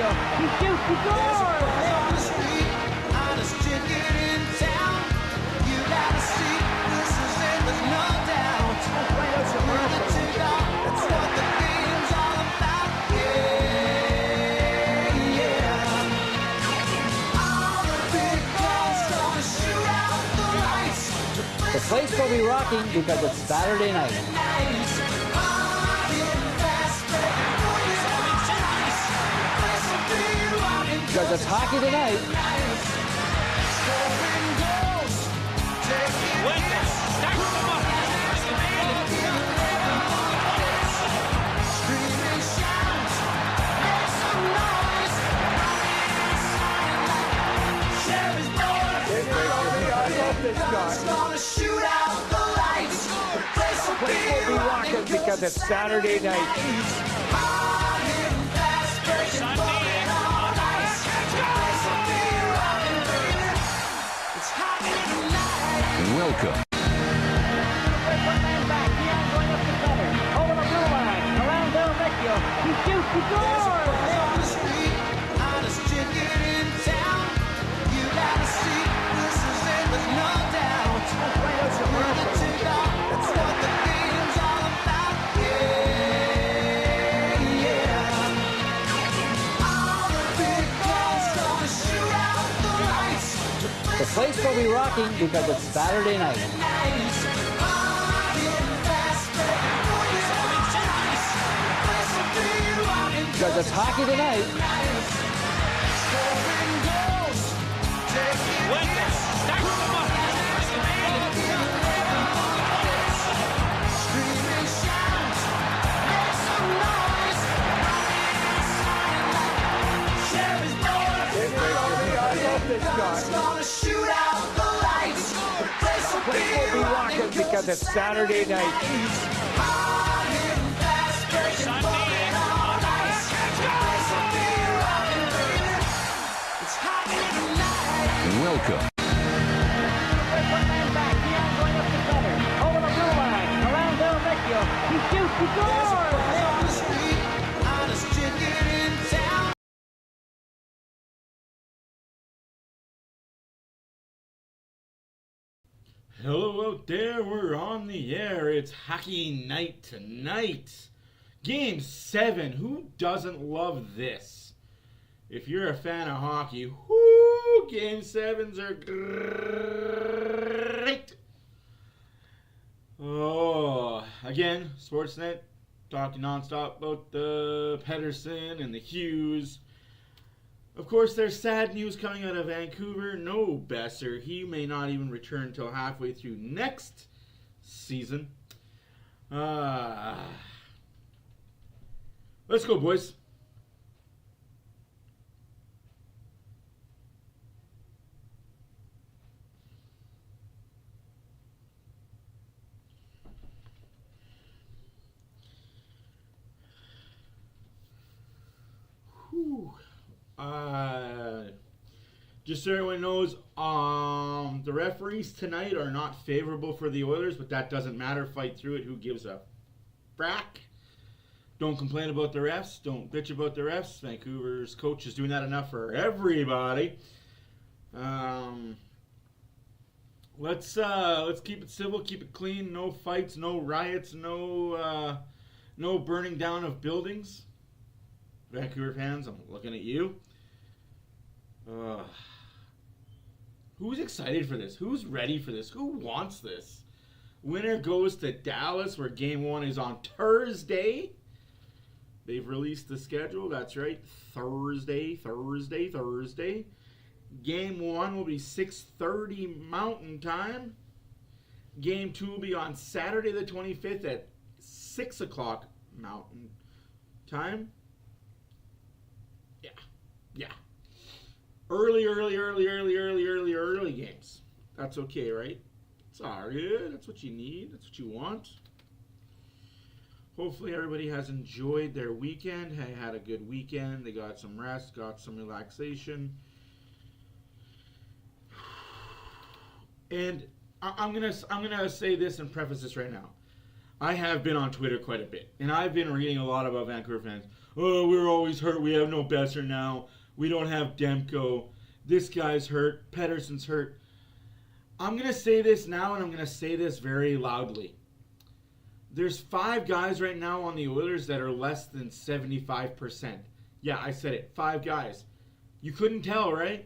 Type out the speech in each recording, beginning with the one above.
you. He shoots, he scores! That's right out your mouth. The place will be rocking because it's Saturday night. Because it's hockey tonight. Because it's Saturday night. Welcome. Over the blue line, around Del Vecchio. He shoots, he scores! That's right out your mouth. The place will be rocking because it's Saturday night. Because it's hockey tonight. Because it's Saturday night. Welcome. Over the blue line, around Del Vecchio. He shoots, he scores! Hello out there, we're on the air. It's hockey night tonight. Game 7. Who doesn't love this? If you're a fan of hockey, whoo, Game 7s are great. Oh, again, Sportsnet talking nonstop about the Pedersen and the Hughes. Of course, there's sad news coming out of Vancouver. No Besser. He may not even return until halfway through next season. Let's go, boys. Whew. Just so everyone knows, the referees tonight are not favorable for the Oilers, but that doesn't matter. Fight through it. Who gives a frack? Don't complain about the refs. Don't bitch about the refs. Vancouver's coach is doing that enough for everybody. Let's keep it civil, keep it clean. No fights, no riots, no burning down of buildings. Vancouver fans, I'm looking at you. Who's excited for this? Who's ready for this? Who wants this? Winner goes to Dallas, where Game 1 is on Thursday. They've released the schedule. That's right. Thursday. Game 1 will be 6:30 Mountain Time. Game 2 will be on Saturday the 25th at 6 o'clock Mountain Time. Yeah. Early games. That's okay, right? It's all good. That's what you need. That's what you want. Hopefully everybody has enjoyed their weekend. They had a good weekend. They got some rest, got some relaxation. And I'm gonna say this and preface this right now. I have been on Twitter quite a bit, and I've been reading a lot about Vancouver fans. Oh, we're always hurt. We have no Besser now. We don't have Demko. This guy's hurt. Pettersson's hurt. I'm going to say this now, and I'm going to say this very loudly. There's 5 guys right now on the Oilers that are less than 75%. Yeah, I said it. 5 guys. You couldn't tell, right?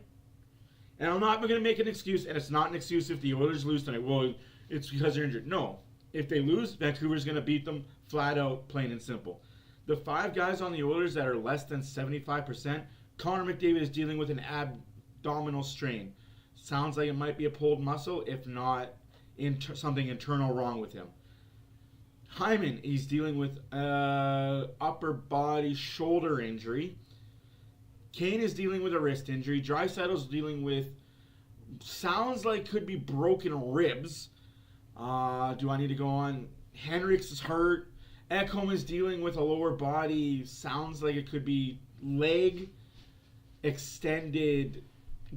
And I'm not going to make an excuse, and it's not an excuse if the Oilers lose tonight. Well, it's because they're injured. No. If they lose, Vancouver's going to beat them flat out, plain and simple. The 5 guys on the Oilers that are less than 75%, Connor McDavid is dealing with an abdominal strain. Sounds like it might be a pulled muscle, if not something internal wrong with him. Hyman, he's dealing with upper body shoulder injury. Kane is dealing with a wrist injury. Draisaitl's dealing with, sounds like could be broken ribs. Do I need to go on? Henriks is hurt. Ekholm is dealing with a lower body. Sounds like it could be leg, extended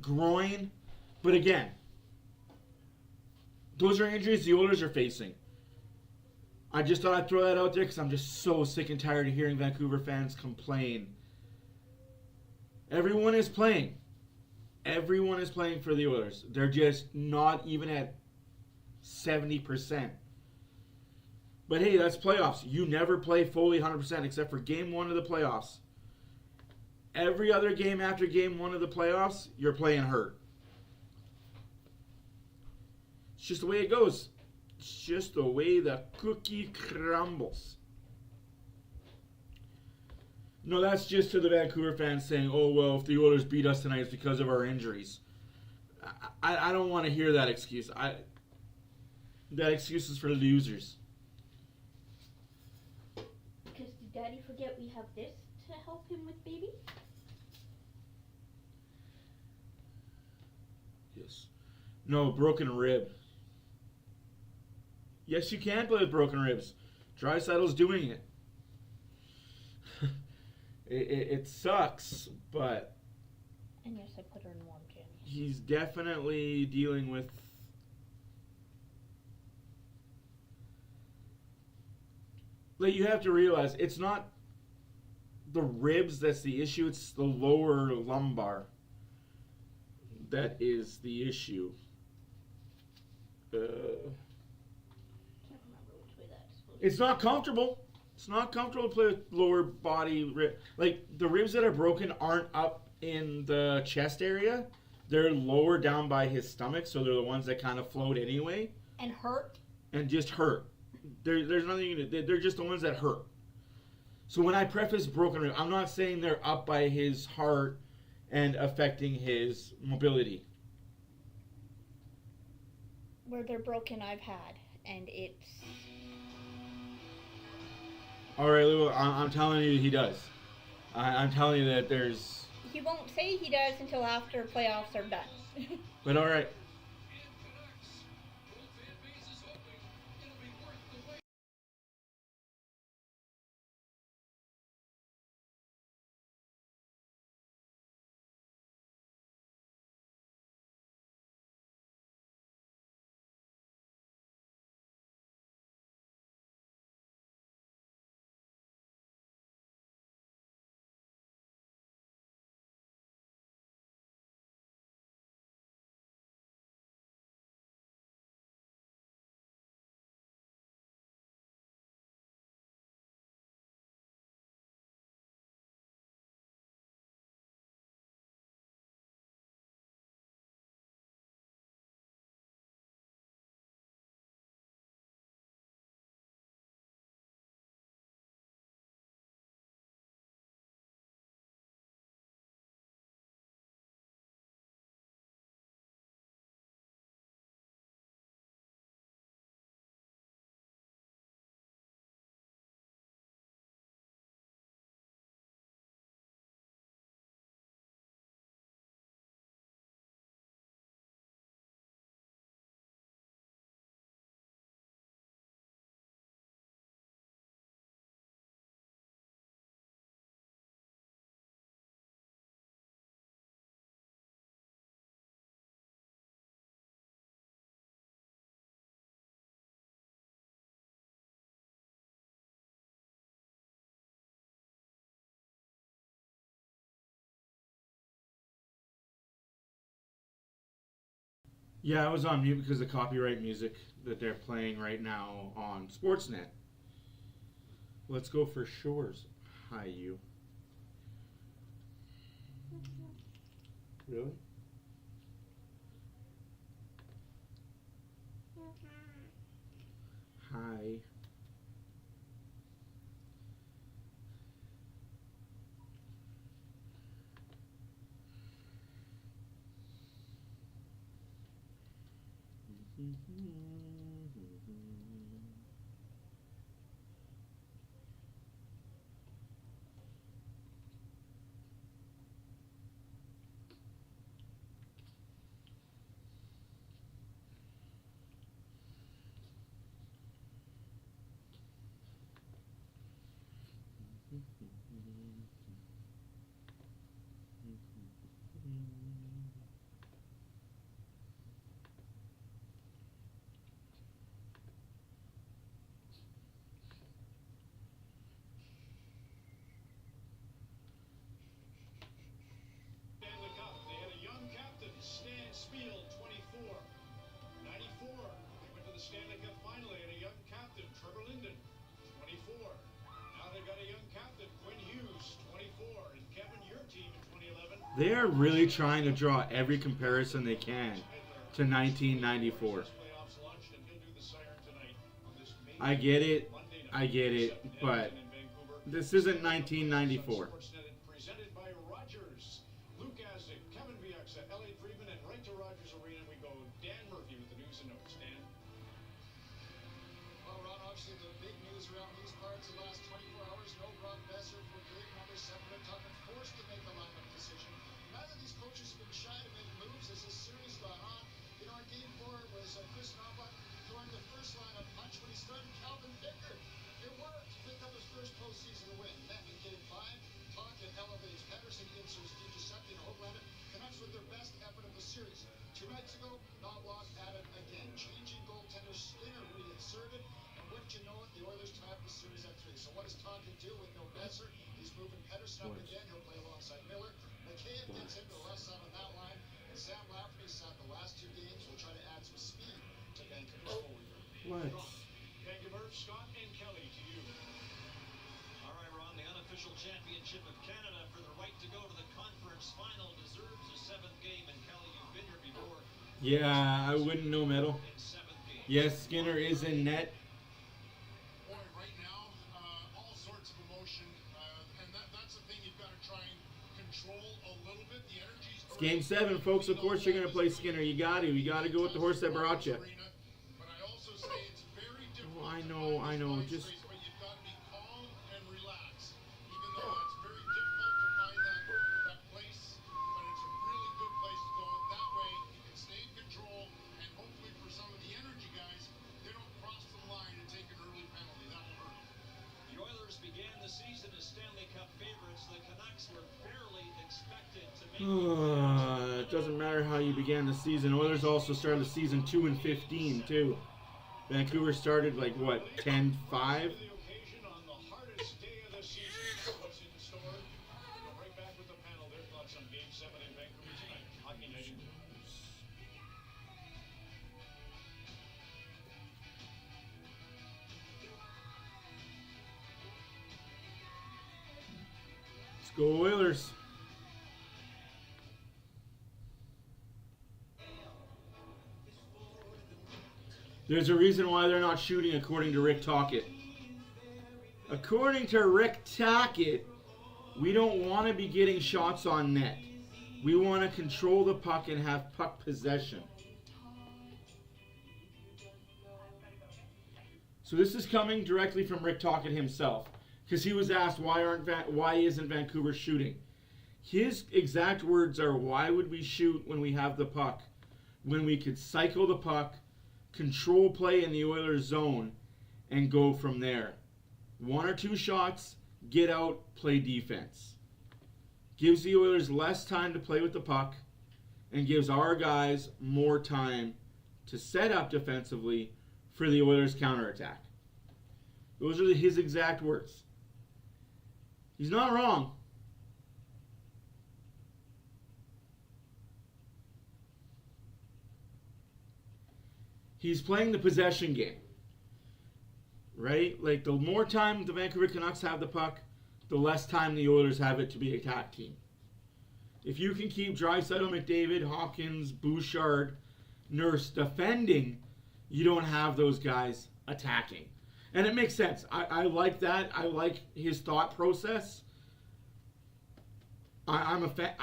groin. But again, those are injuries the Oilers are facing. I just thought I'd throw that out there because I'm just so sick and tired of hearing Vancouver fans complain. Everyone is playing. Everyone is playing for the Oilers. They're just not even at 70%. But hey, that's playoffs. You never play fully 100% except for game 1 of the playoffs. Every other game after game 1 of the playoffs, you're playing hurt. It's just the way it goes. It's just the way the cookie crumbles. No, that's just to the Vancouver fans saying, oh, well, if the Oilers beat us tonight, it's because of our injuries. I don't want to hear that excuse. That excuse is for losers. Because did Daddy forget we have this to help him with baby? Yes. No, broken rib. Yes, you can play with broken ribs. Draisaitl's doing it. It sucks, but... And yes, I put her in warm jammies. He's definitely dealing with... Like, you have to realize, it's not the ribs that's the issue, it's the lower lumbar that is the issue. Can't remember which way that's supposed It's not comfortable. It's not comfortable to play with lower body rib. Like, the ribs that are broken aren't up in the chest area. They're lower down by his stomach, so they're the ones that kind of float anyway. And hurt? And just hurt. There's nothing. They're just the ones that hurt. So when I preface broken rib, I'm not saying they're up by his heart and affecting his mobility. Where they're broken, I've had. And it's... All right, Lou, I'm telling you he does. I'm telling you that there's... He won't say he does until after playoffs are done. But all right. Yeah, I was on mute because of copyright music that they're playing right now on Sportsnet. Let's go for Shores. Hi, you. Really? Hi. Stanley Cup. They had a young captain, Stan Spiel, 24. 94, they went to the Stanley Cup final. They had a young captain, Trevor Linden, 24. Now they've got a young captain, Quinn Hughes, 24. And Kevin, your team in 2011. They are really trying to draw every comparison they can to 1994. I get it, but this isn't 1994. Presented by Rogers. Luke Asnick, Kevin Bieksa, Elliot Friedman, and right to Rogers Arena we go. Dan Murphy with the news and notes. Dan. Well, Ron, obviously the big news around these parts the last 24 hours. No Brock Besser for game number 7. Tucker forced to make a lineup decision. Neither of these coaches have been shy to make moves as this series gone on. You know, in game 4 was Chris Knobloch throwing the first line of punch when he started Calvin Pickard. It worked. He picked up his first postseason win. Then in game 5, Tonkin elevates Pedersen, inserts DiGiuseppe and Hoagland. Canucks with their best effort of the series. 2 nights ago, Knobloch at it again. Changing goaltender Skinner reinserted. And wouldn't you know it, the Oilers tied the series at 3. So what does Tonkin do with no Besser? He's moving Pedersen up again. He'll play alongside Miller. McCabe gets into the left side on that line. And Sam Lafferty sat the last 2 games. We'll try to add some speed to Vancouver's forward. What? Thank you, Murph. Scott and Kelly to you. All right, Ron, the unofficial championship of Canada for the right to go to the conference final deserves a 7th game. And Kelly, you've been here before. Yeah, I wouldn't know medal. In 7th game. Yes, Skinner is in net. Boy, right now, all sorts of emotion. And that's the thing you've got to try and control a little bit. The energy's It's game 7, folks. Of course you're going to play Skinner. You got to. You got to go with the horse that brought you. But I also say it's very difficult. Oh, I know. Just But you've got to be calm and relax. Even though it's very difficult to find that place, but it's a really good place to go. That way you can stay in control, and hopefully for some of the energy guys, they don't cross the line and take an early penalty. That'll hurt them. The Oilers began the season as Stanley Cup favorites. The Canucks were barely expected to make it doesn't matter how you began the season. Oilers also started the season 2-15 too. Vancouver started like what, 10-5? The occasion on the hardest day of the season. What's in store? We'll go right back with the panel. Their thoughts on Game 7 in Vancouver tonight. Hockey Night in. Let's go Oilers. There's a reason why they're not shooting, according to Rick Tocchet. According to Rick Tocchet, we don't want to be getting shots on net. We want to control the puck and have puck possession. So this is coming directly from Rick Tocchet himself, because he was asked why isn't Vancouver shooting. His exact words are, why would we shoot when we have the puck, when we could cycle the puck, control play in the Oilers zone, and go from there. 1 or 2 shots, get out, play defense. Gives the Oilers less time to play with the puck, and gives our guys more time to set up defensively for the Oilers' counterattack. Those are his exact words. He's not wrong. He's playing the possession game. Right? Like, the more time the Vancouver Canucks have the puck, the less time the Oilers have it to be an attack team. If you can keep Draisaitl, McDavid, Hopkins, Bouchard, Nurse defending, you don't have those guys attacking. And it makes sense. I like that. I like his thought process. I'm a fan.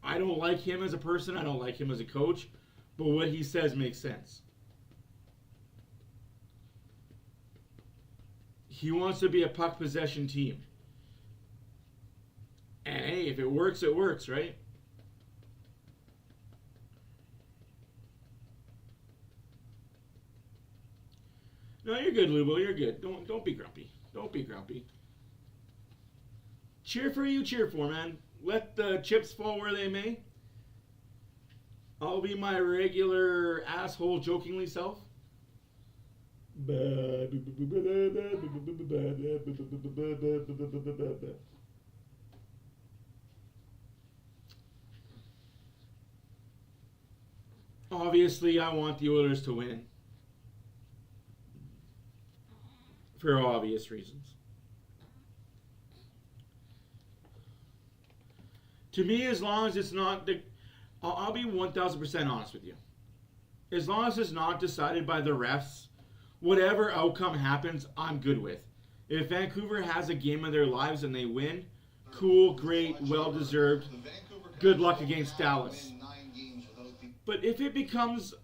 I don't like him as a person. I don't like him as a coach. But what he says makes sense. He wants to be a puck possession team. And hey, if it works, right? No, you're good, Lubo. You're good. Don't be grumpy. Don't be grumpy. Cheer for you, cheer for, man. Let the chips fall where they may. I'll be my regular asshole jokingly self. Obviously, I want the Oilers to win. For obvious reasons. To me, as long as it's not... I'll be 1,000% honest with you. As long as it's not decided by the refs, whatever outcome happens, I'm good with. If Vancouver has a game of their lives and they win, cool, great, well-deserved. Good luck against Dallas. But if it becomes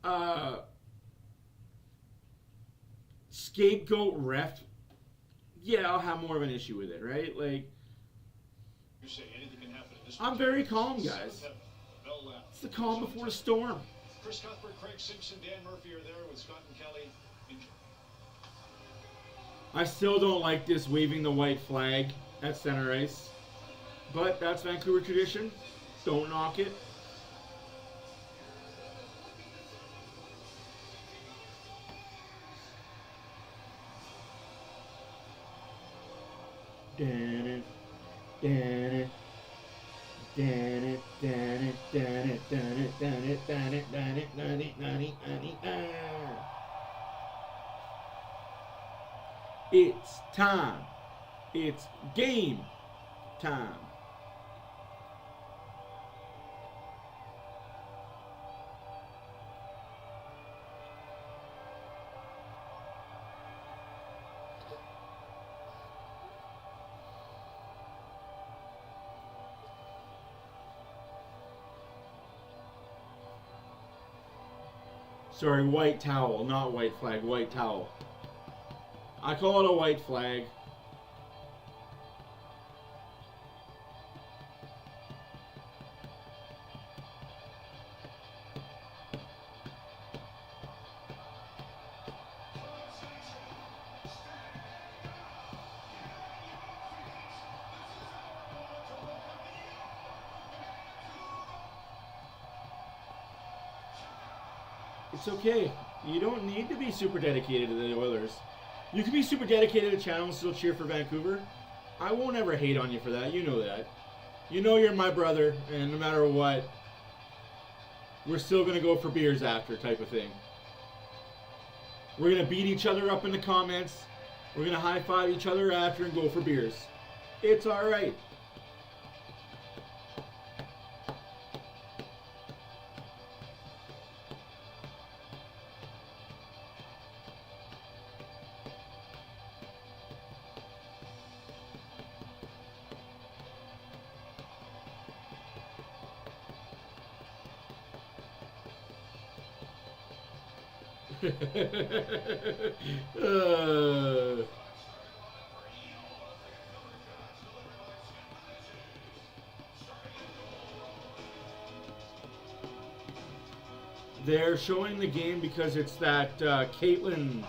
scapegoat ref, yeah, I'll have more of an issue with it, right? Like, I'm very calm, guys. It's the calm before the storm. Chris Cuthbert, Craig Simpson, Dan Murphy are there with Scott and Kelly. I still don't like this waving the white flag at center ice. But that's Vancouver tradition. Don't knock it. It's time. It's game time. Sorry, white towel, not white flag, white towel. I call it a white flag. It's okay. You don't need to be super dedicated to the Oilers. You can be super dedicated to channel and still cheer for Vancouver. I won't ever hate on you for that. You know that. You know you're my brother, and no matter what, we're still going to go for beers after type of thing. We're going to beat each other up in the comments. We're going to high-five each other after and go for beers. It's all right. They're showing the game because it's that Caitlin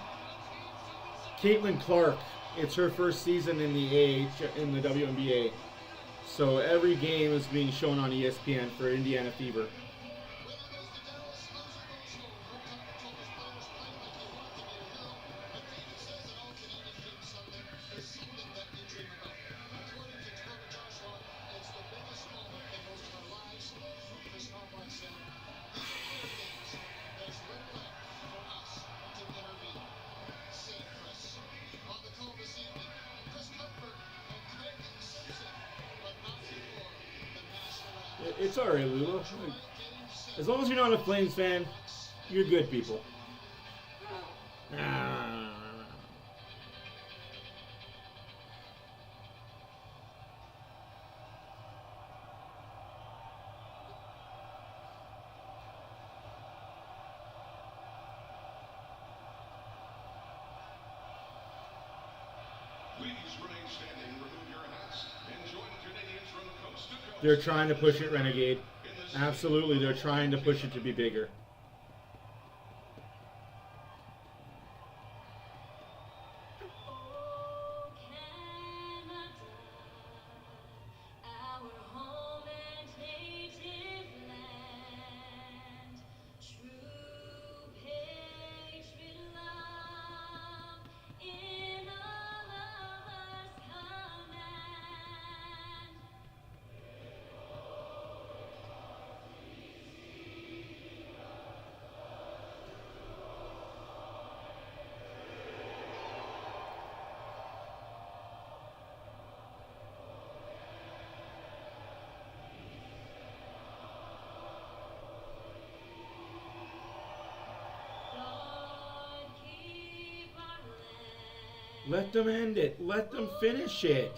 Clark. It's her first season in the in the WNBA. So every game is being shown on ESPN for Indiana Fever. It's alright, Lula. As long as you're not a Flames fan, you're good people. Please remain standing, remove your hats. Enjoy the Canadians from coast to coast. They're trying to push it, Renegade. Absolutely, they're trying to push it to be bigger. Let them end it. Let them finish it.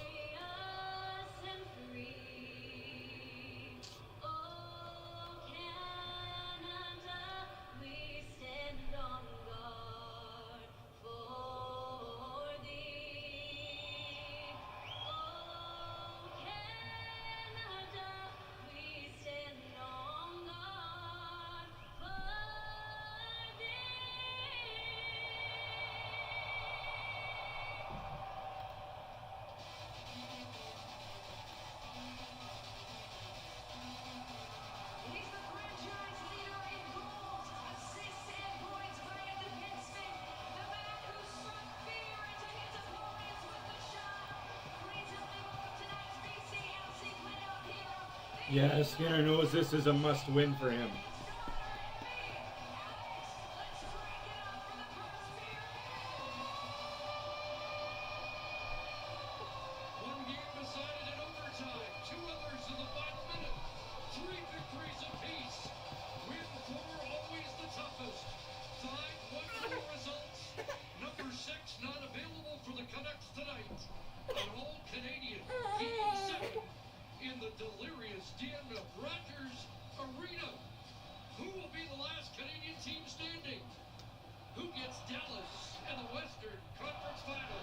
Yeah, Skinner knows this is a must-win for him. One game decided in overtime, two others in the final minute. 3 victories apiece. Win 4, always the toughest. Tied 1-4 results. Number 6 not available for the Canucks tonight. An all-Canadian Game 7 in the delirious den of Rogers Arena. Who will be the last Canadian team standing? Who gets Dallas and the Western Conference Final?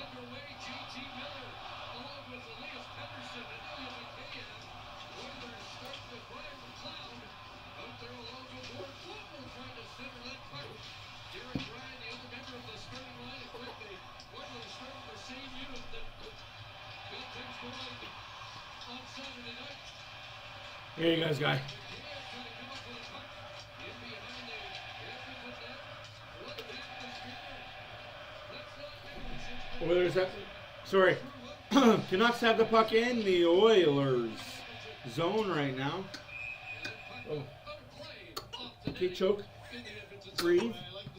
Underway, JT Miller, along with Elias Pettersson and Ilya Mikheyev. Oilers start with Ryan McLeod. Out there along with Ward Flemmel trying to center that puck. Derek Ryan, the other member of the starting line, of course, they Oilers started the same unit that got things going on Saturday night. Here you guys, guy. Oilers have, sorry, Canucks have the puck in the Oilers zone right now. Oh. Okay, choke. Breathe.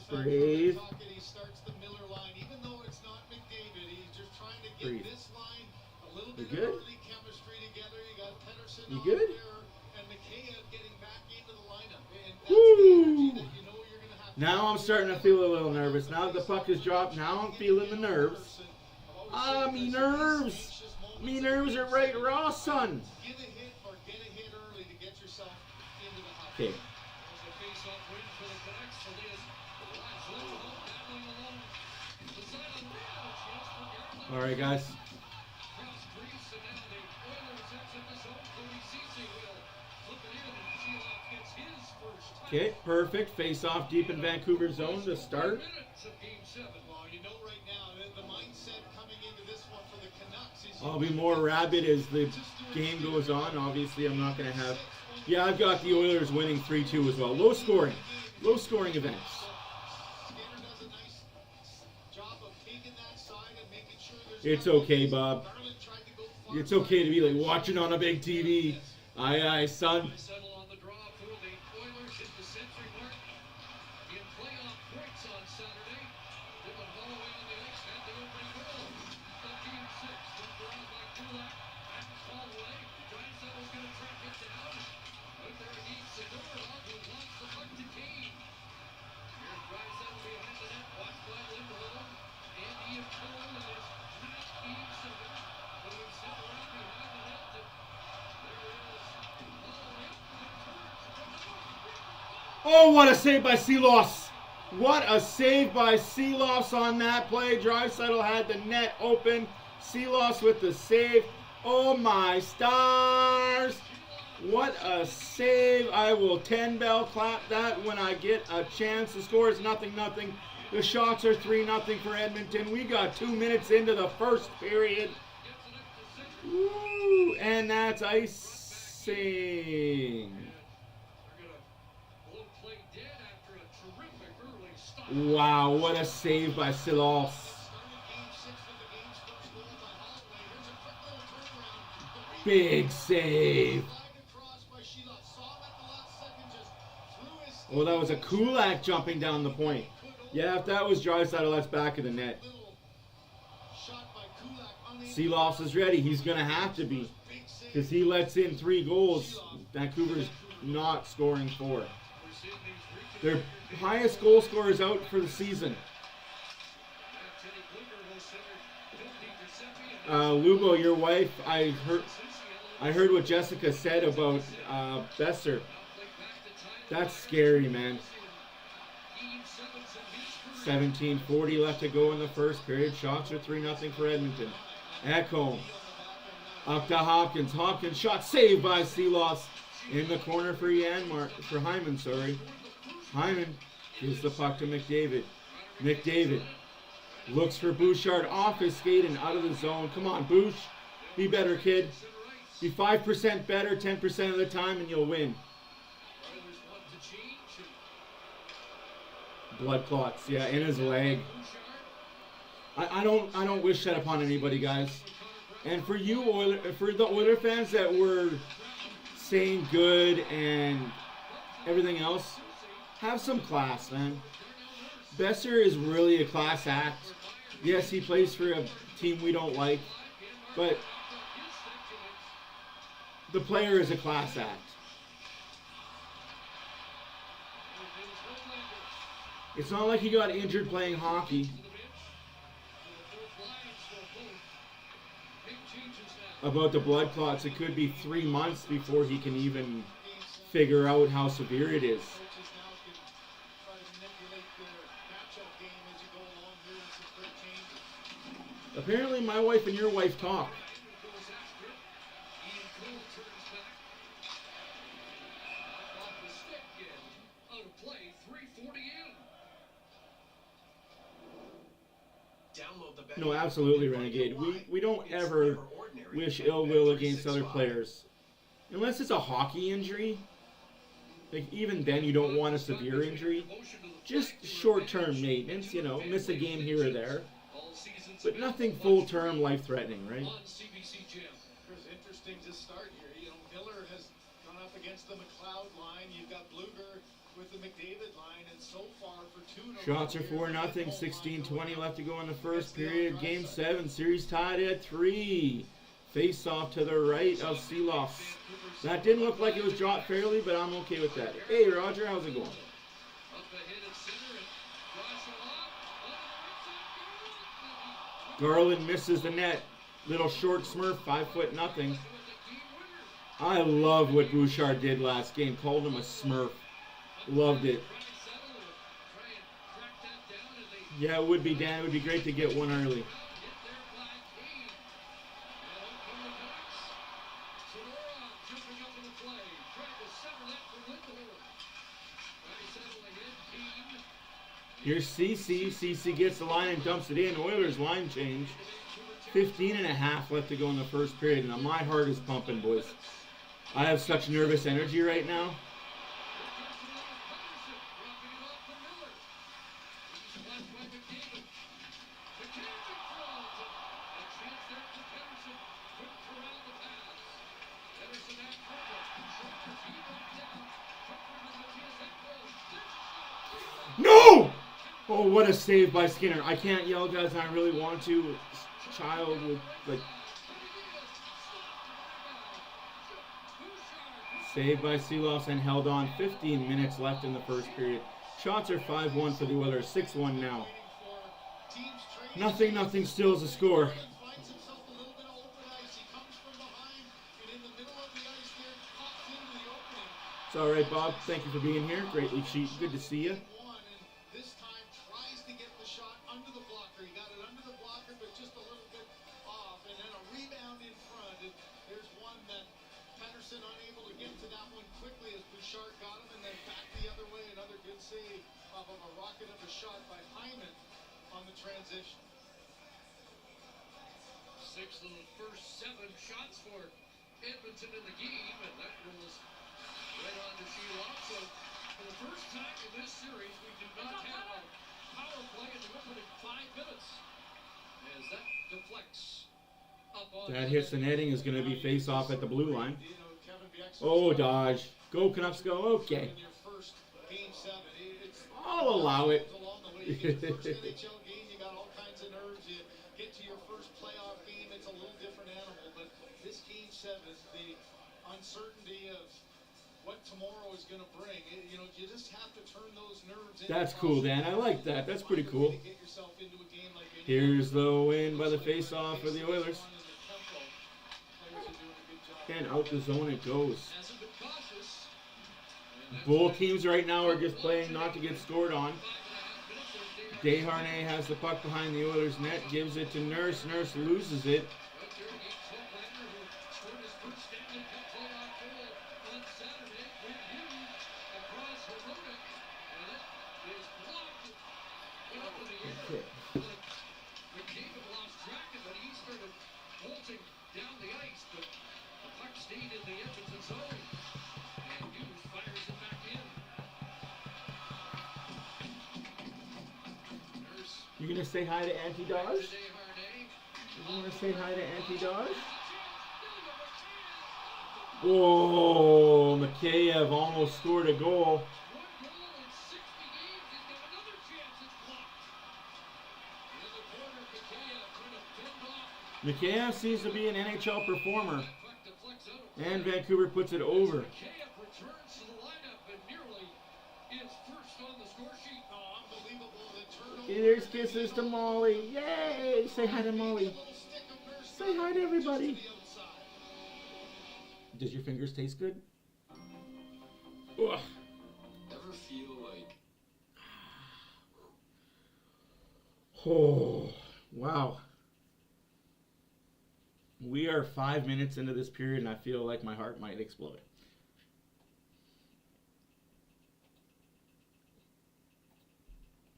Breathe. He starts the Miller line, even though it's not McDavid. He's just trying to get Breathe. this line a little You bit good? of early chemistry together. You got Pettersson You on good? there and Mikheyev getting back into the lineup. And that's Woo! the energy that you know you're going to have. Now I'm starting to feel a little nervous. Now that the puck has dropped, now I'm feeling the nerves. Me nerves. Me nerves are right raw, son. Get a hit or get a hit early to get yourself into the house. Okay. There's a face-off win for the Canucks. Elias Lindholm battling along. Beside him now, chance for Garland. All right, guys. Cross crease, and now the Oilers exit the zone. Cody Ceci will flip it in, and Sheelock gets his first touch. Okay, perfect. Face off deep in Vancouver zone to start. Minutes of Game 7. Well, you know right now, the mindset coming into this one for the Canucks is I'll be more rabid as the game goes on. Obviously, I'm not going to have... Yeah, I've got the Oilers winning 3-2 as well. Low scoring events. Skinner does a nice job of taking that side and making sure there's It's okay, Bob. Garland tried to go far It's okay to be like watching on a big TV. Aye, aye, son. Settle on the draw for the Oilers hit the century mark in playoff points on Saturday. Dylan Holloway on the ice had the opening goal of Game 6. Looked around by Kulak. Back to Holloway. Drysdale was going to track it down. Oh, what a save by Seeloss. What a save by Seeloss on that play. Draisaitl had the net open. Seeloss with the save. Oh my stars. What a save. I will 10-bell clap that when I get a chance. The score is 0-0. The shots are 3-0 for Edmonton. We got 2 minutes into the first period. Woo, and that's icing. Wow, what a save by Seeloss. Big save. Oh, that was a Kulak jumping down the point. Yeah, if that was Draisaitl, that's back of the net. Seeloss is ready. He's going to have to be. Because he lets in 3 goals. Vancouver's not scoring 4. Their highest goal scorer is out for the season. Lubo, your wife, I heard what Jessica said about Besser. That's scary, man. 17:40 left to go in the first period. Shots are 3-0 for Edmonton. Ekholm up to Hopkins. Hopkins shot saved by Seeloss in the corner for Hyman. Sorry, Hyman gives the puck to McDavid. McDavid looks for Bouchard off his skate and out of the zone. Come on, Bouch, be better, kid. Be 5% better 10% of the time, and you'll win. Blood clots, yeah, in his leg. I don't wish that upon anybody, guys. And for you, for the Oiler fans that were saying good and everything else, have some class, man. Besser is really a class act. Yes, he plays for a team we don't like, but the player is a class act. It's not like he got injured playing hockey. About the blood clots, it could be 3 months before he can even figure out how severe it is. Apparently my wife and your wife talk. No, absolutely, Renegade. We don't ever wish ill will against other players. Unless it's a hockey injury. Like, even then you don't want a severe injury. Just short-term maintenance, you know, miss a game here or there. But nothing full-term life-threatening, right? It's interesting to start here. You know, Miller has gone up against the McLeod line. You've got Bluger with the McDavid line, and so far for 2 shots are 4-0, 16:20 left to go in the first period. Game 7, series tied at 3. Face off to the right of Seeloss. That didn't look like it was dropped fairly, but I'm okay with that. Hey, Roger, how's it going? Garland misses the net. Little short smurf, 5'0". I love what Bouchard did last game. Called him a smurf. Loved it. Yeah, it would be, Dan. It would be great to get one early. Here's CC. CC gets the line and dumps it in. Oilers line change. 15.5 left to go in the first period. Now my heart is pumping, boys. I have such nervous energy right now. No! Oh, what a save by Skinner. I can't yell, guys, and I really want to. Child with, like... Saved by Seeloss and held on. 15 minutes left in the first period. Shots are 5-1 for the Oilers. 6-1 now. Nothing still is a score. It's all right, Bob. Thank you for being here. Greatly cheap. Good to see you. One, and this time tries to get the shot under the blocker. He got it under the blocker, but just a little bit off, and then a rebound in front. And there's one that Pettersson unable to get to that one quickly as Bouchard got him, and then back the other way. Another good save off of a rocket of a shot by Hyman on the transition. 6 of the first 7 shots for Edmonton in the game, and that goes right on to Sheeloff. So for the first time in this series, we do not have a power play in the opening 5 minutes. As that deflects up on That hits the netting is going to be face off at the blue line. Oh, dodge. Go, Canucks, go. Okay. In your first game 7, I'll allow it. along the way. You get your first NHL game, you got all kinds of nerves. You get to your first playoff game, it's a little different animal. But this game 7 is the uncertainty of what tomorrow is going to bring. You know, you just have to turn those nerves into That's cool, Dan. I like that. That's pretty cool. to get yourself into a game like any Here's other. the win by the face-off for the Oilers. And out the zone it goes. hasn't been cautious. And that's Both teams right now are just playing not to get scored on. 5.5 minutes. There's Desharnais has the puck behind the Oilers' net, gives it to Nurse. Nurse loses it. right there against Hollander, who scored his first Stanley Cup playoff goal on Saturday. With Hughes across Hirota, and that is blocked. Went up in the air. Okay. But McDavid lost track of it. He started bolting down the ice, but the puck stayed in the Edmonton zone. And Hughes fires it back in. Nurse You gonna say hi to Auntie Dodge? to Desharnais. You wanna say hi to Auntie Dodge? Oh, Mikheyev almost scored a goal. 1 goal in 60 games. He's got another chance. It's blocked. In the corner, Mikheyev trying to fend off. Mikheyev seems to be an NHL performer. That puck deflects out. And Vancouver puts it over. Mikheyev returns to the lineup and nearly is first on the score sheet. Oh, unbelievable. The turnover. Here's kisses to Molly. Yay! Say hi to Molly. Little stick of Nurse Say hi to everybody. to the outside. Does your fingers taste good? Ugh. Ever feel like Oh, wow. We are 5 minutes into this period, and I feel like my heart might explode.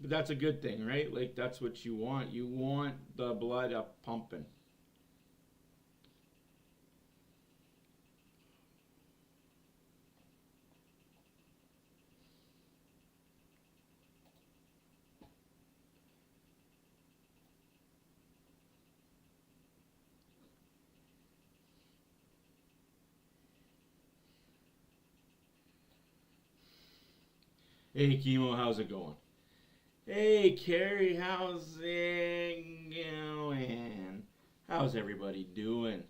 But that's a good thing, right? Like, that's what you want. You want the blood up pumping. Hey, Chemo, how's it going? Hey, Carrie, how's it going? How's everybody doing?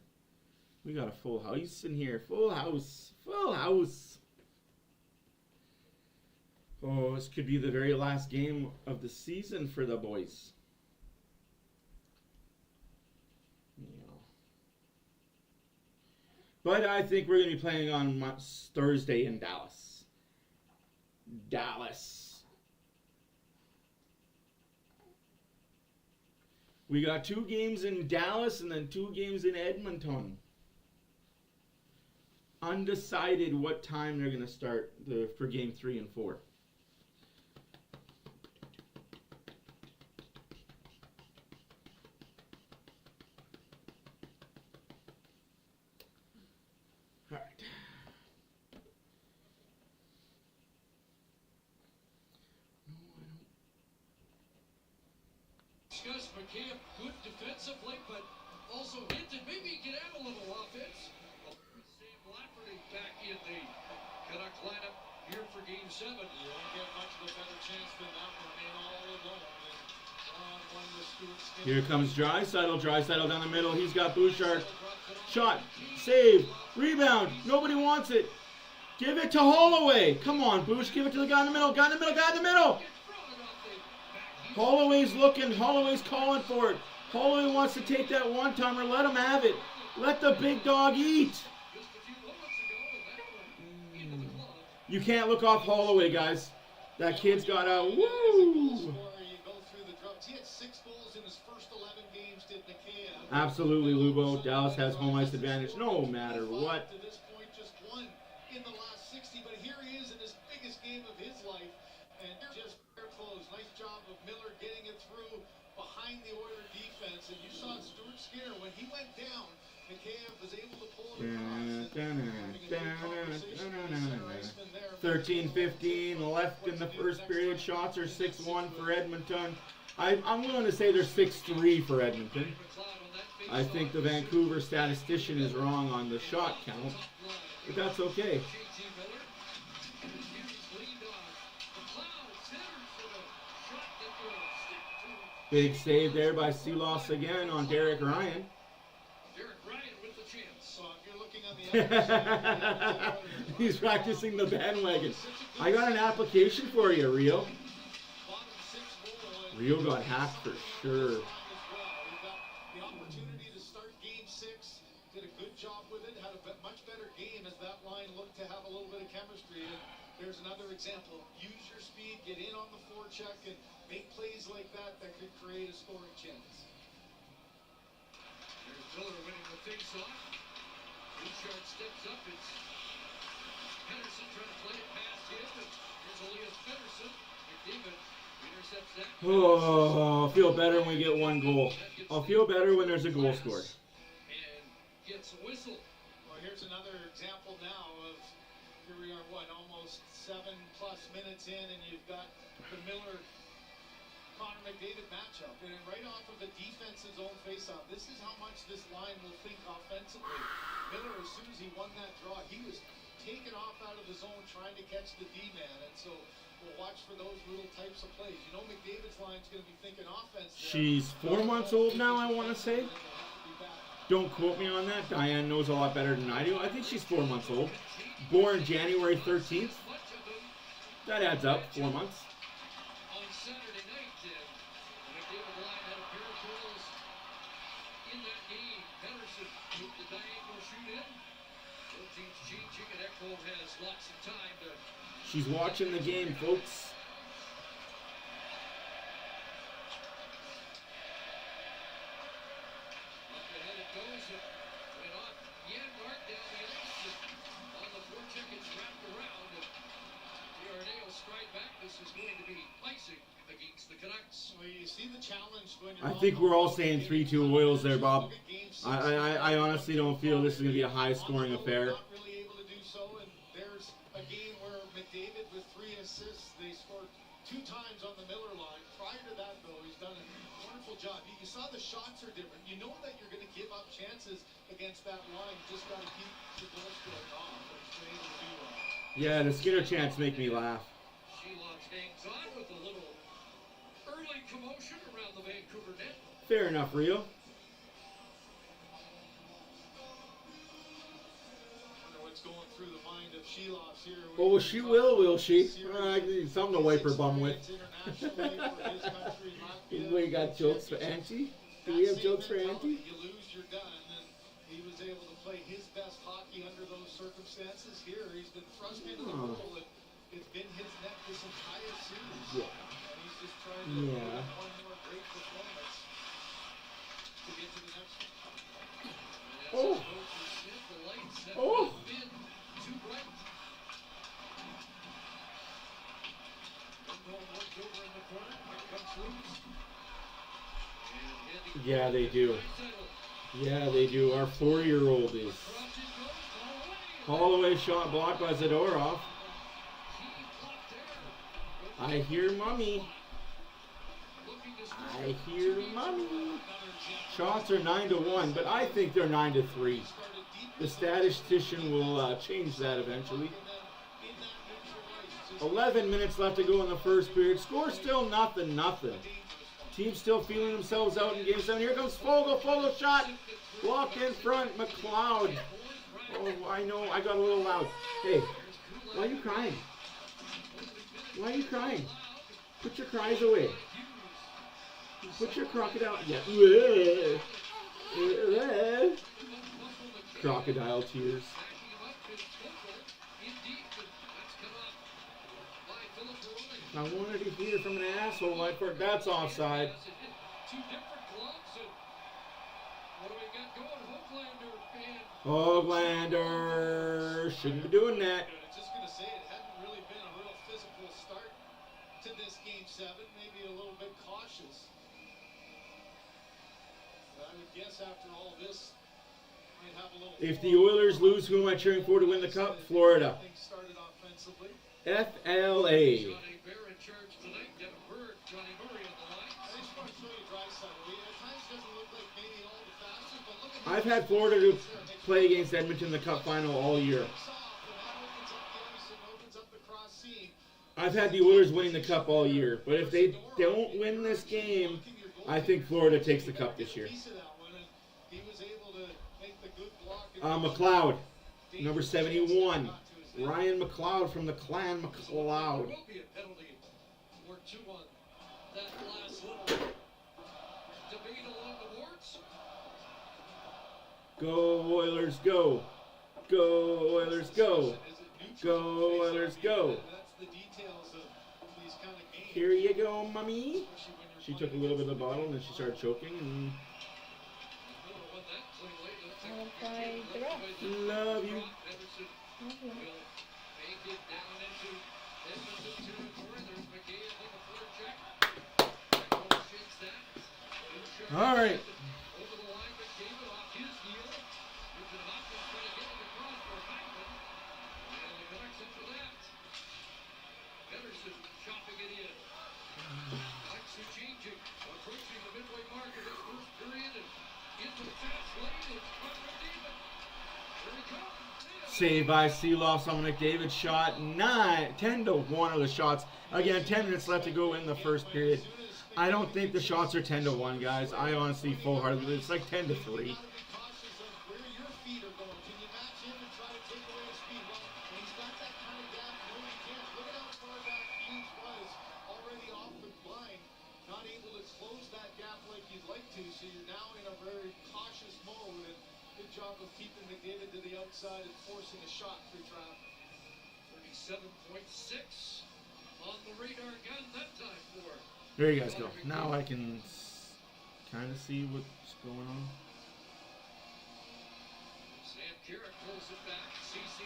We got a full house in here. Full house. Full house. Oh, this could be the very last game of the season for the boys. Yeah. But I think we're going to be playing on Thursday in Dallas. Dallas. We got 2 games in Dallas and then 2 games in Edmonton. Undecided what time they're going to start for game 3 and 4. All right. Gus Mikheyev, good defensively, but also hinted maybe he could have a little offense. Sam Lafferty back in the Canuck lineup here for Game 7. You won't get much of a better chance than that one, and all alone. And one with Stuart Skinner. Here comes Draisaitl. Draisaitl down the middle. He's got Bouchard. Shot. Save. Rebound. Nobody wants it. Give it to Holloway. Come on, Bouch. Give it to the guy in the middle. Guy in the middle. Guy in the middle. Holloway's looking. Holloway's calling for it. Holloway wants to take that one-timer. Let him have it. Let the big dog eat. Just a few moments ago, and that one into the glove You can't look off Holloway, guys. That kid's got a woo. You go through the droughts. He had 6 goals in his first 11 games, did Mikheyev. Absolutely, Lubo. Dallas has home ice advantage no matter what. To this point, just 1 in the last 60, but here he is in his biggest game of his life, and just fair close. Nice job of Miller getting it through behind the Oiler defense, and you saw Stuart Skinner when he went down. Mikheyev was able to pull it across. 13-15 left in the first period. Shots are 6-1 for Edmonton. I'm willing to say they're 6-3 for Edmonton. I think the Vancouver statistician is wrong on the shot count, but that's okay. Big save there by Silos again on Derek Ryan. He's practicing the bandwagon. I got an application for you, Rio. Rio got hacked for sure. The opportunity to start game 6, did a good job with it, had a much better game as that line looked to have a little bit of chemistry. And there's another example. Use your speed, get in on the forecheck, and make plays like that that could create a scoring chance. There's Miller winning the face-off. Bouchard steps up. It's Pedersen trying to play it past him. Here's Elias Pedersen. McDavid intercepts that. Oh, I'll feel better when we get 1 goal. I'll feel better when there's a goal scored. And gets a whistle. Well, here's another example now of, here we are, almost 7+ minutes in, and you've got the Miller-Connor McDavid matchup. And right off of the defense's own faceoff, this is how much this line will think offensively. Miller, as soon as he won that draw, he was taken off out of the zone trying to catch the D-man, and so we'll watch for those little types of plays. You know McDavid's line's going to be thinking offense there. She's 4 months old now, I want to say. Don't quote me on that. Diane knows a lot better than I do. I think she's 4 months old. Born January 13th. That adds up, 4 months. On Saturday night, the McDavid line had a pair of goals in that game. Pedersen moved the diagonal shoot in. Both teams changing, and Ekholm has lots of time to... She's watching the game, folks. Up ahead it goes. Went off Janmark down the ice. And on the forecheck, it's wrapped around. And Darnay will stride back. This is going to be icing against the Canucks. Well, you see the challenge when you're I think we're all saying 3-2 Oils there, Bob. I honestly don't feel this is going to be a high-scoring affair. Not really able to do so, and there's a game where McDavid with 3 assists, they scored 2 times on the Miller line. Prior to that, though, he's done a wonderful job. You saw the shots are different. You know that you're going to give up chances against that line. You just got to keep the goal scoring off, and he's been able to do that. Yeah, the Skinner chants make me laugh. Sheelock hangs on with a little early commotion around the Vancouver net. Fair enough, Rio. What's going through the mind of Sheeloff here? Oh, she will she? I need something to wipe her bum with. We got jokes for Auntie? Do we have jokes for Auntie? You lose, you're done, and he was able to play his best hockey under those circumstances. Here, he's been thrust into the goal, and it's been his net this entire series. Yeah. And he's just trying to put in one more great performance to get to the next one. Oh. Oh. Yeah, they do. Yeah, they do. Our 4-year-old is. Holloway shot blocked by Zadorov. I hear mommy. I hear mommy. Shots are 9-1, but I think they're 9-3. The statistician will change that eventually. 11 minutes left to go in the first period. Score still nothing. Team still feeling themselves out in game 7. Here comes Fogle. Fogle shot. Blocked in front. McLeod. Oh, I know. I got a little loud. Hey, why are you crying? Why are you crying? Put your cries away. Put your crocodile. Yeah. Crocodile tears. I wanted to hear from an asshole like for that's offside. Two different clubs. And what do we got going? Hoglander shouldn't be doing that. I was just going to say, it hadn't really been a real physical start to this Game 7. Maybe a little bit cautious. But I would guess after all this, might have a little. If the Oilers lose, who am I cheering for to win the Cup? Florida. Things started offensively. FLA. Johnny Bear in charge tonight. Devin Bird, Johnny Murray on the line. I just want to show you Draisaitl. At times doesn't look like maybe all the fastest, but look at I've had Florida to play against Edmonton in the Cup final all year. I've had the Oilers winning the Cup all year, but if they don't win this game, I think Florida takes the Cup this year. McLeod, number 71. Ryan McLeod from the Clan McLeod. There will be a penalty or two on that last little debate along the boards. Go Oilers, go. Go Oilers, go. Go Oilers, go. Here you go, mommy. She took a little bit of the bottle and then she started choking. And love you. All right. Saved by Seeloff on McDavid shot. 10-1 of the shots. Again, 10 minutes left to go in the first period. I don't think the shots are 10-1, guys. I honestly full-heartedly, it's like 10-3. To the outside and forcing a shot through traffic. 37.6 on the radar gun that time for. There you guys go. Now I can kind of see what's going on. Sam Carrick pulls it back. CC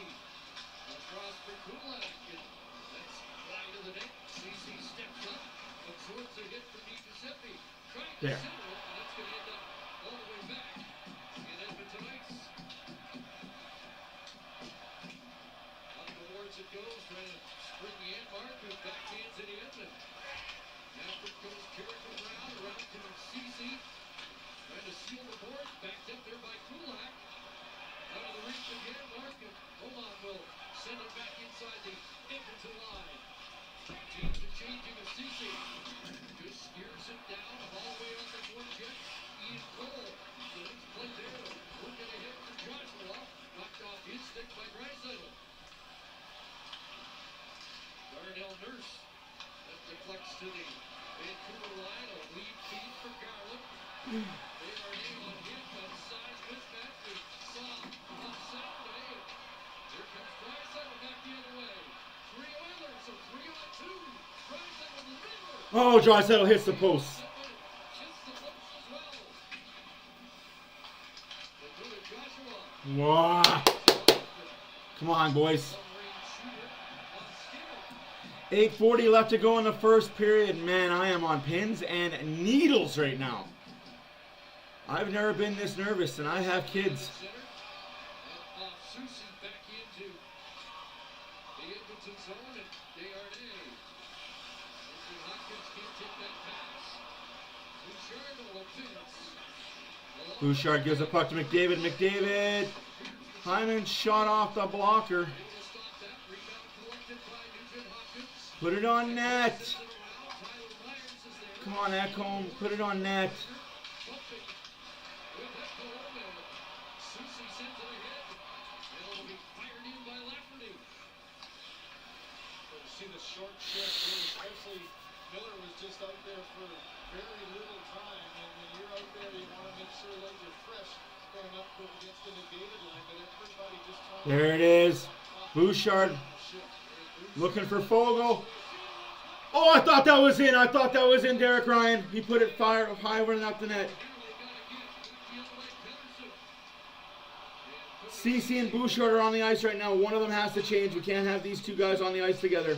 across for Kulak. That's wide of the net. CC steps up, absorbs a hit from Giuseppe. Trying to There. settle it, and that's going to end up all the way back in Edmonton Ice. It goes, trying to spring the end mark, and backhands it in, and after goes Carrick around to CC, trying to seal the board, backed up there by Kulak, out of the reach again, Mark, and Oman will send it back inside the Edmonton line. Teams are changing as CC, just steers it down, all the way on the board jet, Ian Cole, the next play there, looking to hit for Joshua, knocked off his stick by Draisaitl. Darnell Nurse, that deflects to the Vancouver line, a lead feed for Garland. They are in on him, but size mismatch we saw on Saturday. Here comes Draisaitl back the other way. 3 Oilers, so 3 on 2. Draisaitl in the middle. Oh, Draisaitl hits the post. Hits the post as well. They go to Joshua. Wow. Come on, boys. 8:40 left to go in the first period. Man, I am on pins and needles right now. I've never been this nervous, and I have kids. Bouchard gives a puck to McDavid. McDavid. Hyman shot off the blocker. Put it on net. Come on, Ekholm. Put it on net. See the short shift, especially Miller was just out there for very little time, and when you're out there, you want to make sure that you're fresh going up against the McDavid line, but everybody just trying. There it is. Bouchard looking for Fogle. Oh, I thought that was in. I thought that was in, Derek Ryan. He put it high over and up the net. CC and Bouchard are on the ice right now. One of them has to change. We can't have these two guys on the ice together.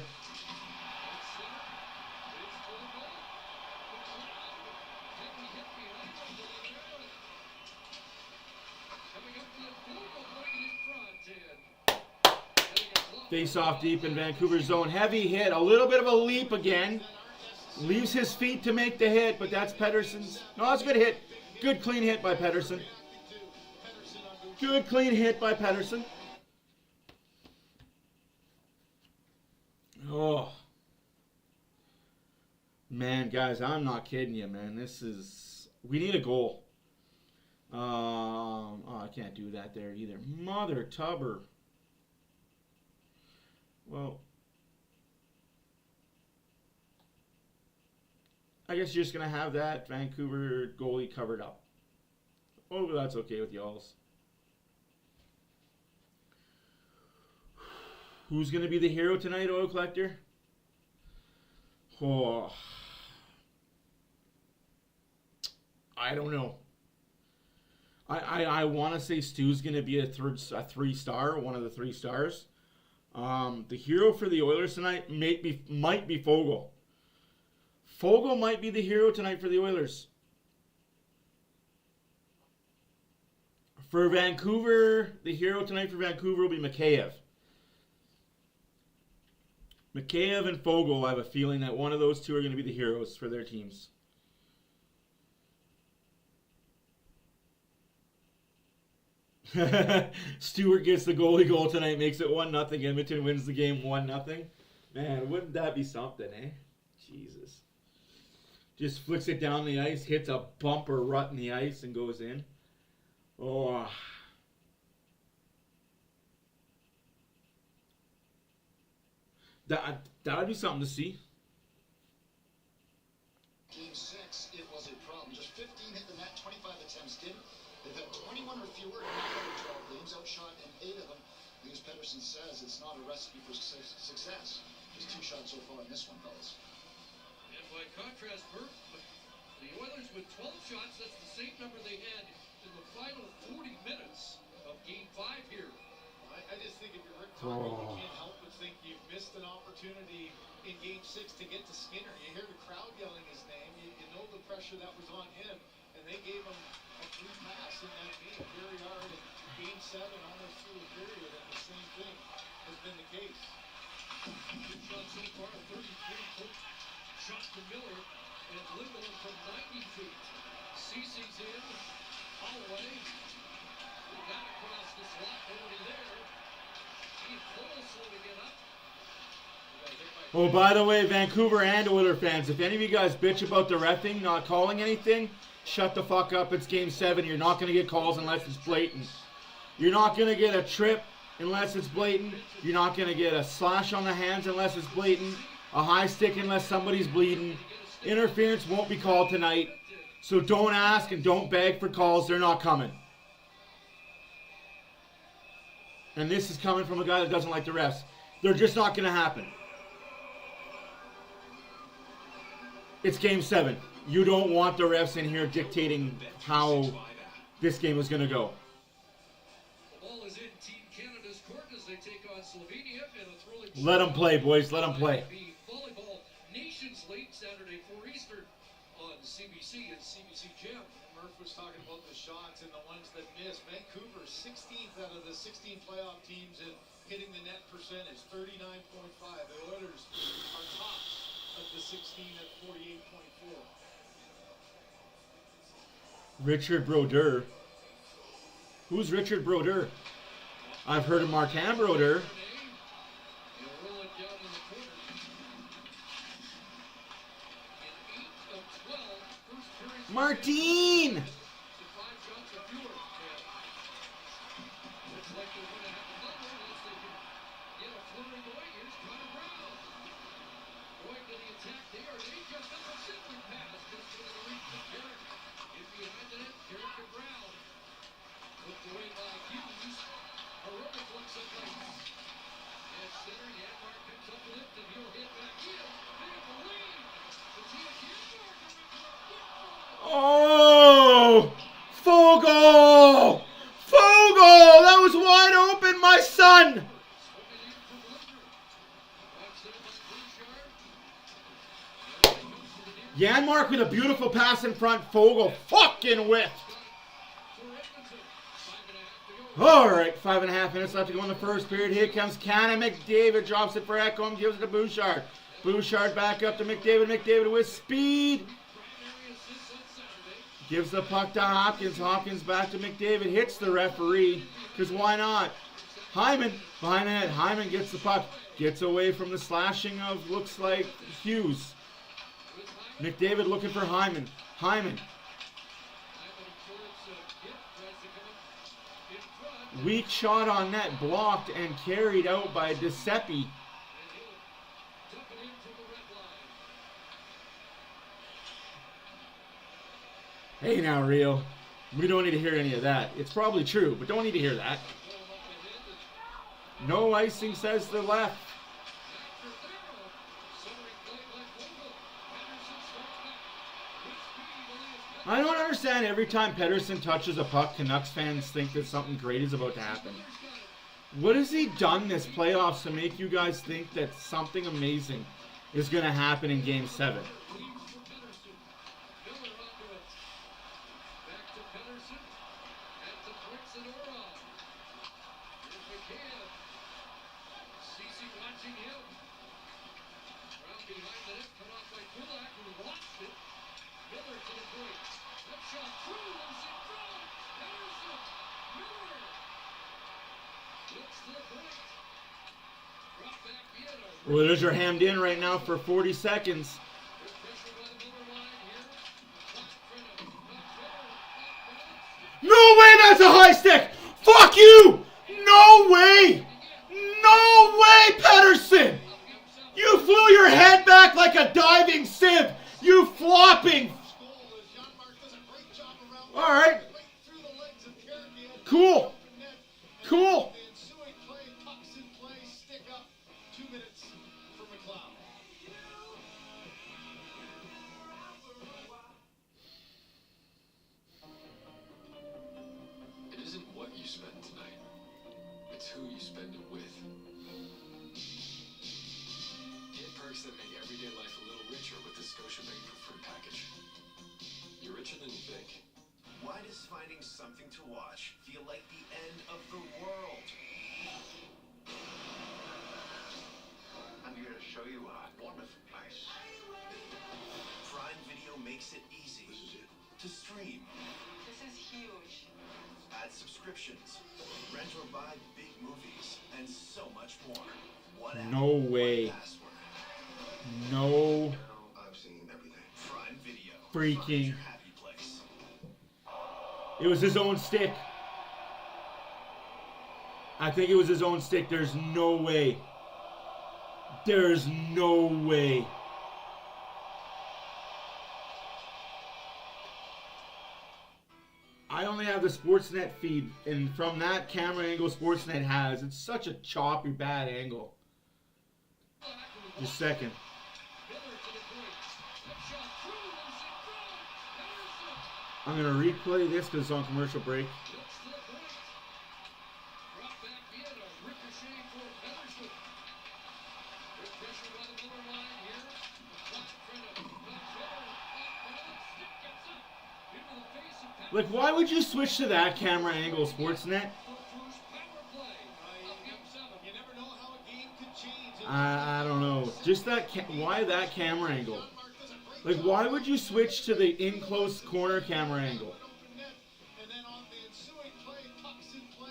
Face off deep in Vancouver's zone. Heavy hit. A little bit of a leap again. Leaves his feet to make the hit, but that's Pettersson's. No, that's a good hit. Good clean hit by Pettersson. Good clean hit by Pettersson. Oh. Man, guys, I'm not kidding you, man. This is... We need a goal. Oh, I can't do that there either. Mother tubber. Well, I guess you're just going to have that Vancouver goalie covered up. Oh, that's okay with y'alls. Who's going to be the hero tonight, Oil Collector? Oh, I don't know. I want to say Stu's going to be a 3-star, one of the 3 stars. The hero for the Oilers tonight might be Fogel. Fogel might be the hero tonight for the Oilers. For Vancouver, the hero tonight for Vancouver will be Mikheyev. Mikheyev and Fogel, I have a feeling that one of those two are going to be the heroes for their teams. Stewart gets the goalie goal tonight, makes it 1-0. Edmonton wins the game 1-0. Man, wouldn't that be something, eh? Jesus. Just flicks it down the ice, hits a bump or rut in the ice, and goes in. Oh. That would be something to see. Game 6, it was a problem. Just 15 hit the net, 25 attempts didn't. They've had 21 or fewer in 12 games, outshot in 8 of them. As Pettersson says, it's not a recipe for success. Just 2 shots so far in this one, fellas. And by contrast, Bert, the Oilers with 12 shots, that's the same number they had in the final 40 minutes of Game 5 here. I just think if you're Rick Tocchet, you can't help but think you've missed an opportunity in Game 6 to get to Skinner. You hear the crowd yelling his name. You know the pressure that was on him, and they gave him a free pass in that game. Here we are in Game 7, almost through a period, and the same thing has been the case. Good shot so far, 33-foot shot to Miller, and Lindholm from 90 feet. Cece's in, Holloway. We got across the slot, nobody there. Cole slow to get up. Oh, by the way, Vancouver and Oilers fans, if any of you guys bitch about the reffing not calling anything, shut the fuck up. It's Game 7. You're not going to get calls unless it's blatant. You're not going to get a trip unless it's blatant. You're not going to get a slash on the hands unless it's blatant. A high stick unless somebody's bleeding. Interference won't be called tonight. So don't ask and don't beg for calls. They're not coming. And this is coming from a guy that doesn't like the refs. They're just not going to happen. It's Game 7. You don't want the refs in here dictating how this game is going to go. The ball is in Team Canada's court as they take on Slovenia, and a thrilling... Let them play, boys. Let them play. The Volleyball Nations League Saturday 4 Eastern on CBC and CBC Gem. Murph was talking about the shots and the ones that missed. Vancouver, 16th out of the 16 playoff teams in hitting the net percentage, 39.5. The Oilers are top of the 16 at 48.4. Richard Brodeur. Who's Richard Brodeur? I've heard of Martin Brodeur. Martin! Janmark with a beautiful pass in front. Fogle fucking whiffed. All right, 5.5 minutes left to go in the first period. Here comes Cannon. McDavid drops it for Ekholm, gives it to Bouchard. Bouchard back up to McDavid. McDavid with speed. Gives the puck to Hopkins. Hopkins back to McDavid. Hits the referee, because why not? Hyman behind the net. Hyman gets the puck. Gets away from the slashing of, looks like, Hughes. McDavid looking for Hyman. Hyman. Weak shot on net, blocked and carried out by Giuseppe. Hey now, Rio. We don't need to hear any of that. It's probably true, but don't need to hear that. No icing, says the left. I don't understand. Every time Pettersson touches a puck, Canucks fans think that something great is about to happen. What has he done this playoffs to make you guys think that something amazing is going to happen in Game 7? Oilers are hammed in right now for 40 seconds. No way, that's a high stick! Fuck you! No way! No way, Pettersson! You flew your head back like a diving sieve! You flopping! Alright. Cool. Cool. Who you spend it with. Get perks that make everyday life a little richer with the Scotiabank Preferred Package. You're richer than you think. Why does finding something to watch feel like the end of the world? I'm here to show you a wonderful place. Prime Video makes it easy to stream. This is huge. Add subscriptions, rent or buy big movies, and so much more. One app, No way. one password. No Now I've seen everything. Prime Video. freaking. Find your happy place. It was his own stick. I think it was his own stick. There's no way. There's no way. I only have the Sportsnet feed, and from that camera angle Sportsnet has, it's such a choppy, bad angle. Just a second. I'm going to replay this because it's on commercial break. Like, why would you switch to that camera angle, Sportsnet? I don't know. Just that. Why that camera angle? Like, why would you switch to the in-close corner camera angle?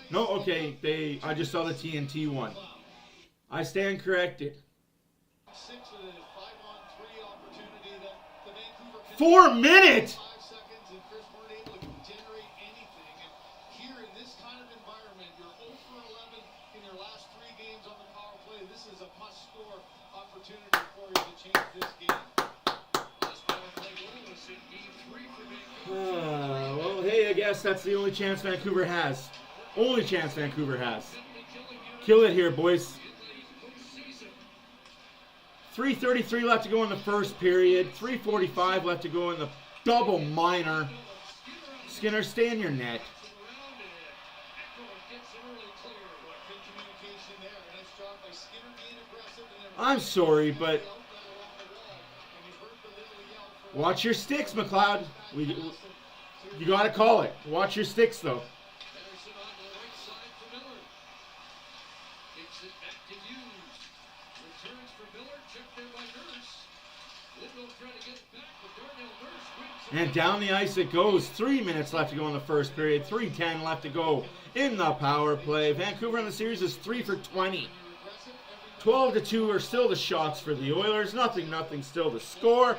No, okay. I just saw the TNT one. I stand corrected. 4 minutes. Well, hey, I guess that's the only chance Vancouver has. Only chance Vancouver has. Kill it here, boys. 3:33 left to go in the first period. 3:45 left to go in the double minor. Skinner, stay in your net. I'm sorry, but watch your sticks, McLeod. You got to call it. Watch your sticks, though. Anderson on the right side for Miller. Kicks it back to Hughes. Returns for Miller. Checked there by Nurse. Lidlow trying to get it back, but Darnell Nurse wins. And down the ice it goes. 3 minutes left to go in the first period. 3:10 left to go in the power play. Vancouver in the series is 3 for 20. 12-2 are still the shots for the Oilers. Nothing still to score.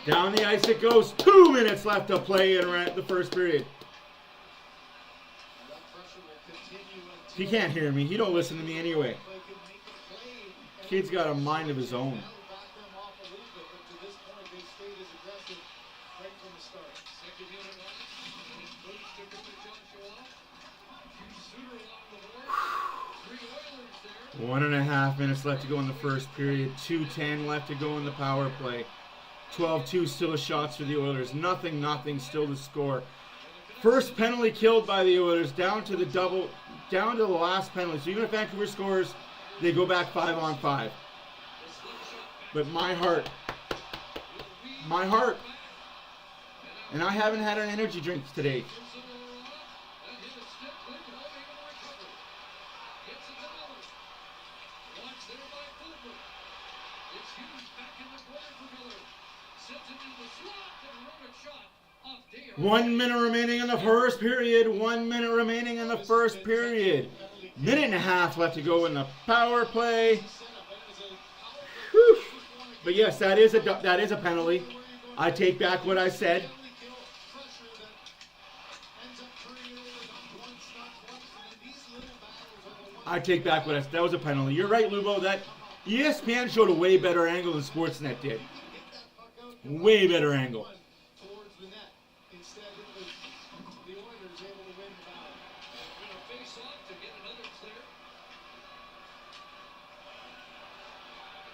Down the ice it goes. 2 minutes left to play in the first period. He can't hear me. He don't listen to me anyway. Kid's got a mind of his own. One and a half minutes left to go in the first period. 2:10 left to go in the power play. 12-2 still the shots for the Oilers. Nothing still to score. First penalty killed by the Oilers, down to the last penalty. So even if Vancouver scores, they go back 5-on-5. But my heart, and I haven't had an energy drink today. One minute remaining in the first period. 1 minute remaining in the first period. Minute and a half left to go in the power play. Whew. But yes, that is a penalty. I take back what I said. I take back what I said. That was a penalty. You're right, Lubo. That ESPN showed a way better angle than Sportsnet did. Way better angle.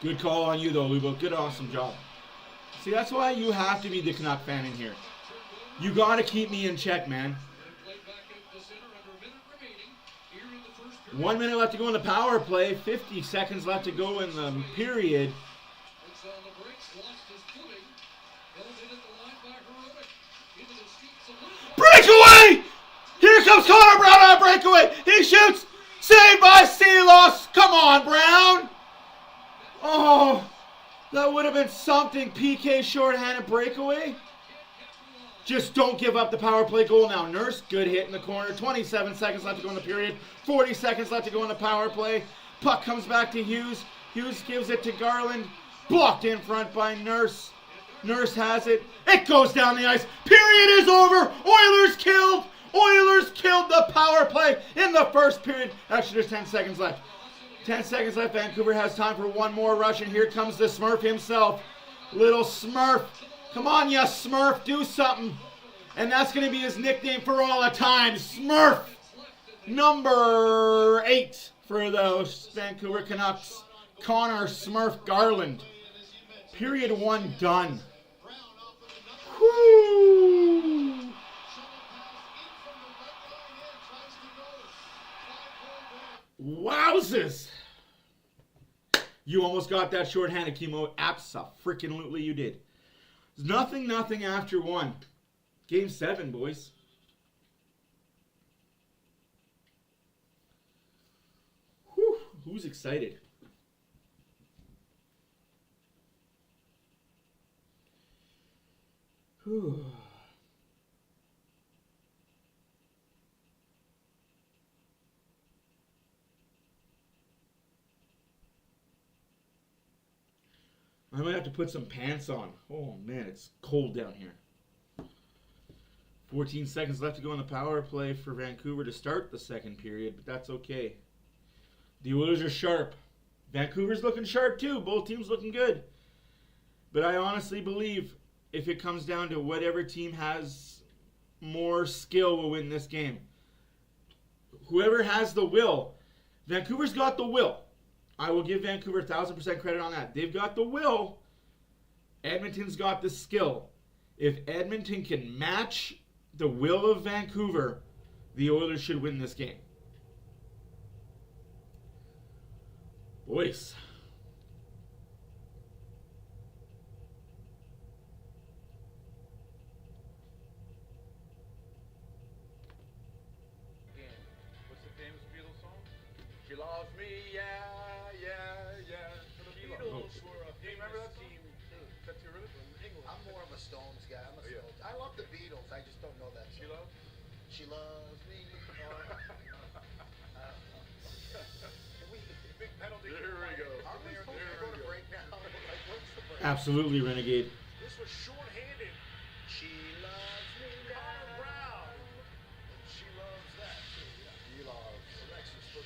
Good call on you, though, Lubo. Good, awesome job. See, that's why you have to be the Canuck fan in here. You got to keep me in check, man. 1 minute left to go in the power play. 50 seconds left to go in the period. Breakaway! Here comes Connor Brown on a breakaway. He shoots. Saved by Silos. Come on, Brown. Oh, that would have been something. PK shorthanded breakaway. Just don't give up the power play goal now. Nurse, good hit in the corner. 27 seconds left to go in the period. 40 seconds left to go in the power play. Puck comes back to Hughes. Hughes gives it to Garland. Blocked in front by Nurse. Nurse has it. It goes down the ice. Period is over. Oilers killed. Oilers killed the power play in the first period. Actually, there's 10 seconds left. 10 seconds left. Vancouver has time for one more rush, and here comes the Smurf himself. Little Smurf. Come on, you Smurf. Do something. And that's going to be his nickname for all the time. Smurf. Number 8 for the Vancouver Canucks. Connor Smurf Garland. Period 1 done. Whoo! Wowzers! You almost got that shorthanded, Kimo. Abso-freaking-lutely you did. Nothing after 1. Game 7, boys. Whew. Who's excited? Whew. I might have to put some pants on. Oh man, it's cold down here. 14 seconds left to go in the power play for Vancouver to start the second period, but that's okay. The Oilers are sharp. Vancouver's looking sharp too. Both teams looking good. But I honestly believe if it comes down to whatever team has more skill will win this game. Whoever has the will. Vancouver's got the will. I will give Vancouver 1,000% credit on that. They've got the will. Edmonton's got the skill. If Edmonton can match the will of Vancouver, the Oilers should win this game. Boys. What's the famous Beatles song? She loves me, yeah, yeah, yeah. The Beatles were a famous remember that team. Is that too early? England. I'm more of a Stones guy. I'm a Yeah. Stones. I love the Beatles. I just don't know that song. She loves? She loves me. Big penalty. There we go. Are we supposed to go to break now? Like, what's the break? Absolutely, Renegade. This was short-handed. She loves me. Connor Brown. She loves that. She loves.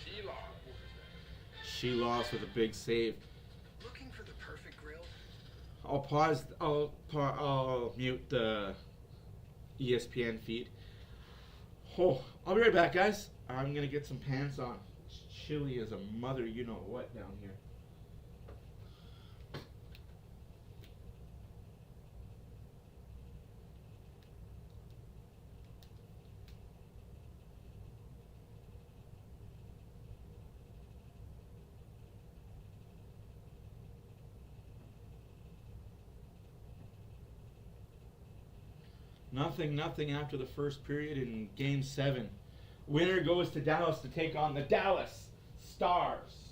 She lost. She lost with a big save. Looking for the perfect grill? I'll pause. I'll mute the ESPN feed. Oh, I'll be right back, guys. I'm gonna get some pants on. It's chilly as a mother, you know what, down here. Nothing after the first period in Game 7. Winner goes to Dallas to take on the Dallas Stars.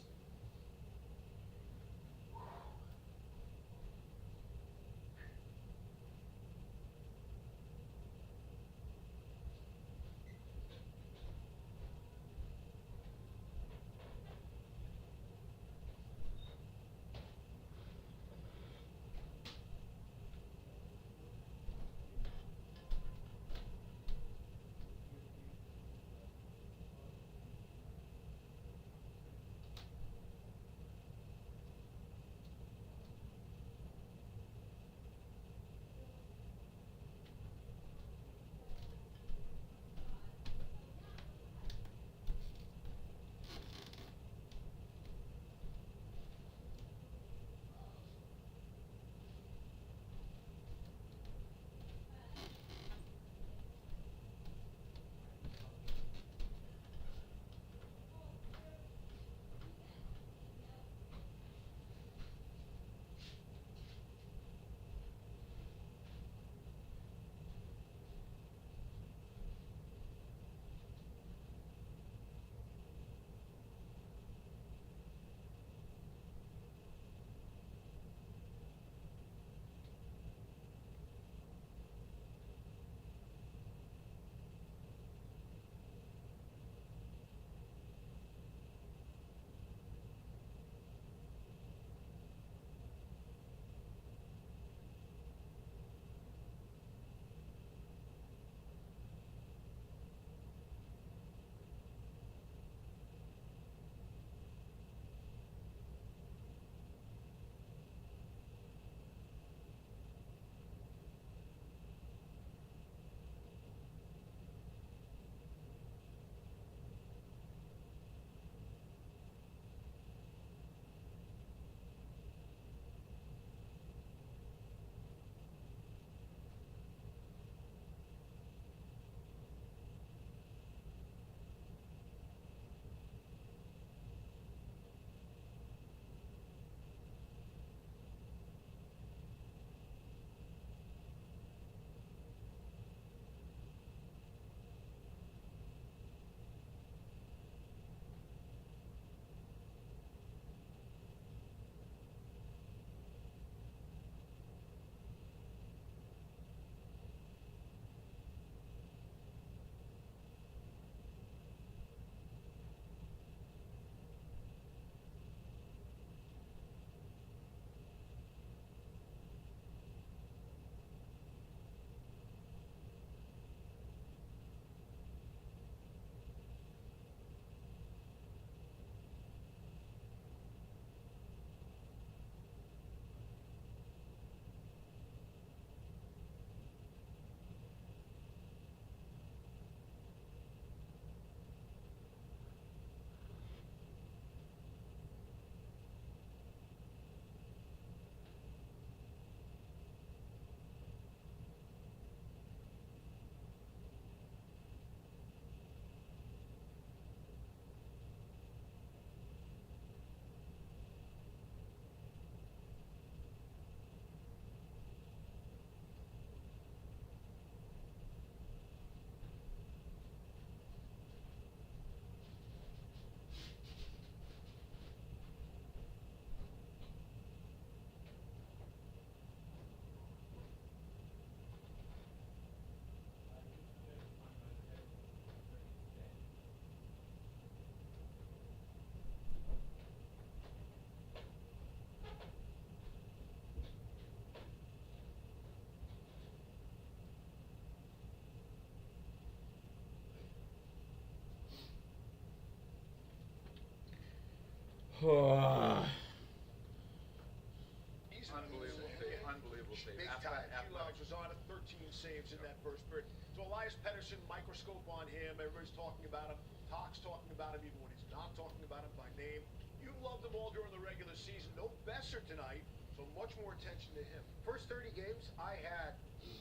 He's unbelievable save. Unbelievable save. Big time. Q-Logs was on at 13 saves in that first period. So Elias Pettersson, microscope on him. Everybody's talking about him. Talk's talking about him even when he's not talking about him by name. You loved him all during the regular season. No Besser tonight, so much more attention to him. First 30 games, I had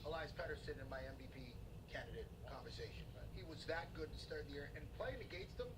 Elias Pettersson in my MVP candidate conversation. He was that good to start the year. And playing against him,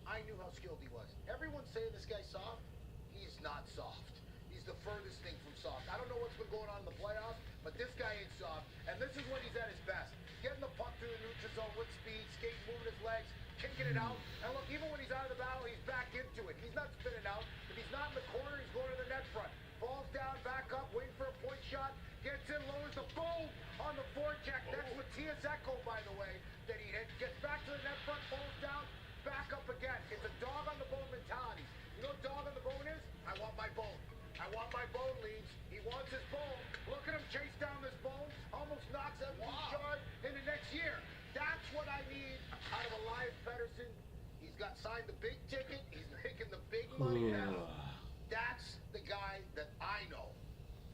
I knew how skilled he was. Everyone's saying this guy's soft. He's not soft. He's the furthest thing from soft. I don't know what's been going on in the playoffs, but this guy ain't soft. And this is when he's at his best. Getting the puck through the neutral zone with speed, skating, moving his legs, kicking it out. And look, even when he's out of the battle, he's back into it. He's not spinning out. If he's not in the corner, he's going to the net front. Falls down, back up, waiting for a point shot. Gets in, lowers the boom on the forecheck. That's Matthias Echo, by the way, that he hit. Gets back to the net front, falls down, back up again. It's a dog on the bone mentality. You know what dog on the bone is? I want my bone. I want my bone, Leeds. He wants his bone. Look at him chase down this bone. Almost knocks out Bouchard in the next year. That's what I need out of Elias Pettersson. He's got signed the big ticket. He's making the big money now. That's the guy that I know.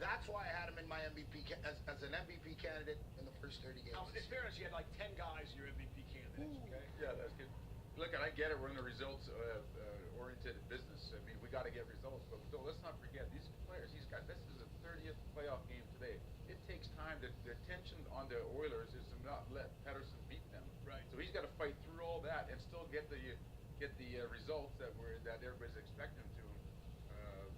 That's why I had him in my MVP as an MVP candidate in the first 30 games. Now, in fairness, you had like 10 guys in your MVP candidates, okay? Yeah, that's good. Look, and I get it. We're in the results-oriented business. I mean, we got to get results, but let's not forget these players. These guys. This is a 30th playoff game today. It takes time. The attention on the Oilers is to not let Pettersson beat them. Right. So he's got to fight through all that and still get the results that everybody's expecting him to.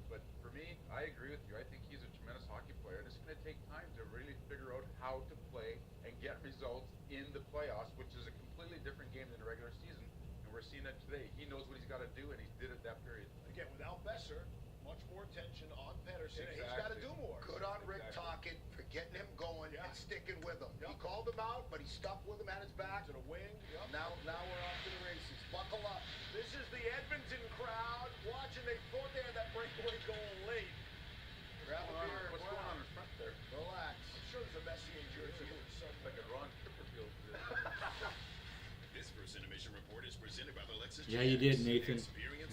But for me, I agree with you. I think he's a tremendous hockey player, and it's going to take time to really figure out how to play and get results in the playoffs, which is a completely different game than the regular season. And we're seeing that today. He knows what he's got to do, and he did it that period. Again, without Besser, much more attention on Pettersson. Exactly. He's got to do more. Good on Rick Tocchet for getting him going and sticking with him. He called him out, but he stuck with him at his back. To the wing. Yep. Now we're off to the races. Buckle up. This is the Edmonton crowd watching. They thought they had that breakaway goal late. Grab a beer. What's going on in front there? Relax. I'm sure there's a Messier jersey or something. Like a Ron Chipperfield. This first intermission report is presented by the Lexus. Yeah, you did, Nathan.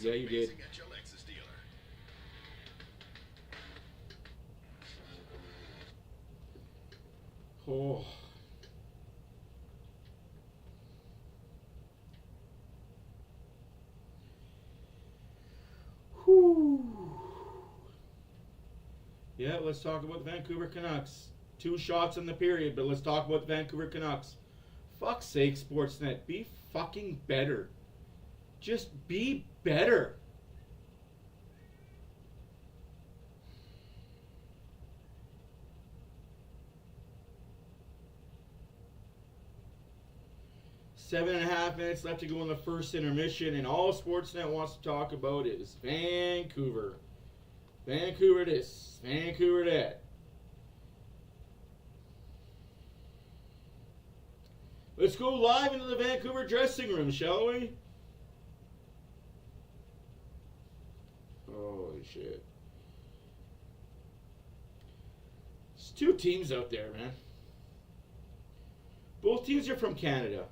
Yeah, you did. At your Lexus dealer. Oh. Whew. Yeah, let's talk about the Vancouver Canucks. 2 shots in the period, but let's talk about the Vancouver Canucks. Fuck's sake, Sportsnet. Be fucking better. Just be better. Seven and a half minutes left to go in the first intermission, and all Sportsnet wants to talk about is Vancouver. Vancouver this, Vancouver that. Let's go live into the Vancouver dressing room, shall we? Holy shit. There's 2 teams out there, man. Both teams are from Canada.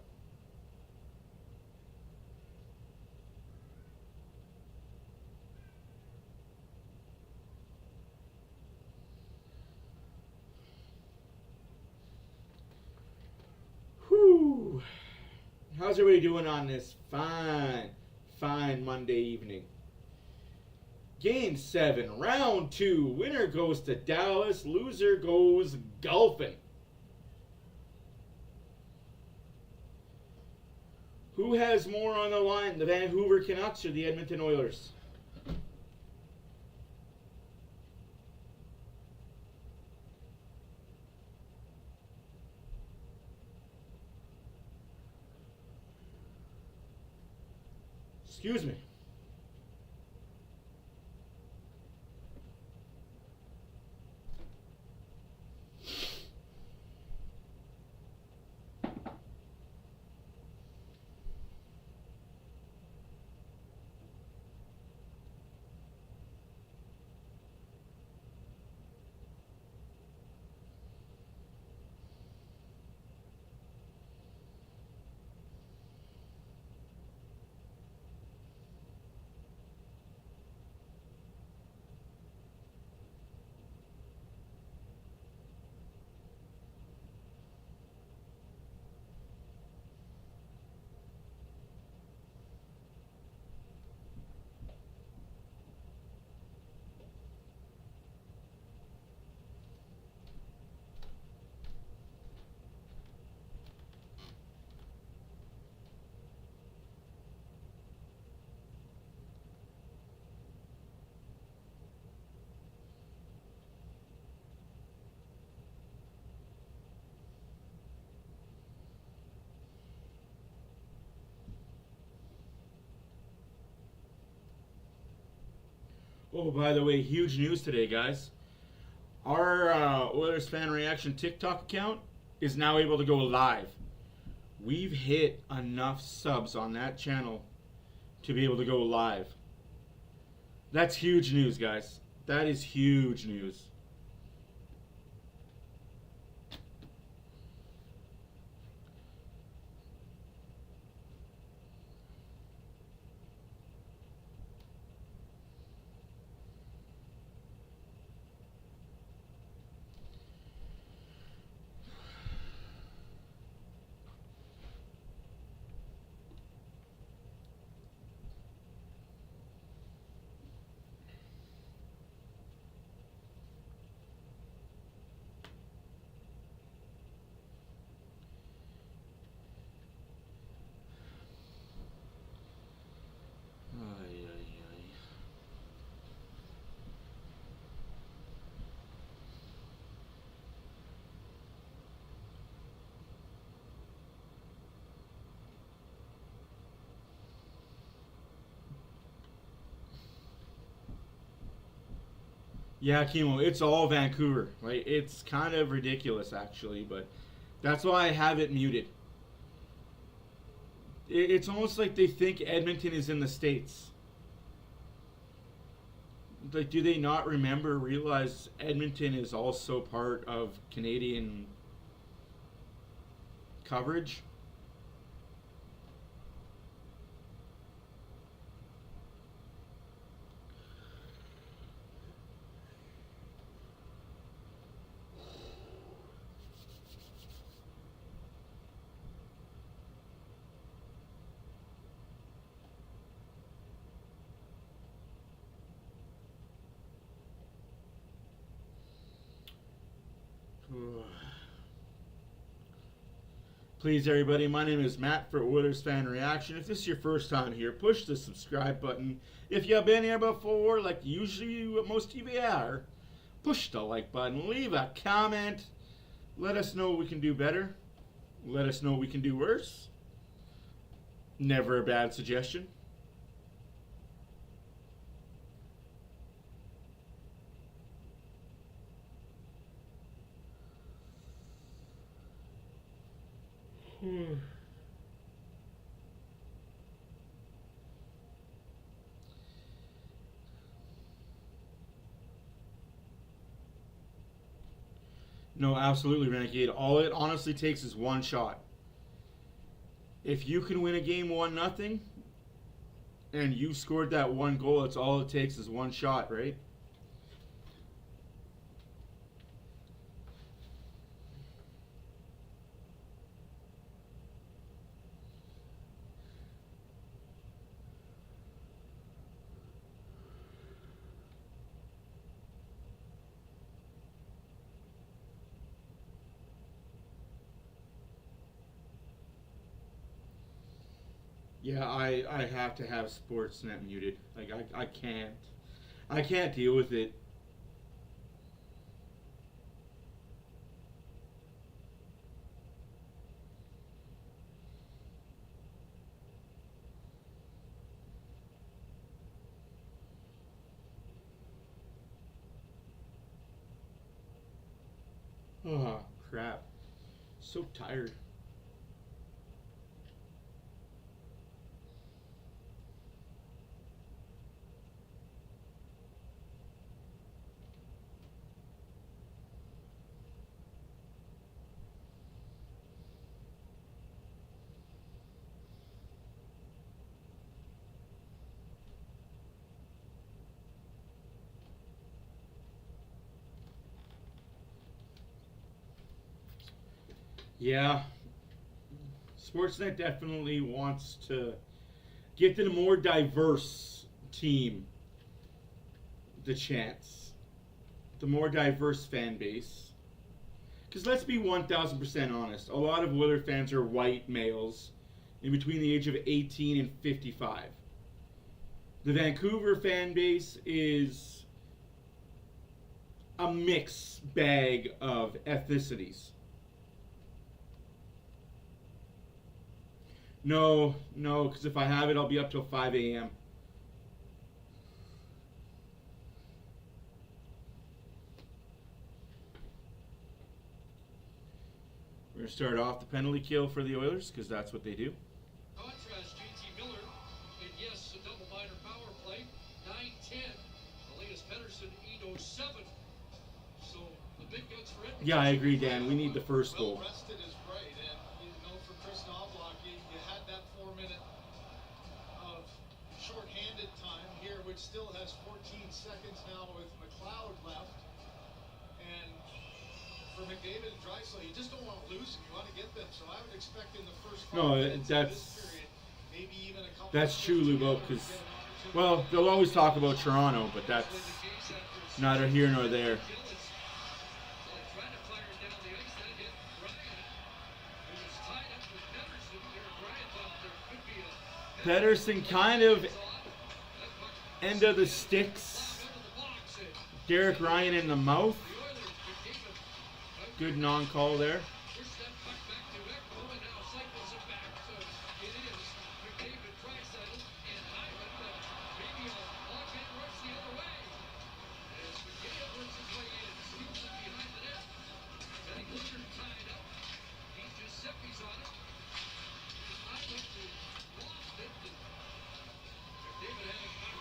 Whew. How's everybody doing on this fine Monday evening? Game 7, round 2. Winner goes to Dallas, loser goes golfing. Who has more on the line, the Vancouver Canucks or the Edmonton Oilers? Excuse me. Oh, by the way, huge news today, guys. Our Oilers Fan Reaction TikTok account is now able to go live. We've hit enough subs on that channel to be able to go live. That's huge news, guys. That is huge news. Yeah, Kimo, it's all Vancouver. Like, it's kind of ridiculous, actually, but that's why I have it muted. It's almost like they think Edmonton is in the States. Like, do they not realize Edmonton is also part of Canadian coverage? Please, everybody, my name is Matt for Oilers Fan Reaction. If this is your first time here, push the subscribe button. If you've been here before, like usually most of you are, push the like button, leave a comment. Let us know what we can do better. Let us know what we can do worse. Never a bad suggestion. No, absolutely, Renegade. All it honestly takes is one shot. If you can win a game 1-0, and you scored that one goal, it's all it takes is one shot, right? Yeah, I have to have Sportsnet muted. Like, I can't. I can't deal with it. Oh, crap. So tired. Yeah, Sportsnet definitely wants to give the more diverse team the chance, the more diverse fan base. Because let's be 1,000% honest, a lot of Oilers fans are white males in between the age of 18 and 55. The Vancouver fan base is a mixed bag of ethnicities. No, because if I have it, I'll be up till 5 a.m. We're going to start off the penalty kill for the Oilers because that's what they do. Contrast, JT Miller, and yes, a double minor power play, 9-10. Elias Pettersson, 8-07. So the big guns for Edmonton. Yeah, I agree, Dan. We need the first goal. Well rested is great, and for Chris Knobloch, you had that 4 minute of shorthanded time here, which still has 14 seconds now with McLeod left. And for McDavid and Draisaitl, you just don't want to lose them. You want to get them. So I would expect in the first 5 minutes of this period, maybe even a couple. That's true, Lubo, because, well, they'll always talk about Toronto, but that's neither here nor there. Pettersson kind of end of the sticks. Derek Ryan in the mouth. Good non-call there.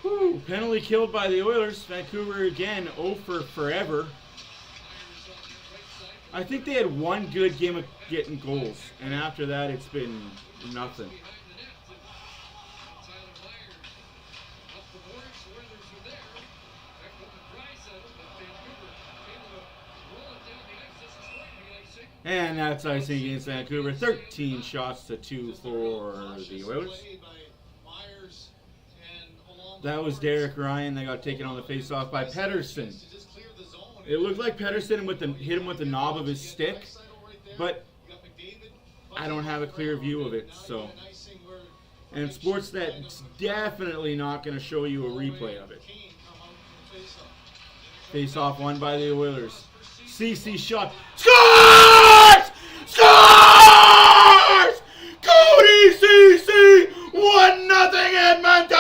Whew, penalty killed by the Oilers. Vancouver again, 0 for forever. I think they had one good game of getting goals, and after that it's been nothing. And that's icing against Vancouver. 13 shots to 2 for the Oilers. That was Derek Ryan. They got taken on the face-off by Pettersson. It looked like Pettersson hit him with the knob of his stick, but I don't have a clear view of it. So, and Sportsnet's definitely not going to show you a replay of it. Face-off won by the Oilers. CC shot. Scores! Scores! Cody CC! 1-0 Edmonton!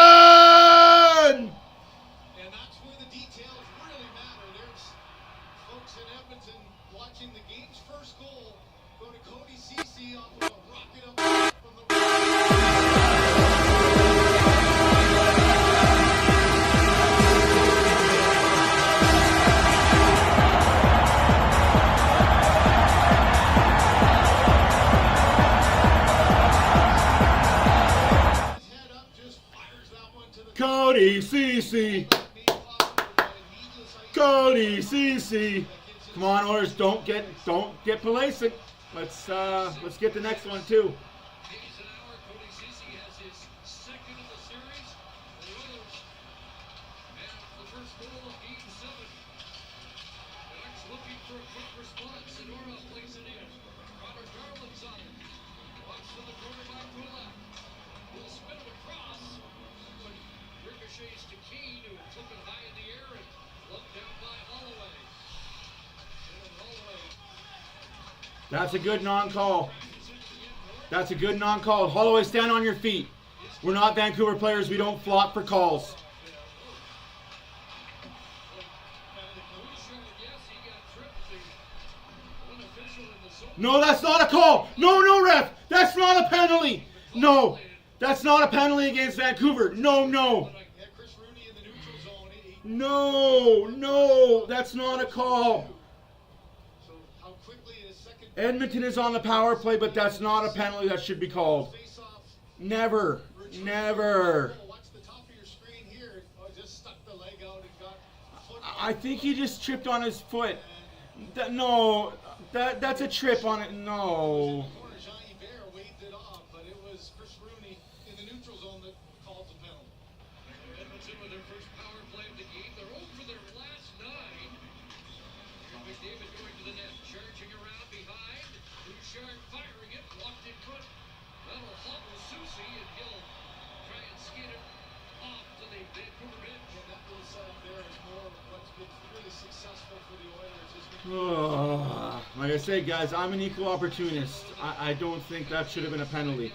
And that's where the details really matter. There's folks in Edmonton watching the game's first goal go to Cody CC off of a rocket up from the Cody CC. Cody CC. Come on, Oilers, don't get complacent. Let's get the next one too. That's a good non-call. That's a good non-call. Holloway, stand on your feet. We're not Vancouver players. We don't flop for calls. No, that's not a call. No, ref. That's not a penalty. No, that's not a penalty against Vancouver. No. No, that's not a call. Edmonton is on the power play, but that's not a penalty that should be called. Never. I think he just tripped on his foot. No, that's a trip on it. No. Like I say, guys, I'm an equal opportunist. I don't think that should have been a penalty.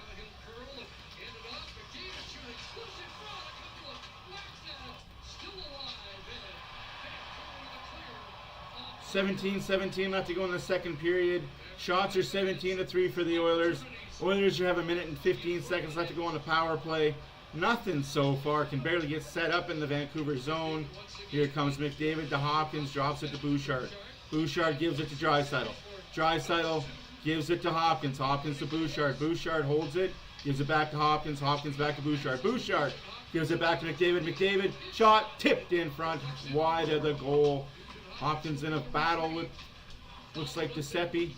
17-17 left to go in the second period. Shots are 17-3 for the Oilers. Oilers have 1 minute and 15 seconds left to go on the power play. Nothing so far. Can barely get set up in the Vancouver zone. Here comes McDavid to Hopkins. Drops it to Bouchard. Bouchard gives it to Draisaitl. Draisaitl gives it to Hopkins. Hopkins to Bouchard. Bouchard holds it. Gives it back to Hopkins. Hopkins back to Bouchard. Bouchard gives it back to McDavid. McDavid shot tipped in front. Wide of the goal. Hopkins in a battle with, looks like Giuseppe.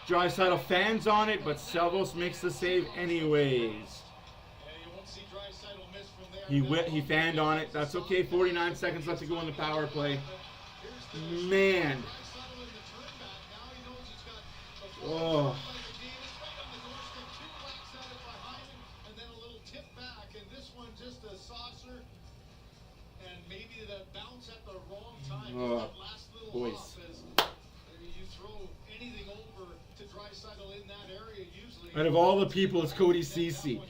Draisaitl fans on it, but Selvos makes the save anyways. He fanned on it. That's okay. 49 seconds left to go in the power play. Man. Oh. Oh, boys. Out of all the people, it's Cody Ceci.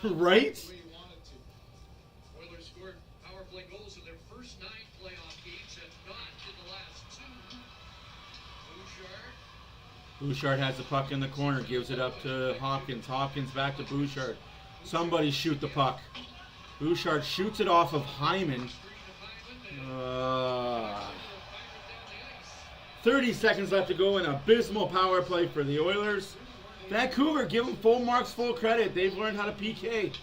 Right? Oilers scored power play goals in their first 9 playoff games and not in the last 2. Bouchard has the puck in the corner, gives it up to Hopkins. Hopkins back to Bouchard. Somebody shoot the puck. Bouchard shoots it off of Hyman. 30 seconds left to go. An abysmal power play for the Oilers. Vancouver, give them full marks, full credit. They've learned how to PK.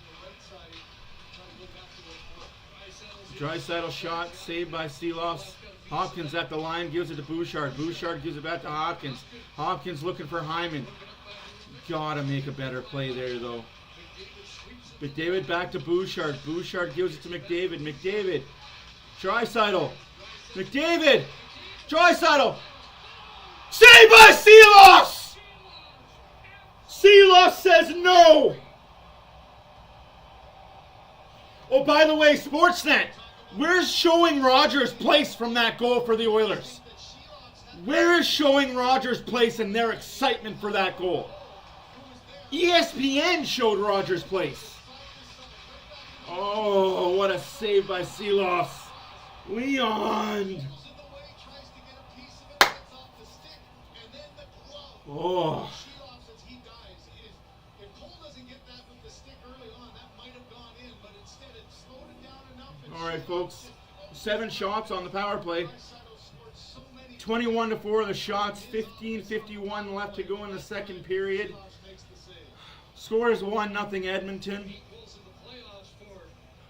Draisaitl shot, saved by Seeloffs. Hopkins at the line, gives it to Bouchard. Bouchard gives it back to Hopkins. Hopkins looking for Hyman. Gotta make a better play there, though. McDavid back to Bouchard. Bouchard gives it to McDavid. McDavid. Draisaitl. McDavid. Draisaitl. Saved by Seeloffs! Seeloffs says no! Oh, by the way, Sportsnet, where's showing Rogers' place from that goal for the Oilers? Where is showing Rogers' place and their excitement for that goal? ESPN showed Rogers' place. Oh, what a save by Seeloffs. Leon! Oh. All right, folks. 7 shots on the power play. 21-4 the shots. 15:51 left to go in the second period. Score is 1-0 Edmonton.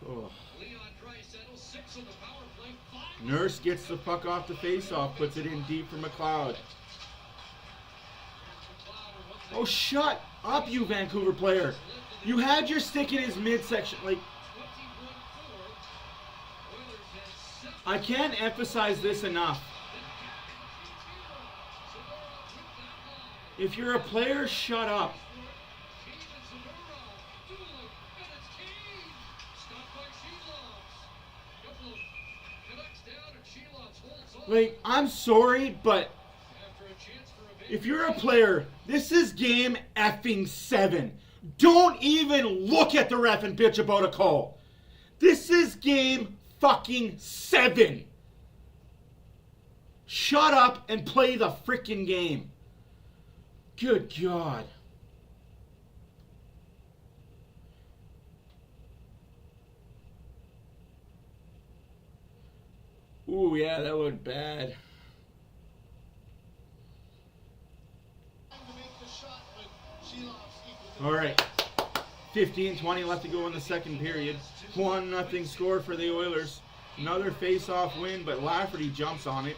Oh. Nurse gets the puck off the faceoff, puts it in deep for McLeod. Oh, shut up, you Vancouver player. You had your stick in his midsection. Like, I can't emphasize this enough. If you're a player, shut up. Like, I'm sorry, but if you're a player, this is game effing 7. Don't even look at the ref and bitch about a call. This is game fucking 7. Shut up and play the freaking game. Good God. Ooh, yeah, that looked bad. All right. 15:20 left to go in the second period. 1-0 score for the Oilers. Another face-off win, but Lafferty jumps on it.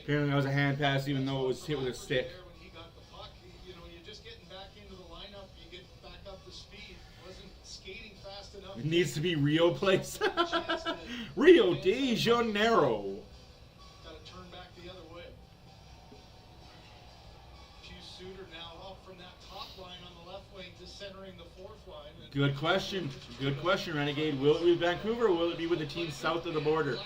Apparently that was a hand pass, even though it was hit with a stick. It needs to be Rio place. Rio de Janeiro. Got to turn back the other way. Hugh Suter now up from that top line on the left wing to centering the fourth line. Good question. Good question, Renegade. Will it be Vancouver or will it be with the team south of the border?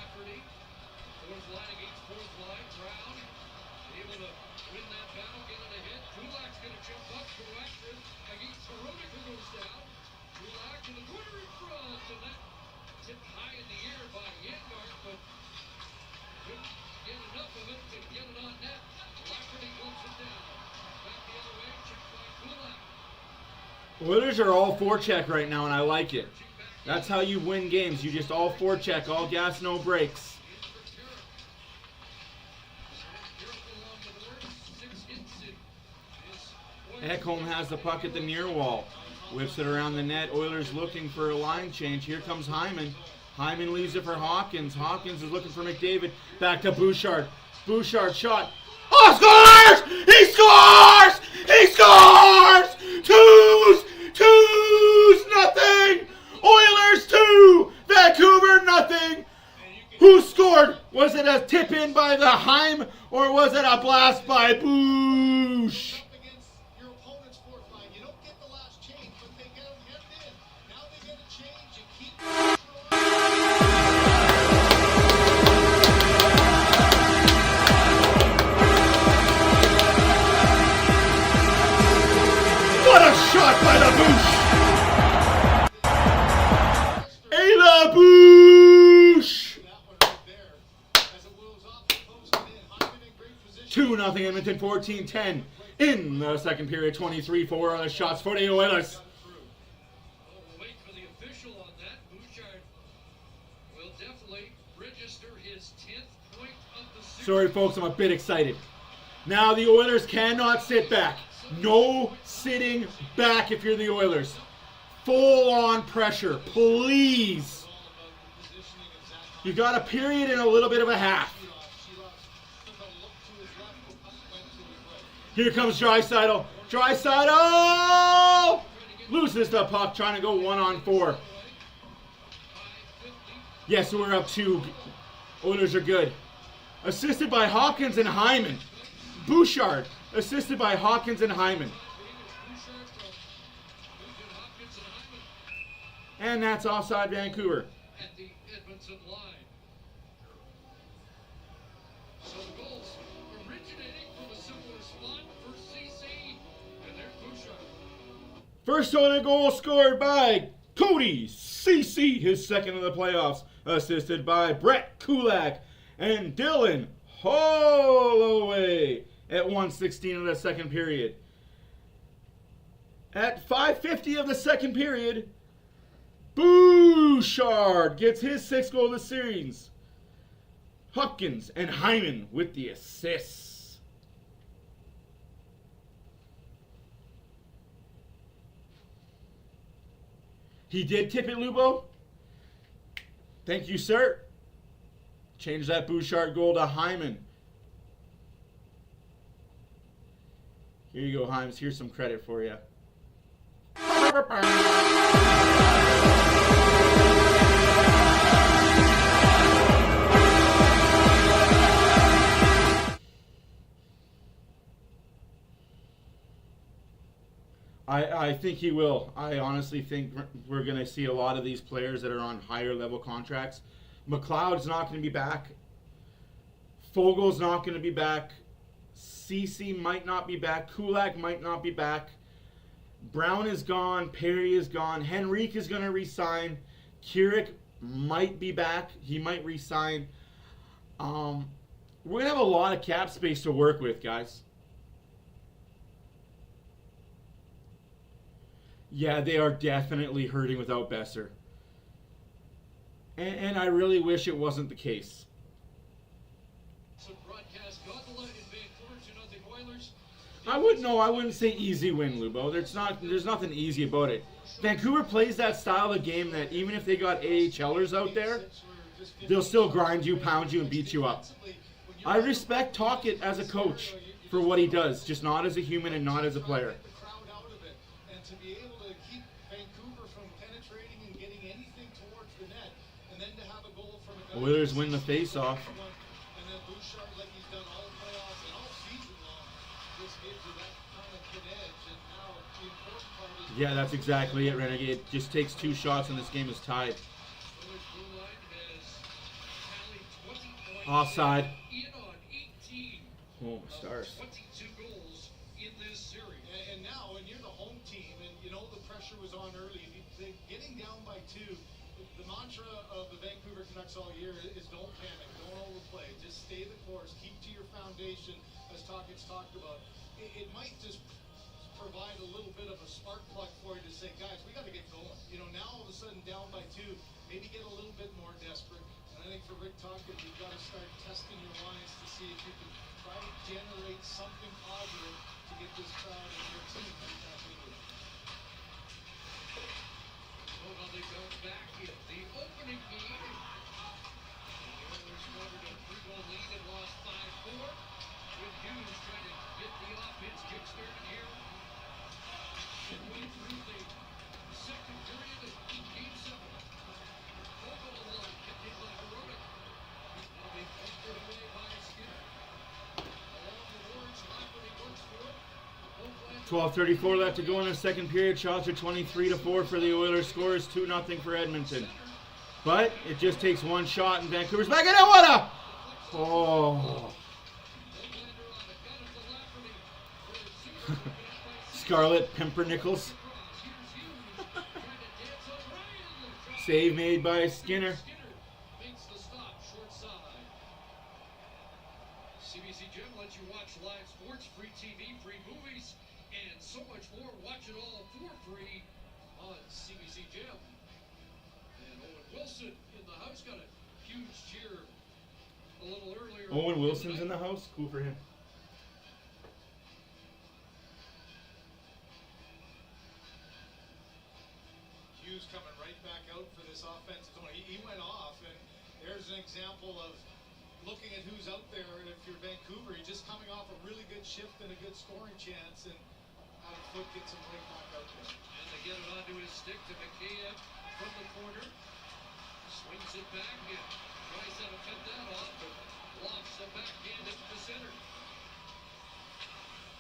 tipped high in the air by Yandart, but couldn't get enough of it to get it on net. Lafferty gloves it down. Back the other way, checked by Kulak. Oilers are all forecheck right now, and I like it. That's how you win games. You just all forecheck, all gas, no brakes. Ekholm has the puck at the near wall. Whips it around the net. Oilers looking for a line change. Here comes Hyman. Hyman leaves it for Hawkins. Hawkins is looking for McDavid. Back to Bouchard. Bouchard shot. Oh, scores! He scores! He scores! Twos, nothing! Oilers 2, Vancouver nothing. Who scored? Was it a tip in by the Heim or was it a blast by Boosh? Your opponent's fourth line. You don't get the last change, but they get them hemmed in. Now they get a change and keep. What a shot by the Boosh! Ayla Boosh! 2-0 Edmonton, 14-10 in the second period. 23-4 on the shots for the Oilers. We'll wait for the official on that. Bouchard will definitely register his 10th point of the series. Sorry, folks, I'm a bit excited. Now the Oilers cannot sit back. No sitting back if you're the Oilers. Full-on pressure, please. You got a period and a little bit of a half. Here comes Draisaitl. Draisaitl loses the puck, trying to go 1-on-4. Yes, we're up 2. Oilers are good. Assisted by Hawkins and Hyman. Bouchard assisted by Hawkins and Hyman. And that's offside Vancouver. At the Edmonton line. So the goals originating from a similar spot for CC, and there's Bouchard. First Oiler goal scored by Cody CC, his second of the playoffs, assisted by Brett Kulak and Dylan Holloway at 1:16 of the second period. At 5:50 of the second period, Bouchard gets his 6th goal of the series. Hopkins and Hyman with the assists. He did tip it, Lubo. Thank you, sir. Change that Bouchard goal to Hyman. Here you go, Hymes. Here's some credit for you. I think he will. I honestly think we're going to see a lot of these players that are on higher level contracts. McLeod's not going to be back. Fogel's not going to be back. CC might not be back. Kulak might not be back. Brown is gone. Perry is gone. Henrique is going to resign. Keurig might be back. He might resign. We're going to have a lot of cap space to work with, guys. Yeah, they are definitely hurting without Besser. And I really wish it wasn't the case. I wouldn't say easy win, Lubo. There's nothing easy about it. Vancouver plays that style of game that even if they got AHLers out there, they'll still grind you, pound you, and beat you up. I respect Tocchet as a coach for what he does, just not as a human and not as a player. To be able to keep Vancouver from penetrating and getting anything towards the net, and then to have a goal from a guy. Oilers win the face-off. And then Bouchard, like he's done all playoffs and all season long, just gives you that kind of good edge. And now the important part is. Yeah, that's exactly it, Renegade. Just takes 2 shots and this game is tied. Offside. Oh, my stars. 22 goals in this series. And now, when you're the home team, and you know the pressure was on early, getting down by 2, The mantra of the Vancouver Canucks all year is don't panic, don't overplay, just stay the course, keep to your foundation, as Talkins talked about. It might just provide a little bit of a spark plug for you to say, guys, we got to get going. You know, now all of a sudden down by 2, maybe get a little bit more desperate. And I think for Rick Talkins, you've got to start testing your lines to see if you can try to generate something positive to get this crowd and your team right back into it. So now they bounce back in the opening game. The Oilers scored a 3-goal lead and lost 5-4. With Hughes trying to get the offense kick-started here. Midway through the second period of Game 7. Vogel alone, kicked in by Herodic. Now they pushed it away by Skinner. Along the boards, Lafferty works for it. 12:34 left to go in the second period. Shots are 23-4 for the Oilers. Scores 2-0 for Edmonton. But it just takes one shot and Vancouver's back in it. What a... Oh. Scarlett Pumpernickels. Save made by Skinner. Makes the stop, short side. CBC Gym lets you watch live sports, free TV, free movies, and so much more. Watch it all for free on CBC Gym. And Owen Wilson in the house got a huge cheer a little earlier. Owen Wilson's in the house. Cool for him. Hughes coming right back out for this offensive zone. He went off, and there's an example of looking at who's out there. If you're Vancouver, you're just coming off a really good shift and a good scoring chance, and out of foot gets him right back out there. And they get it onto his stick to McKayev from the corner. Swings it back and tries to cut that off, but lofts the backhand into the center.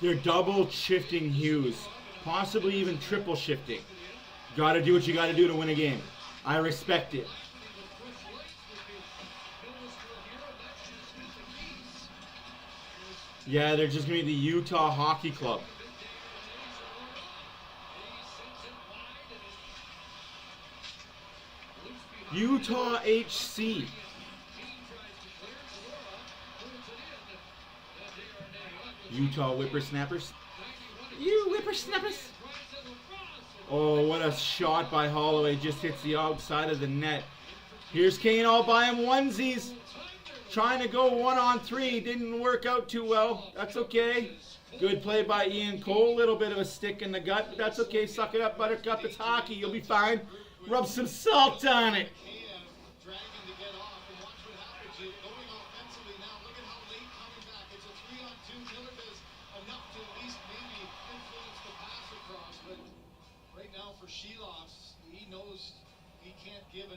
They're double shifting Hughes. Possibly even triple shifting. Got to do what you got to do to win a game. I respect it. Yeah, they're just going to be the Utah Hockey Club. Utah HC. Utah Whippersnappers. You whippersnappers. Oh, what a shot by Holloway. Just hits the outside of the net. Here's Kane all by him. Onesies. Trying to go 1-on-3. Didn't work out too well. That's okay. Good play by Ian Cole. Little bit of a stick in the gut, but that's okay. Suck it up, Buttercup. It's hockey. You'll be fine. Rub some salt on it.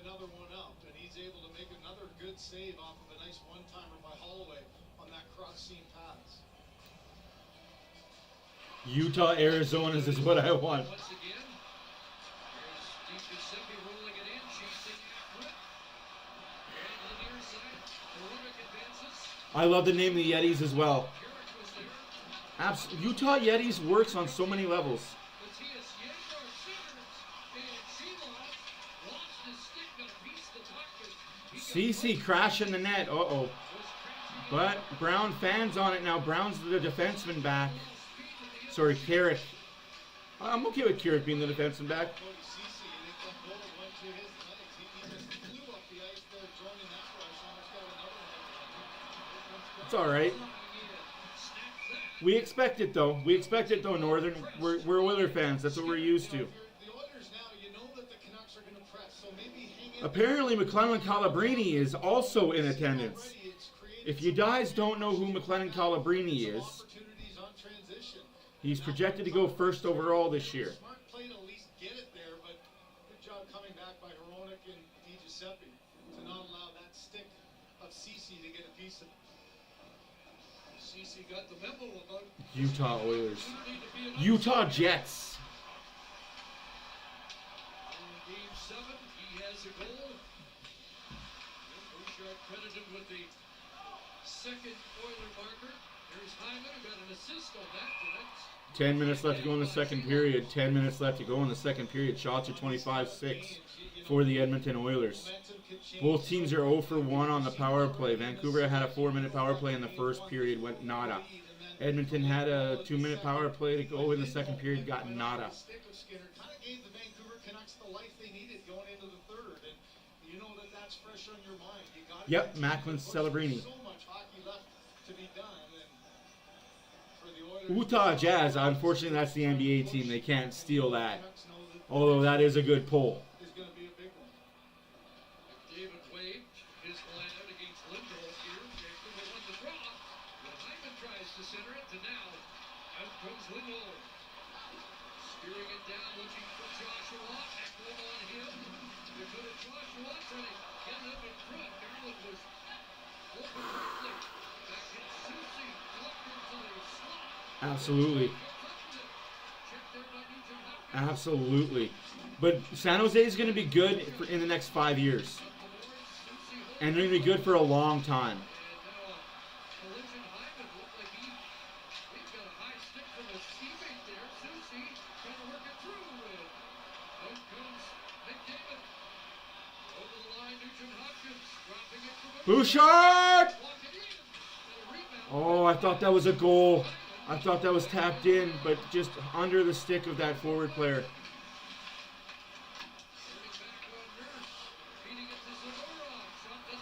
Another one up, and he's able to make another good save off of a nice one-timer by Holloway on that cross-seam pass. Utah, Arizona is what I want. Once again, there's Giuseppe rolling it in, chasing after it. And on the near side, Herodic advances. I love the name of the Yetis as well. Utah Yetis works on so many levels. CC crashing the net. Uh-oh. But Brown fans on it now. Brown's the defenseman back. Sorry, Carrick. I'm okay with Carrick being the defenseman back. It's all right. We expect it, though. Northern. We're Oiler fans. That's what we're used to. Apparently, McLennan Calabrini is also in attendance. If you guys don't know who McLennan Calabrini is, he's projected to go first overall this year. Smart play to at least get it there, but good job coming back by Herodic and Giuseppe to not allow that stick of Cece to get a piece of it. Cece got the memo about Utah Oilers. Utah Jets. Game 7, he has a goal. Bouchard credited with the second Oiler marker. There's Hyman who got an assist on that. 10 minutes left to go in the second period. 10 minutes left to go in the second period. Shots are 25-6 for the Edmonton Oilers. Both teams are 0 for 1 on the power play. Vancouver had a 4-minute power play in the first period, went nada. Edmonton had a 2-minute power play to go in the second period, got nada. Stick of Skinner kind of gave the Vancouver Canucks the life they needed going into the third, and you know that that's fresh on your mind. You got Yep, Macklin Celebrini. so much hockey left to be done, and for the Oilers, Utah Jazz, unfortunately, that's the NBA team. They can't steal that. Although that is a good pull. is going to be a big one. David waved his line out against Lindholm here. Vancouver won the draw. But Hyman tries to center it to now. Out comes Lindholm. Spearing it down, looking for Joshua. Echo on him. They put it Joshua trying to get him in front. Garland was open quickly. Back in Susie. Looked into the slot. Absolutely. Check there by Nugent Hopkins. Absolutely. But San Jose is going to be good in the next 5 years. And they're going to be good for a long time. Collision Hyman looked like he's got a high stick from his teammate there. Susie trying to work it through. And out comes McDavid. Over the line, Nugent Hopkins dropping it from Bouchard! walking in. And a rebound. Oh, I thought that was a goal. I thought that was tapped in, but just under the stick of that forward player.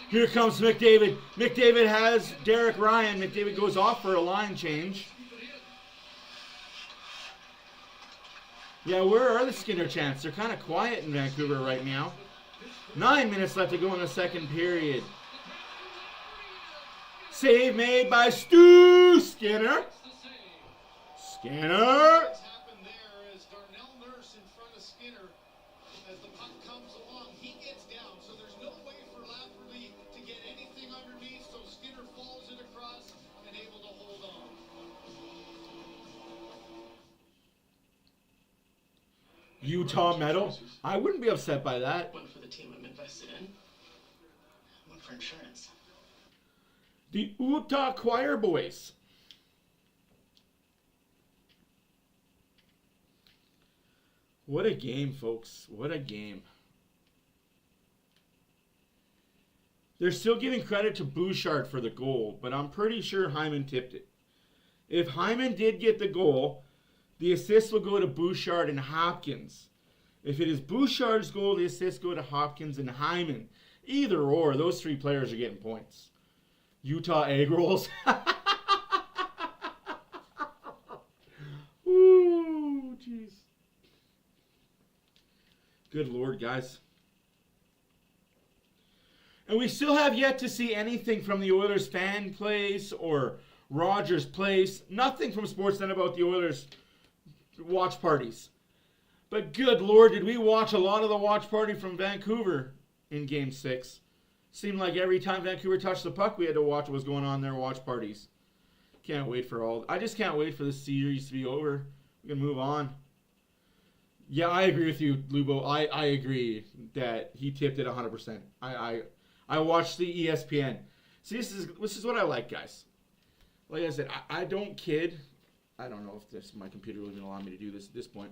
Here comes McDavid. McDavid has Derek Ryan. McDavid goes off for a line change. Yeah, where are the Skinner chants? They're kind of quiet in Vancouver right now. 9 minutes left to go in the second period. Save made by Stu Skinner. Skinner. What's happened there is Darnell Nurse in front of Skinner. As the puck comes along, he gets down, so there's no way for Lafferty to get anything underneath, so Skinner falls it across and able to hold on. Utah medal. I wouldn't be upset by that. One for the team I'm invested in. One for insurance. The Utah Choir Boys. What a game, folks. What a game. They're still giving credit to Bouchard for the goal, but I'm pretty sure Hyman tipped it. If Hyman did get the goal, the assist will go to Bouchard and Hopkins. If it is Bouchard's goal, the assist go to Hopkins and Hyman. Either or, those three players are getting points. Utah egg rolls. Ooh, jeez. Good Lord, guys. And we still have yet to see anything from the Oilers fan place or Rogers Place. Nothing from Sportsnet about the Oilers watch parties. But good Lord, did we watch a lot of the watch party from Vancouver in Game 6. Seemed like every time Vancouver touched the puck, we had to watch what was going on in their watch parties. Can't wait for all. I just can't wait for this series to be over. We can move on. Yeah, I agree with you, Lubo. I agree that he tipped it 100%. I watched the ESPN. See, this is what I like, guys. Like I said, I don't kid. I don't know if my computer will even allow me to do this at this point.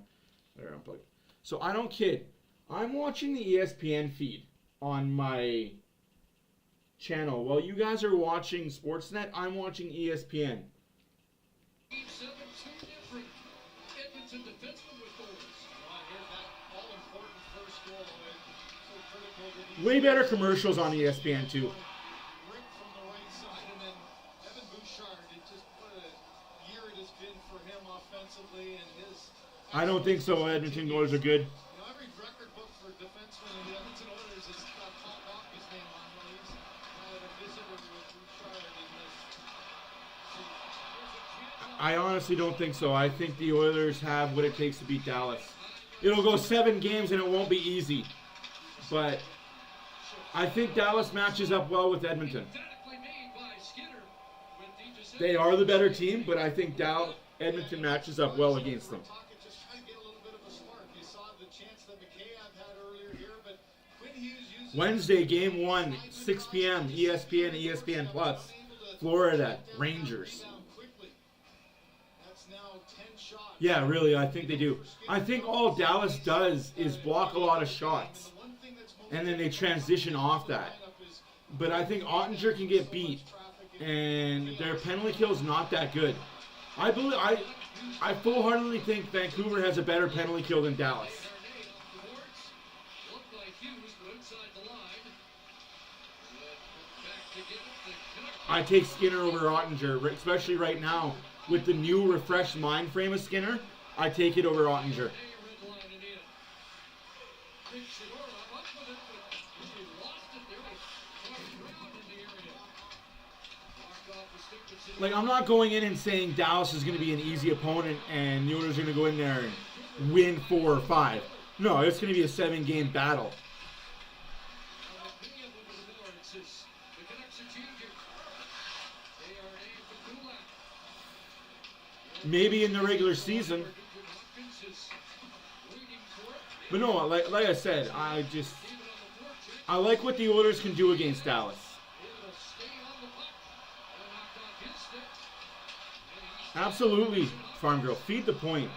There, unplug. So I don't kid. I'm watching the ESPN feed on my channel. While you guys are watching Sportsnet, I'm watching ESPN. Game 7, 2 different Edmonton defensemen with goals. Here's that all-important first goal. So critical that he Way better commercials on ESPN too. ripped from the right side, and then Evan Bouchard, it just what a year it has been for him offensively, and his. I don't think so. Edmonton Oilers are good. You know, every record book for defensemen in the Edmonton Oilers has got Paul Hawkins' name on. Well, he's had a visitor with Bouchard in this. I honestly don't think so. I think the Oilers have what it takes to beat Dallas. It'll go 7 games and it won't be easy. But I think Dallas matches up well with Edmonton. They are the better team, but I think Edmonton matches up well against them. Just trying to get a little bit of a spark. You saw the chance that McKayev had earlier here, but Quinn Hughes used Wednesday, Game 1, 6 p.m., ESPN, ESPN+, Florida, Rangers. That's now 10 shots. Yeah, really, I think they do. I think all Dallas does is block a lot of shots. The one thing that's and then they transition off that. But I think Ottinger can get beat, and their penalty kill is not that good. I full-heartedly think Vancouver has a better penalty kill than Dallas. I take Skinner over Ottinger, especially right now with the new refreshed mind frame of Skinner. I take it over Ottinger. Like, I'm not going in and saying Dallas is going to be an easy opponent and the Oilers are going to go in there and win 4 or 5. No, it's going to be a 7-game battle. Maybe in the regular season. But no, like I said, I like what the Oilers can do against Dallas. Absolutely, Farm Girl. Feed the point.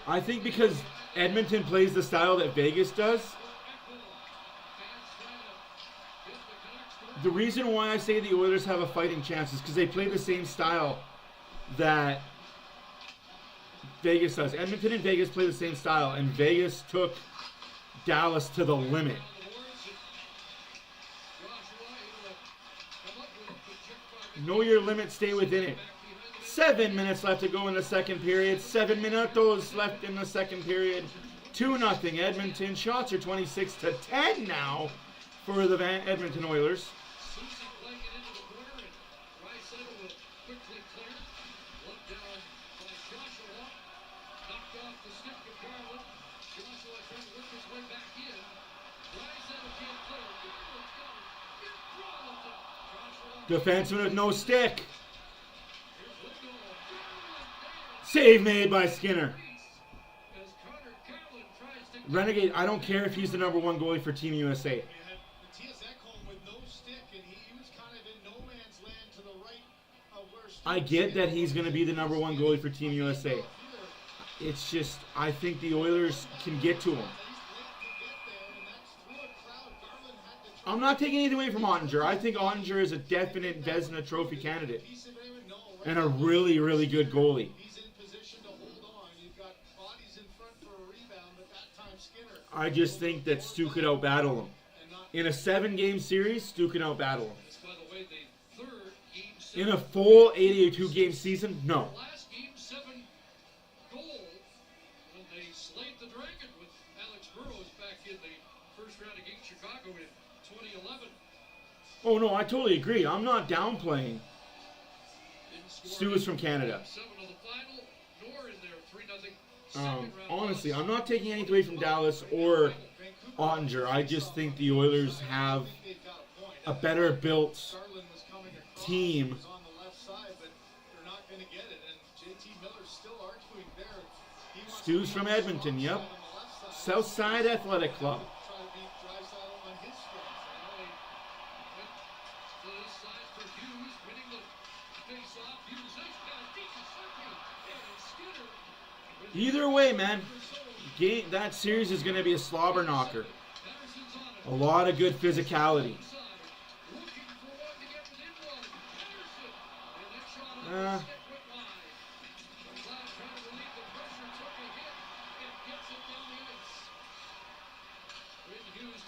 I think because Edmonton plays the style that Vegas does, the reason why I say the Oilers have a fighting chance is because they play the same style that Vegas does. Edmonton and Vegas play the same style, and Vegas took Dallas to the limit. Know your limit, stay within it. 7 minutes left to go in the second period. 7 minutos left in the second period. 2-0 Edmonton. Shots are 26-10 now for the Edmonton Oilers. Defenseman with no stick. Save made by Skinner. Renegade, I don't care if he's the #1 goalie for Team USA. I get that he's going to be the #1 goalie for Team USA. It's just, I think the Oilers can get to him. I'm not taking anything away from Ottinger. I think Ottinger is a definite Vezina Trophy candidate. And a really, really good goalie. I just think that Stu could out-battle him. In a 7-game series, Stu could out-battle him. In a full 82-game season, no. Oh, no, I totally agree. I'm not downplaying. Stu is from Canada. Honestly, I'm not taking anything away from Dallas or Ottinger. I just think the Oilers have a better built team. Stu's from Edmonton, yep. Southside Athletic Club. Either way, man, that series is going to be a slobber knocker. A lot of good physicality.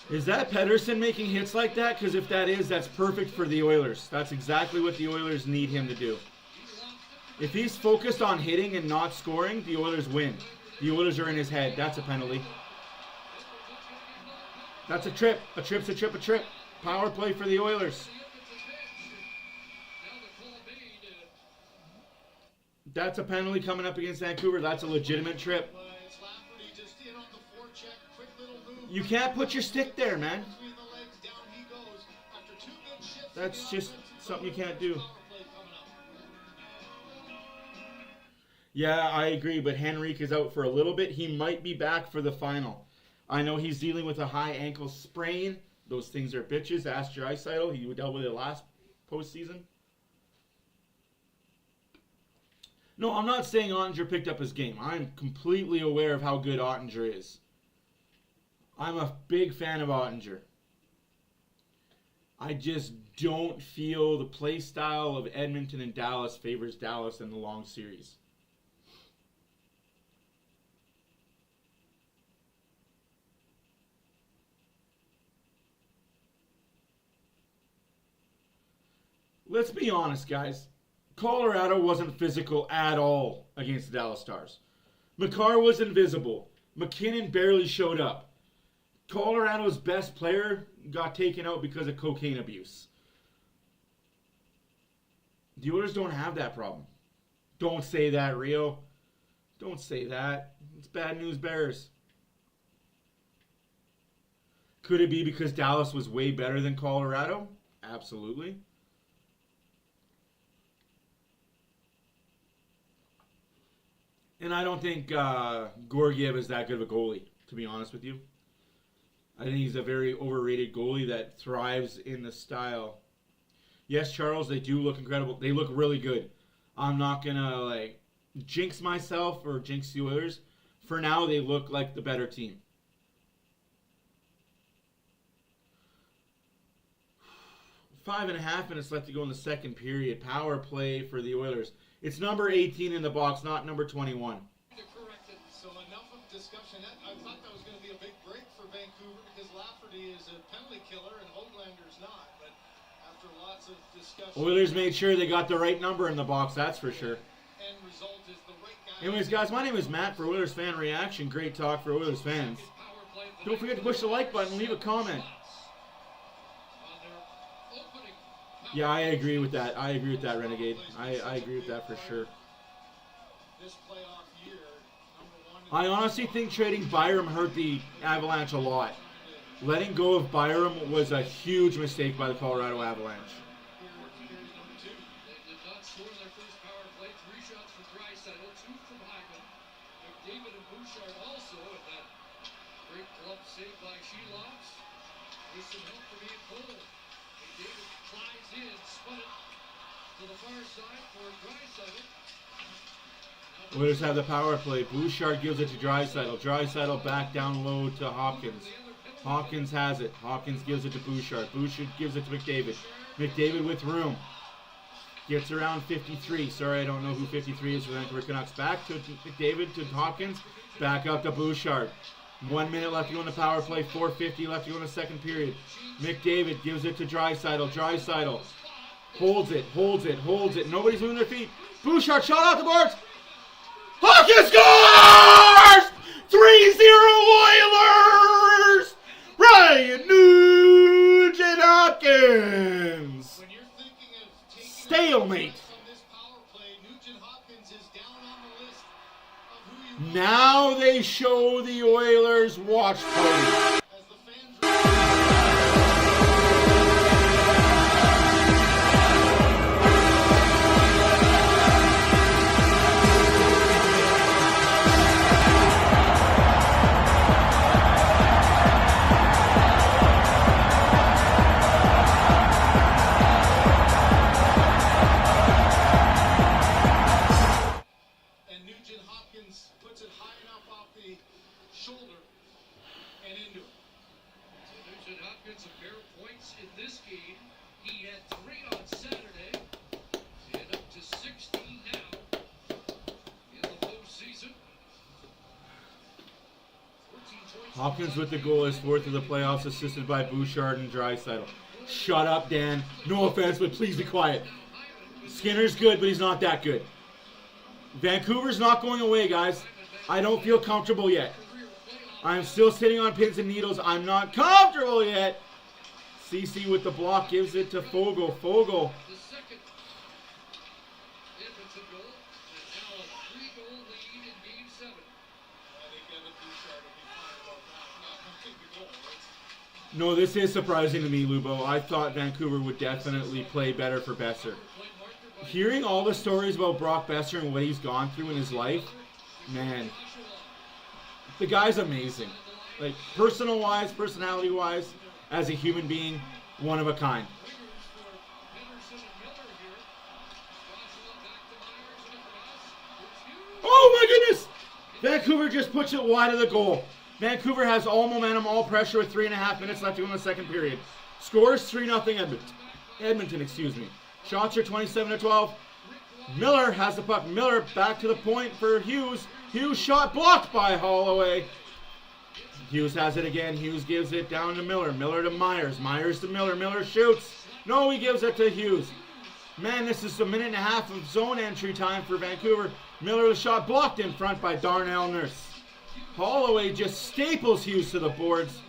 Is that Pedersen making hits like that? Because if that is, that's perfect for the Oilers. That's exactly what the Oilers need him to do. If he's focused on hitting and not scoring, the Oilers win. The Oilers are in his head. That's a penalty. That's a trip. A trip's a trip, a trip. Power play for the Oilers. That's a penalty coming up against Vancouver. That's a legitimate trip. You can't put your stick there, man. That's just something you can't do. Yeah, I agree, but Henrique is out for a little bit. He might be back for the final. I know he's dealing with a high ankle sprain. Those things are bitches. Ask Draisaitl. He dealt with it last postseason. No, I'm not saying Ottinger picked up his game. I'm completely aware of how good Ottinger is. I'm a big fan of Ottinger. I just don't feel the play style of Edmonton and Dallas favors Dallas in the long series. Let's be honest, guys. Colorado wasn't physical at all against the Dallas Stars. Makar was invisible. McKinnon barely showed up. Colorado's best player got taken out because of cocaine abuse. The Oilers don't have that problem. Don't say that, Rio. Don't say that. It's bad news bears. Could it be because Dallas was way better than Colorado? Absolutely. And I don't think Georgiev is that good of a goalie, to be honest with you. I think he's a very overrated goalie that thrives in the style. Yes, Charles, they do look incredible. They look really good. I'm not going to jinx myself or jinx the Oilers. For now, they look like the better team. Five and a half minutes left to go in the second period. Power play for the Oilers. It's number 18 in the box, not number 21. So enough of discussion. I thought that was going to be a big break for Vancouver because Lafferty is a penalty killer and Hoaglander's not. But after lots of discussion, Oilers made sure they got the right number in the box, that's for sure. End result is the right guy. Anyways, guys, my name is Matt for Oilers Fan Reaction. Great talk for Oilers fans. Don't forget to push the like button, leave a comment. Yeah, I agree with that. I agree with that, Renegade. I agree with that for sure. I honestly think trading Byram hurt the Avalanche a lot. Letting go of Byram was a huge mistake by the Colorado Avalanche. They did not score their first power play. 3 shots for Draisaitl, 2 from Hyman. McDavid and Bouchard also, and that great glove save by Shelovs. With some help from Ian Cole. McDavid flies in, spun it to the far side for Draisaitl. Oilers have the power play. Bouchard gives it to Draisaitl. Draisaitl back down low to Hopkins. Hopkins has it. Hopkins gives it to Bouchard. Bouchard gives it to McDavid. McDavid with room. Gets around 53. Sorry, I don't know who 53 is for the Vancouver Canucks. Back to McDavid, to Hopkins. Back up to Bouchard. 1 minute left to go in the power play. 4:50 left to go in the second period. McDavid gives it to Draisaitl. Draisaitl holds it, holds it, holds it. Nobody's moving their feet. Bouchard shot out the boards. Hopkins scores! 3-0 Oilers! Ryan Nugent Hopkins! Stalemate. Now they show the Oilers watch party. Hopkins with the goal, is 4th of the playoffs, assisted by Bouchard and Draisaitl. Shut up, Dan. No offense, but please be quiet. Skinner's good, but he's not that good. Vancouver's not going away, guys. I don't feel comfortable yet. I'm still sitting on pins and needles. I'm not comfortable yet. CC with the block gives it to Fogle. Fogle. No, this is surprising to me, Lubo. I thought Vancouver would definitely play better for Besser. Hearing all the stories about Brock Besser and what he's gone through in his life, man, the guy's amazing. Like, personal-wise, personality-wise, as a human being, one of a kind. Oh my goodness! Vancouver just puts it wide of the goal. Vancouver has all momentum, all pressure with 3.5 minutes left to go in the second period. Scores 3-0 Edmonton, excuse me. Shots are 27-12. Miller has the puck. Miller back to the point for Hughes. Hughes shot blocked by Holloway. Hughes has it again. Hughes gives it down to Miller. Miller to Myers. Myers to Miller. Miller shoots. No, he gives it to Hughes. Man, this is a minute and a half of zone entry time for Vancouver. Miller the shot blocked in front by Darnell Nurse. Holloway just staples Hughes to the boards.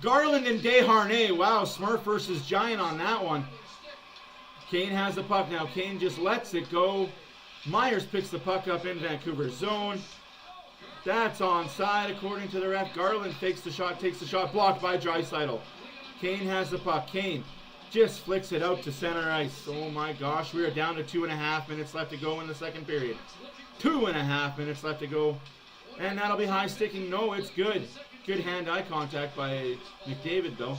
Garland and Desharnais. Wow, Smurf versus Giant on that one. Kane has the puck now. Kane just lets it go. Myers picks the puck up in Vancouver's zone. That's onside according to the ref. Garland takes the shot, blocked by Draisaitl. Kane has the puck. Kane just flicks it out to center ice. Oh my gosh, we are down to 2.5 minutes left to go in the second period. 2.5 minutes left to go. And that'll be high sticking. No, it's good. Good hand-eye contact by McDavid, though.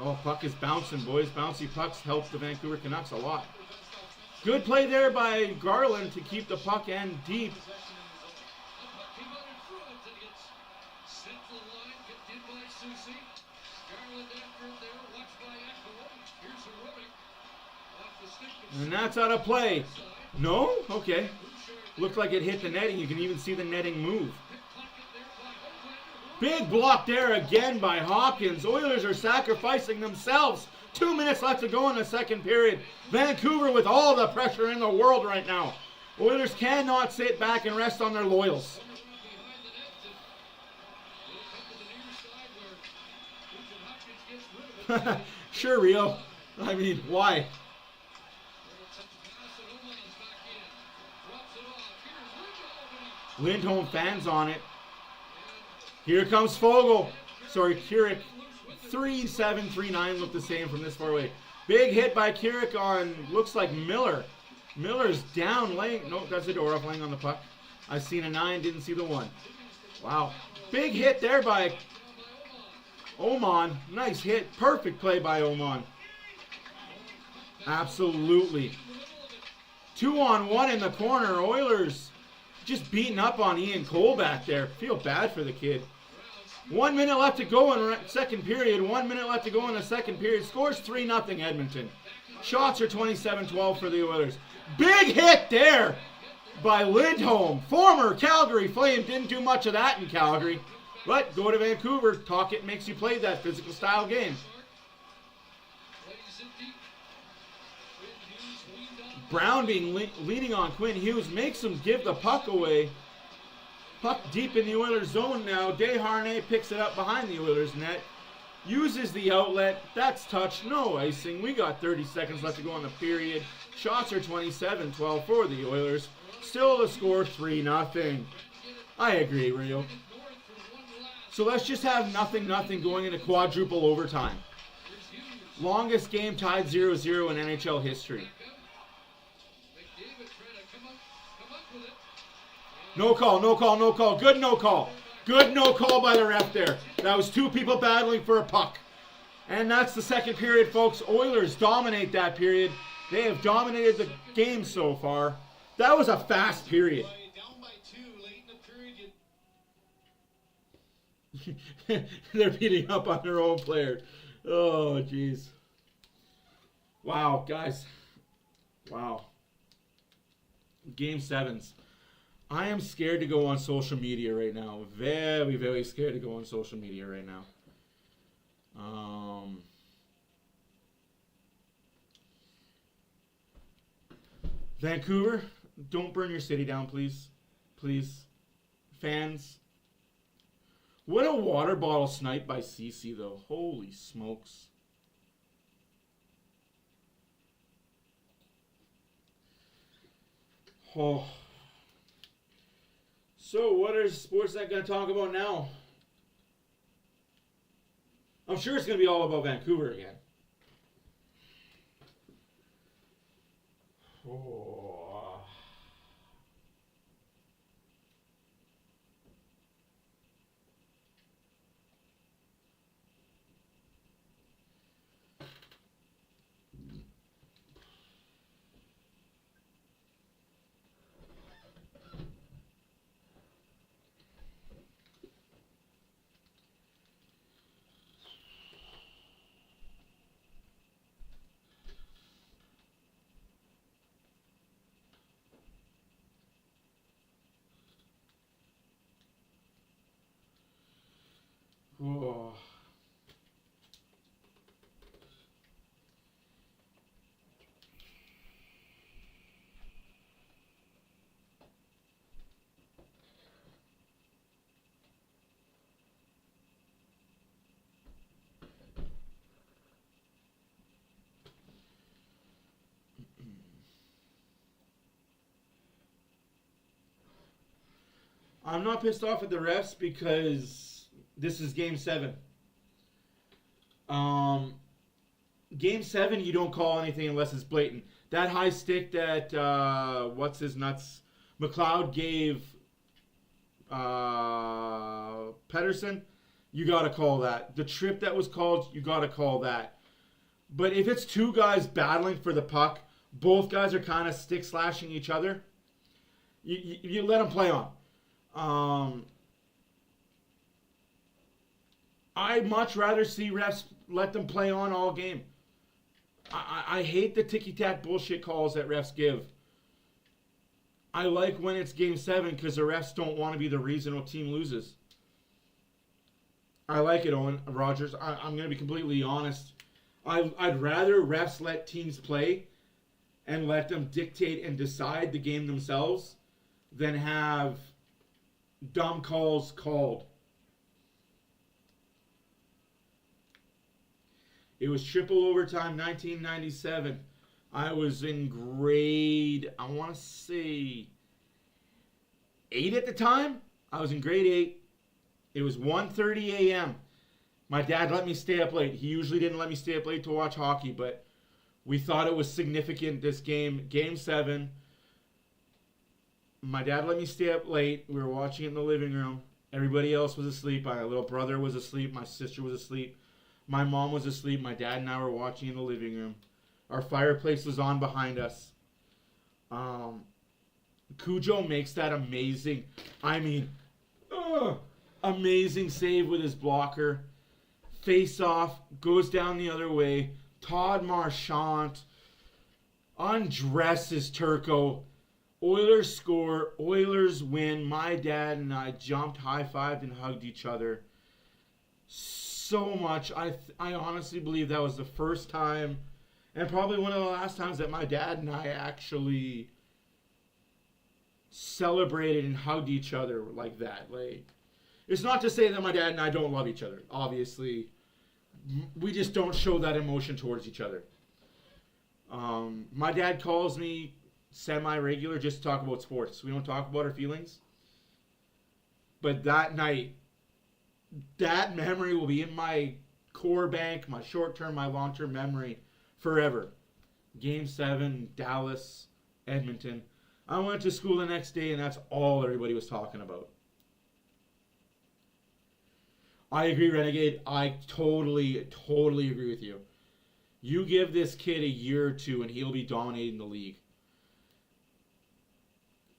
Oh, puck is bouncing, boys. Bouncy pucks help the Vancouver Canucks a lot. Good play there by Garland to keep the puck end deep. And that's out of play. No? Okay. Looked like it hit the netting. You can even see the netting move. Big block there again by Hopkins. Oilers are sacrificing themselves. 2 minutes left to go in the second period. Vancouver with all the pressure in the world right now. Oilers cannot sit back and rest on their laurels. Sure, Rio. I mean, why? Lindholm fans on it. Here comes Fogle. Sorry, Keurig. 3-7, 3-9 look the same from this far away. Big hit by Keurig on, looks like Miller. Miller's down, laying. Nope, that's Zadorov laying on the puck. I seen a 9, didn't see the 1. Wow. Big hit there by Oman. Nice hit. Perfect play by Oman. Absolutely. 2-on-1 in the corner. Oilers just beating up on Ian Cole back there. Feel bad for the kid. 1 minute left to go in the second period. 1 minute left to go in the second period. Scores 3-0 Edmonton. Shots are 27-12 for the Oilers. Big hit there by Lindholm. Former Calgary Flame. Didn't do much of that in Calgary. But go to Vancouver. Talk it makes you play that physical style game. Brown being leaning on Quinn Hughes makes him give the puck away. Puck deep in the Oilers zone now. Desharnais picks it up behind the Oilers net. Uses the outlet. That's touch. No icing. We got 30 seconds left to go in the period. Shots are 27-12 for the Oilers. Still the score 3-0. I agree, Rio. So let's just have 0-0 going into quadruple overtime. Longest game tied 0-0 in NHL history. No call, no call, no call. Good no call. Good no call by the ref there. That was 2 people battling for a puck. And that's the second period, folks. Oilers dominate that period. They have dominated the game so far. That was a fast period. They're beating up on their own player. Oh, jeez. Wow, guys. Wow. Game 7s. I am scared to go on social media right now. Very, very scared to go on social media right now. Vancouver, don't burn your city down, please. Please. Fans. What a water bottle snipe by CC, though. Holy smokes. Oh. So, what is Sportsnet going to talk about now? I'm sure it's going to be all about Vancouver again. Oh. I'm not pissed off at the refs because this is Game 7. Game 7, you don't call anything unless it's blatant. That high stick that, what's his nuts, McLeod gave Pedersen, you got to call that. The trip that was called, you got to call that. But if it's two guys battling for the puck, both guys are kind of stick slashing each other, you let them play on. I'd much rather see refs let them play on all game. I hate the ticky-tack bullshit calls that refs give. I like when it's Game 7 because the refs don't want to be the reason a team loses. I like it, Owen Rogers. I'm going to be completely honest. I'd rather refs let teams play and let them dictate and decide the game themselves than have dumb calls called. It was triple overtime, 1997. I was in grade, I want to say 8 at the time. I was in grade 8. It was 1:30 a.m. My dad let me stay up late. He usually didn't let me stay up late to watch hockey, but we thought it was significant this game. Game 7. My dad let me stay up late. We were watching it in the living room. Everybody else was asleep. My little brother was asleep. My sister was asleep. My mom was asleep. My dad and I were watching in the living room. Our fireplace was on behind us. Cujo makes that amazing, amazing save with his blocker. Face off, goes down the other way. Todd Marchant undresses Turco. Oilers score. Oilers win. My dad and I jumped, high-fived, and hugged each other so much. I honestly believe that was the first time and probably one of the last times that my dad and I actually celebrated and hugged each other like that. Like, it's not to say that my dad and I don't love each other. Obviously, we just don't show that emotion towards each other. My dad calls me semi-regular just to talk about sports. We don't talk about our feelings. But that night, that memory will be in my core bank, my short-term, my long-term memory forever. Game 7, Dallas, Edmonton. I went to school the next day, and that's all everybody was talking about. I agree, Renegade. I totally agree with you. You give this kid a year or two, and he'll be dominating the league.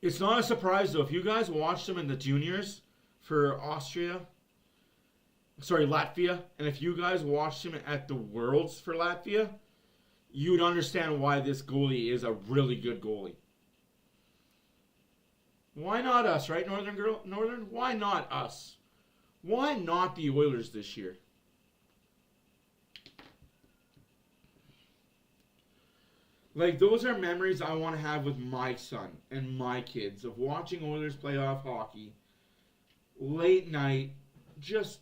It's not a surprise, though. If you guys watched him in the juniors for Latvia, and if you guys watched him at the Worlds for Latvia, you would understand why this goalie is a really good goalie. Why not us, right, Northern? Why not us? Why not the Oilers this year? Like, those are memories I want to have with my son and my kids of watching Oilers playoff hockey, late night, just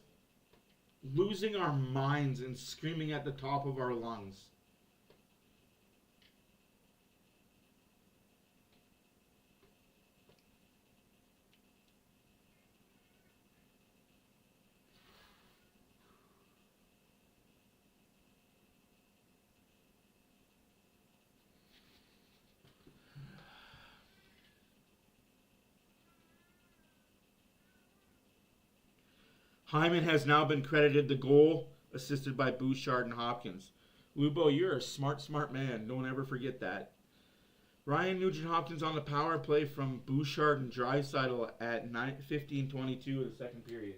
losing our minds and screaming at the top of our lungs. Hyman has now been credited the goal, assisted by Bouchard and Hopkins. Lubo, you're a smart man. Don't ever forget that. Ryan Nugent-Hopkins on the power play from Bouchard and Draisaitl at 15:22 of the second period.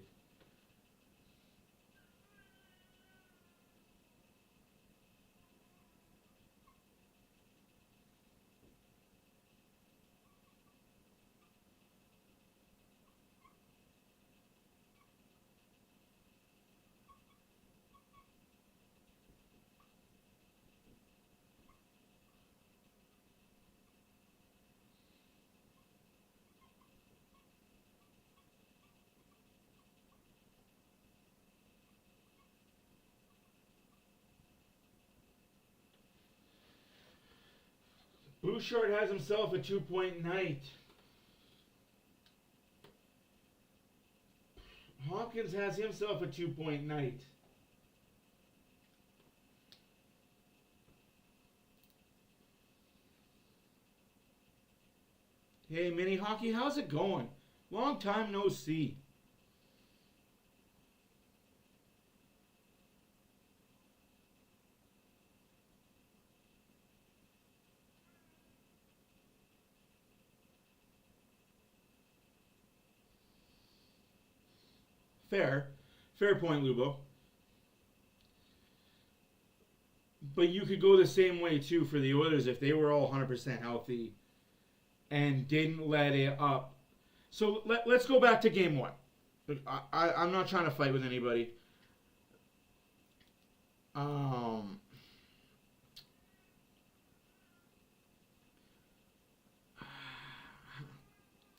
Bouchard has himself a 2-point night. Hawkins has himself a 2-point night. Hey, Mini Hockey, how's it going? Long time no see. Fair point, Lubo. But you could go the same way too for the Oilers if they were all 100% healthy and didn't let it up. So let's go back to game one. I'm not trying to fight with anybody.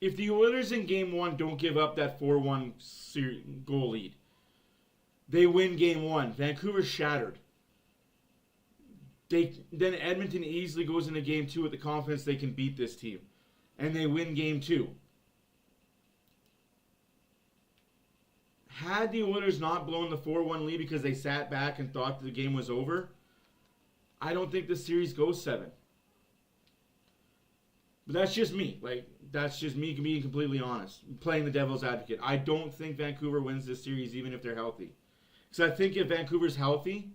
If the Oilers in game one don't give up that 4-1 goal lead, they win game one. Vancouver's shattered. Then Edmonton easily goes into game two with the confidence they can beat this team. And they win game two. Had the Oilers not blown the 4-1 lead because they sat back and thought the game was over, I don't think the series goes 7. But that's just me. That's just me being completely honest. Playing the devil's advocate. I don't think Vancouver wins this series even if they're healthy. Because I think if Vancouver's healthy,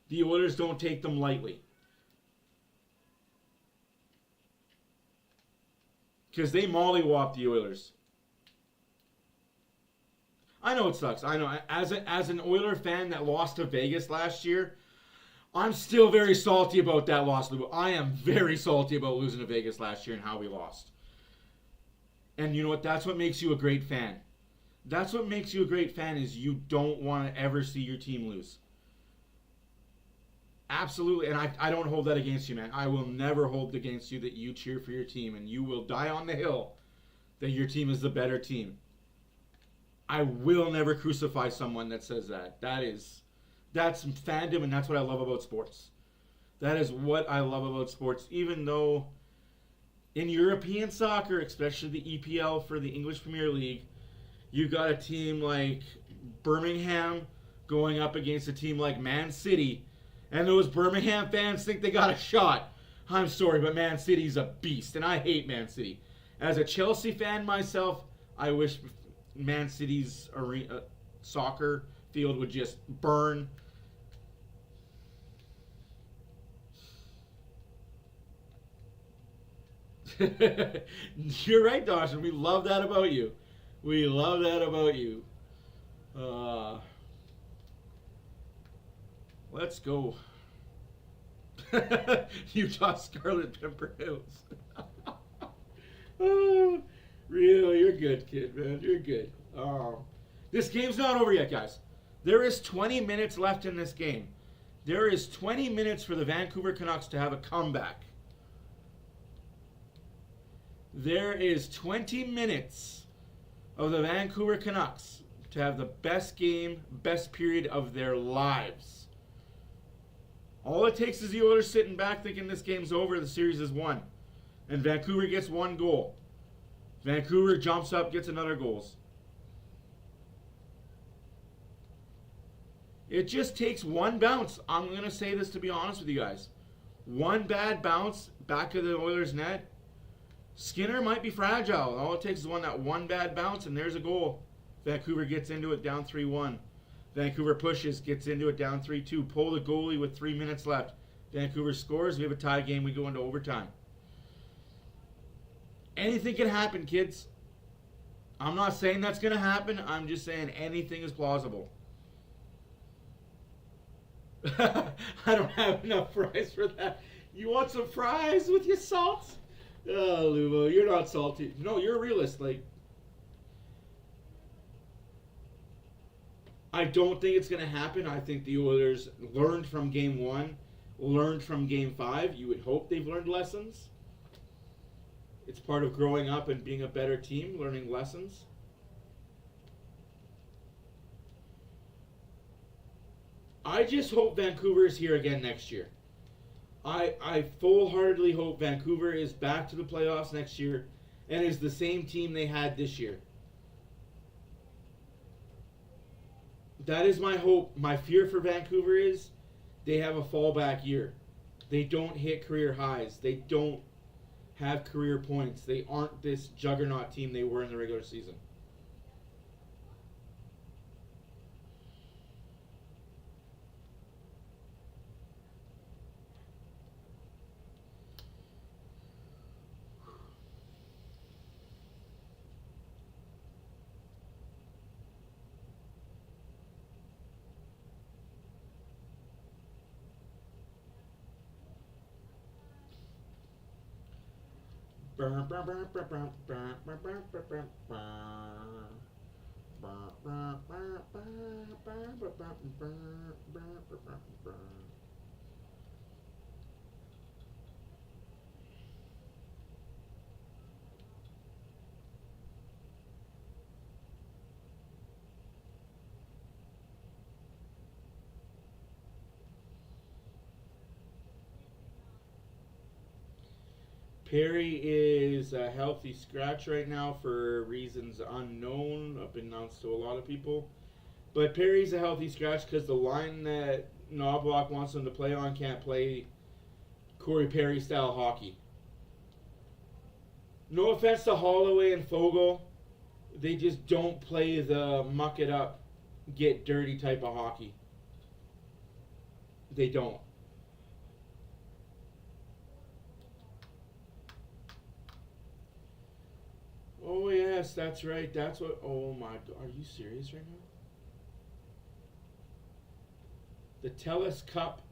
the Oilers don't take them lightly. Because they mollywop the Oilers. I know it sucks. I know. As an Oiler fan that lost to Vegas last year, I'm still very salty about that loss. I am very salty about losing to Vegas last year and how we lost. And you know what? That's what makes you a great fan. That's what makes you a great fan is you don't want to ever see your team lose. Absolutely. And I don't hold that against you, man. I will never hold it against you that you cheer for your team and you will die on the hill that your team is the better team. I will never crucify someone that says that. That's fandom, and that's what I love about sports. That is what I love about sports, even though in European soccer, especially the EPL for the English Premier League, you got a team like Birmingham going up against a team like Man City, and those Birmingham fans think they got a shot. I'm sorry, but Man City's a beast, and I hate Man City. As a Chelsea fan myself, I wish Man City's arena, soccer field would just burn. You're right, Dawson. We love that about you. We love that about you. Let's go. Utah Scarlet Pepper Hills. Oh, real, you're good, kid, man. You're good. This game's not over yet, guys. There is 20 minutes left in this game. There is 20 minutes for the Vancouver Canucks to have a comeback. There is 20 minutes of the Vancouver Canucks to have the best game, best period of their lives. All it takes is the Oilers sitting back thinking this game's over, the series is won. And Vancouver gets one goal. Vancouver jumps up, gets another goals. It just takes one bounce. I'm going to say this to be honest with you guys. One bad bounce back of the Oilers' net. Skinner might be fragile. All it takes is one bad bounce, and there's a goal. Vancouver gets into it down 3-1. Vancouver pushes, gets into it down 3-2. Pull the goalie with 3 minutes left. Vancouver scores. We have a tie game. We go into overtime. Anything can happen, kids. I'm not saying that's going to happen. I'm just saying anything is plausible. I don't have enough fries for that. You want some fries with your salt? Oh, Lubo, you're not salty. No, you're a realist. I don't think it's going to happen. I think the Oilers learned from game 1, learned from game 5. You would hope they've learned lessons. It's part of growing up and being a better team, learning lessons. I just hope Vancouver is here again next year. I full-heartedly hope Vancouver is back to the playoffs next year and is the same team they had this year. That is my hope. My fear for Vancouver is they have a fallback year. They don't hit career highs. They don't have career points. They aren't this juggernaut team they were in the regular season. Perry is a healthy scratch right now for reasons unknown, unbeknownst to a lot of people. But Perry's a healthy scratch because the line that Knobloch wants him to play on can't play Corey Perry style hockey. No offense to Holloway and Fogle, they just don't play the muck it up, get dirty type of hockey. They don't. Oh, yes, that's right. That's what... Oh, my God. Are you serious right now? The TELUS Cup.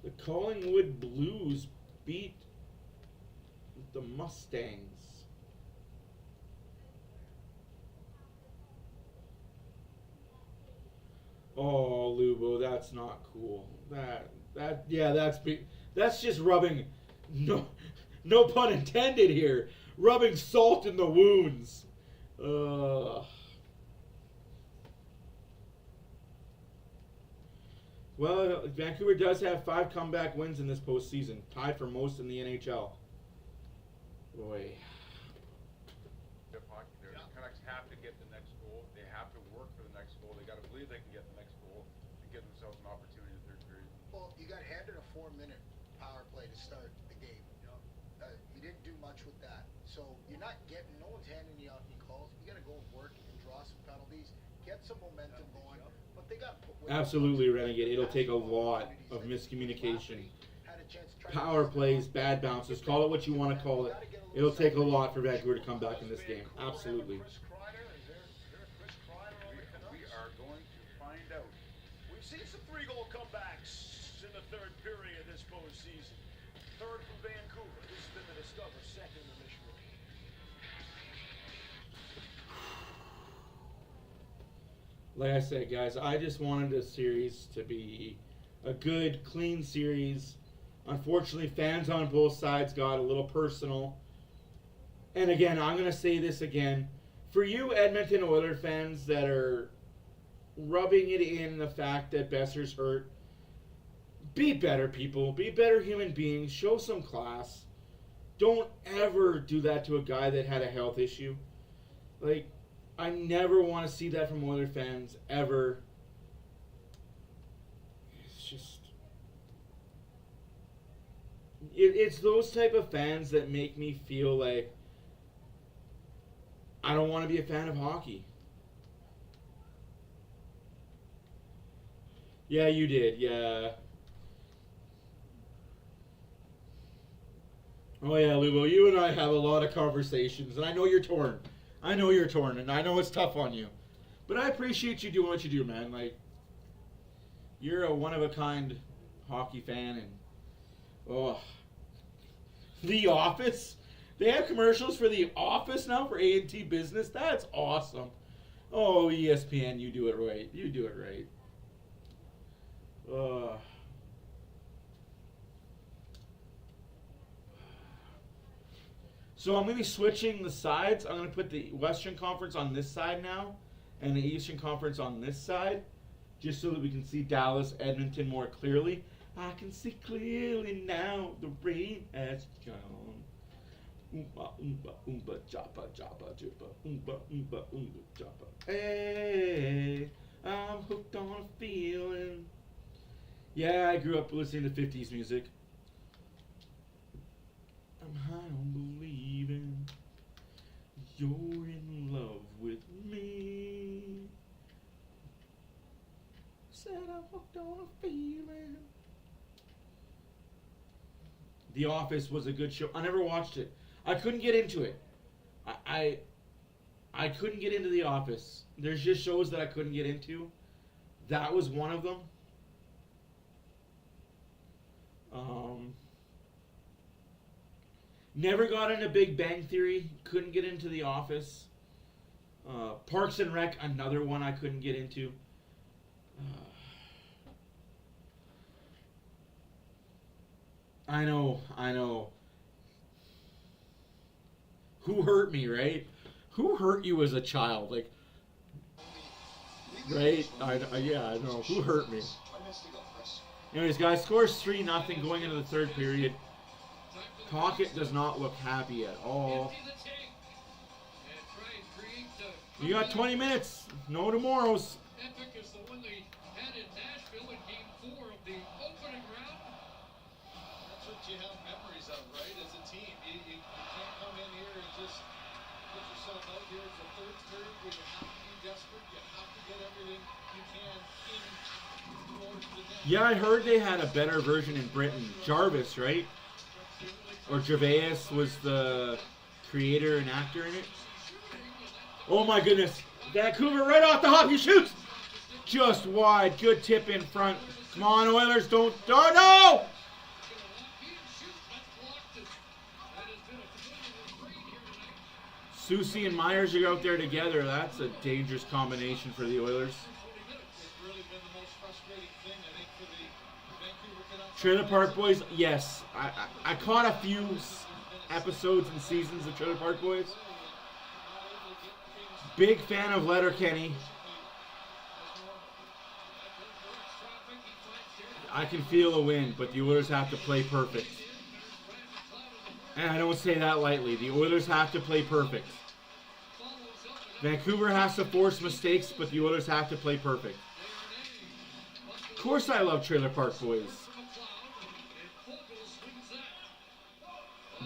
The Collingwood Blues beat the Mustangs. Oh, Lubo, that's not cool. That's just rubbing, no pun intended here, rubbing salt in the wounds. Well, Vancouver does have 5 comeback wins in this postseason, tied for most in the NHL. Boy. The Canucks have to get the next goal. They have to work for the next goal. They got to believe they can get the next goal and give themselves an opportunity in the third period. Well, you got handed a 4-minute power play to start the game. You didn't do much with that. So you're not getting, no one's handing you out any calls. You got to go and work and draw some penalties, get some momentum going. But they got to put weight. Absolutely, Renegade. It'll take a lot of miscommunication. Power plays, bad bounces, call it what you want to call it. It'll take a lot for Vancouver to come back in this game. Absolutely. We are going to find out. We've seen some 3-goal comebacks in the third period this postseason. Third from Vancouver. This has been the Discover second intermission review. Like I said, guys, I just wanted this series to be a good, clean series. Unfortunately, fans on both sides got a little personal. And again, I'm going to say this again. For you Edmonton Oilers fans that are rubbing it in the fact that Besser's hurt, be better people. Be better human beings. Show some class. Don't ever do that to a guy that had a health issue. Like, I never want to see that from Oilers fans, ever. It's just... It's those type of fans that make me feel like I don't want to be a fan of hockey. Yeah, you did. Yeah. Oh, yeah, Lubo. You and I have a lot of conversations, and I know you're torn. I know you're torn, and I know it's tough on you. But I appreciate you doing what you do, man. Like, you're a one-of-a-kind hockey fan, and... Oh... The Office? They have commercials for The Office now for A&T Business? That's awesome. Oh, ESPN, you do it right. You do it right. So I'm going to be switching the sides. I'm going to put the Western Conference on this side now and the Eastern Conference on this side, just so that we can see Dallas, Edmonton more clearly. I can see clearly now the rain has gone. Oompa, oompa, oompa, jabba, jabba, jibba, oompa, oompa, oompa, jabba. Hey, I'm hooked on a feeling. Yeah, I grew up listening to 50s music. I'm high on believing you're in love with me. Said I'm hooked on a feeling. The Office was a good show. I never watched it. I couldn't get into it. I couldn't get into The Office. There's just shows that I couldn't get into. That was one of them. Never got into Big Bang Theory. Couldn't get into The Office. Parks and Rec, another one I couldn't get into. I know. Who hurt me, right? Who hurt you as a child? Like, right? Yeah, I know. Who hurt me? Anyways, guys, scores 3-0 going into the third period. Pocket does not look happy at all. You got 20 minutes. No tomorrows. Epic is the one they had in Nashville in Game 4 of the opening round. That's what you have memories of, right? As a team, you can't come in here and just put yourself out here. It's the third period where you have to be desperate. You have to get everything you can in towards the net. Yeah, I heard they had a better version in Britain. Jarvis, right? Or Gervais was the creator and actor in it. Oh my goodness. Vancouver right off the hop. He shoots. Just wide. Good tip in front. Come on, Oilers. Don't. Oh, no! Soucy and Myers are out there together. That's a dangerous combination for the Oilers. Trailer Park Boys, yes. I caught a few episodes and seasons of Trailer Park Boys. Big fan of Letterkenny. I can feel a win, but the Oilers have to play perfect. And I don't say that lightly. The Oilers have to play perfect. Vancouver has to force mistakes, but the Oilers have to play perfect. Of course I love Trailer Park Boys.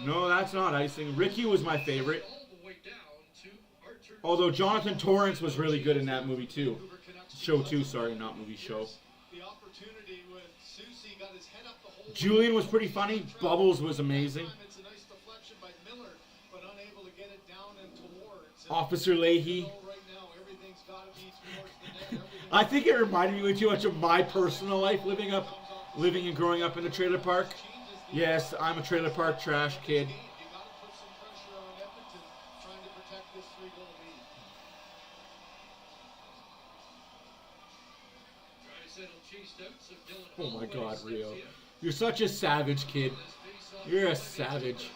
No, that's not icing. Ricky was my favorite. Although Jonathan Torrance was really good in that movie too. Show too, sorry, not movie, show. Julian was pretty funny. Bubbles was amazing. Officer Leahy. I think it reminded me too much of my personal life living and growing up in the trailer park. Yes, I'm a trailer park trash kid. Oh my God, Rio. You're such a savage, kid. You're a savage.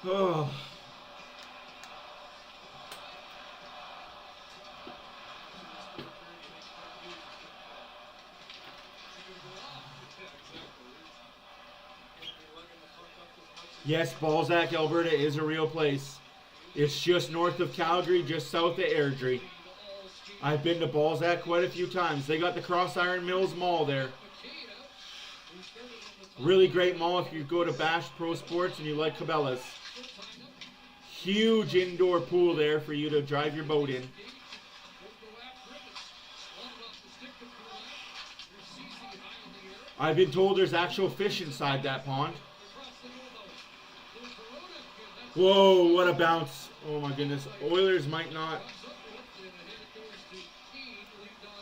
Oh. Yes, Balzac, Alberta is a real place. It's just north of Calgary, just south of Airdrie. I've been to Balzac quite a few times. They got the Cross Iron Mills Mall there. Really great mall if you go to Bash Pro Sports and you like Cabela's. Huge indoor pool there for you to drive your boat in. I've been told there's actual fish inside that pond. Whoa, what a bounce. Oh my goodness. Oilers might not.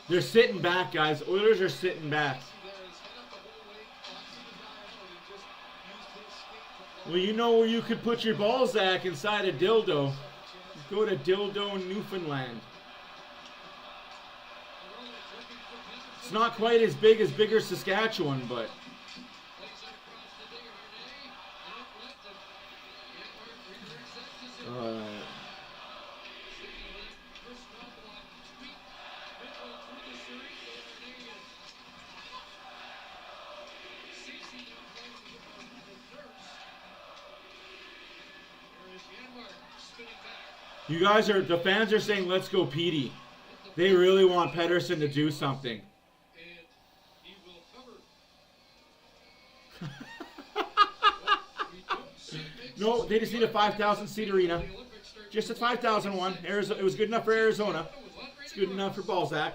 They're sitting back, guys. Oilers are sitting back. Well, you know where you could put your Balzac inside a dildo. Go to Dildo, Newfoundland. It's not quite as big as Bigger Saskatchewan, but... You guys are, the fans are saying, let's go Petey. They really want Pettersson to do something. No, they just need a 5,000 seat arena. Just a 5,001. Arizona, it was good enough for Arizona. It's good enough for Balzac.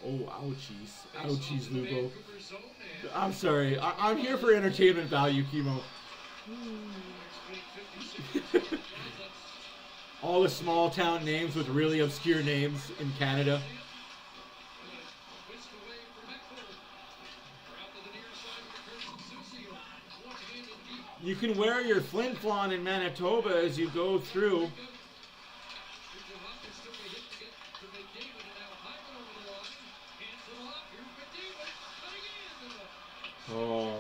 Oh, ouchies. Ouchies, Lugo. I'm sorry. I'm here for entertainment value, Chemo. All the small town names with really obscure names in Canada. You can wear your flin-flon in Manitoba as you go through. Oh,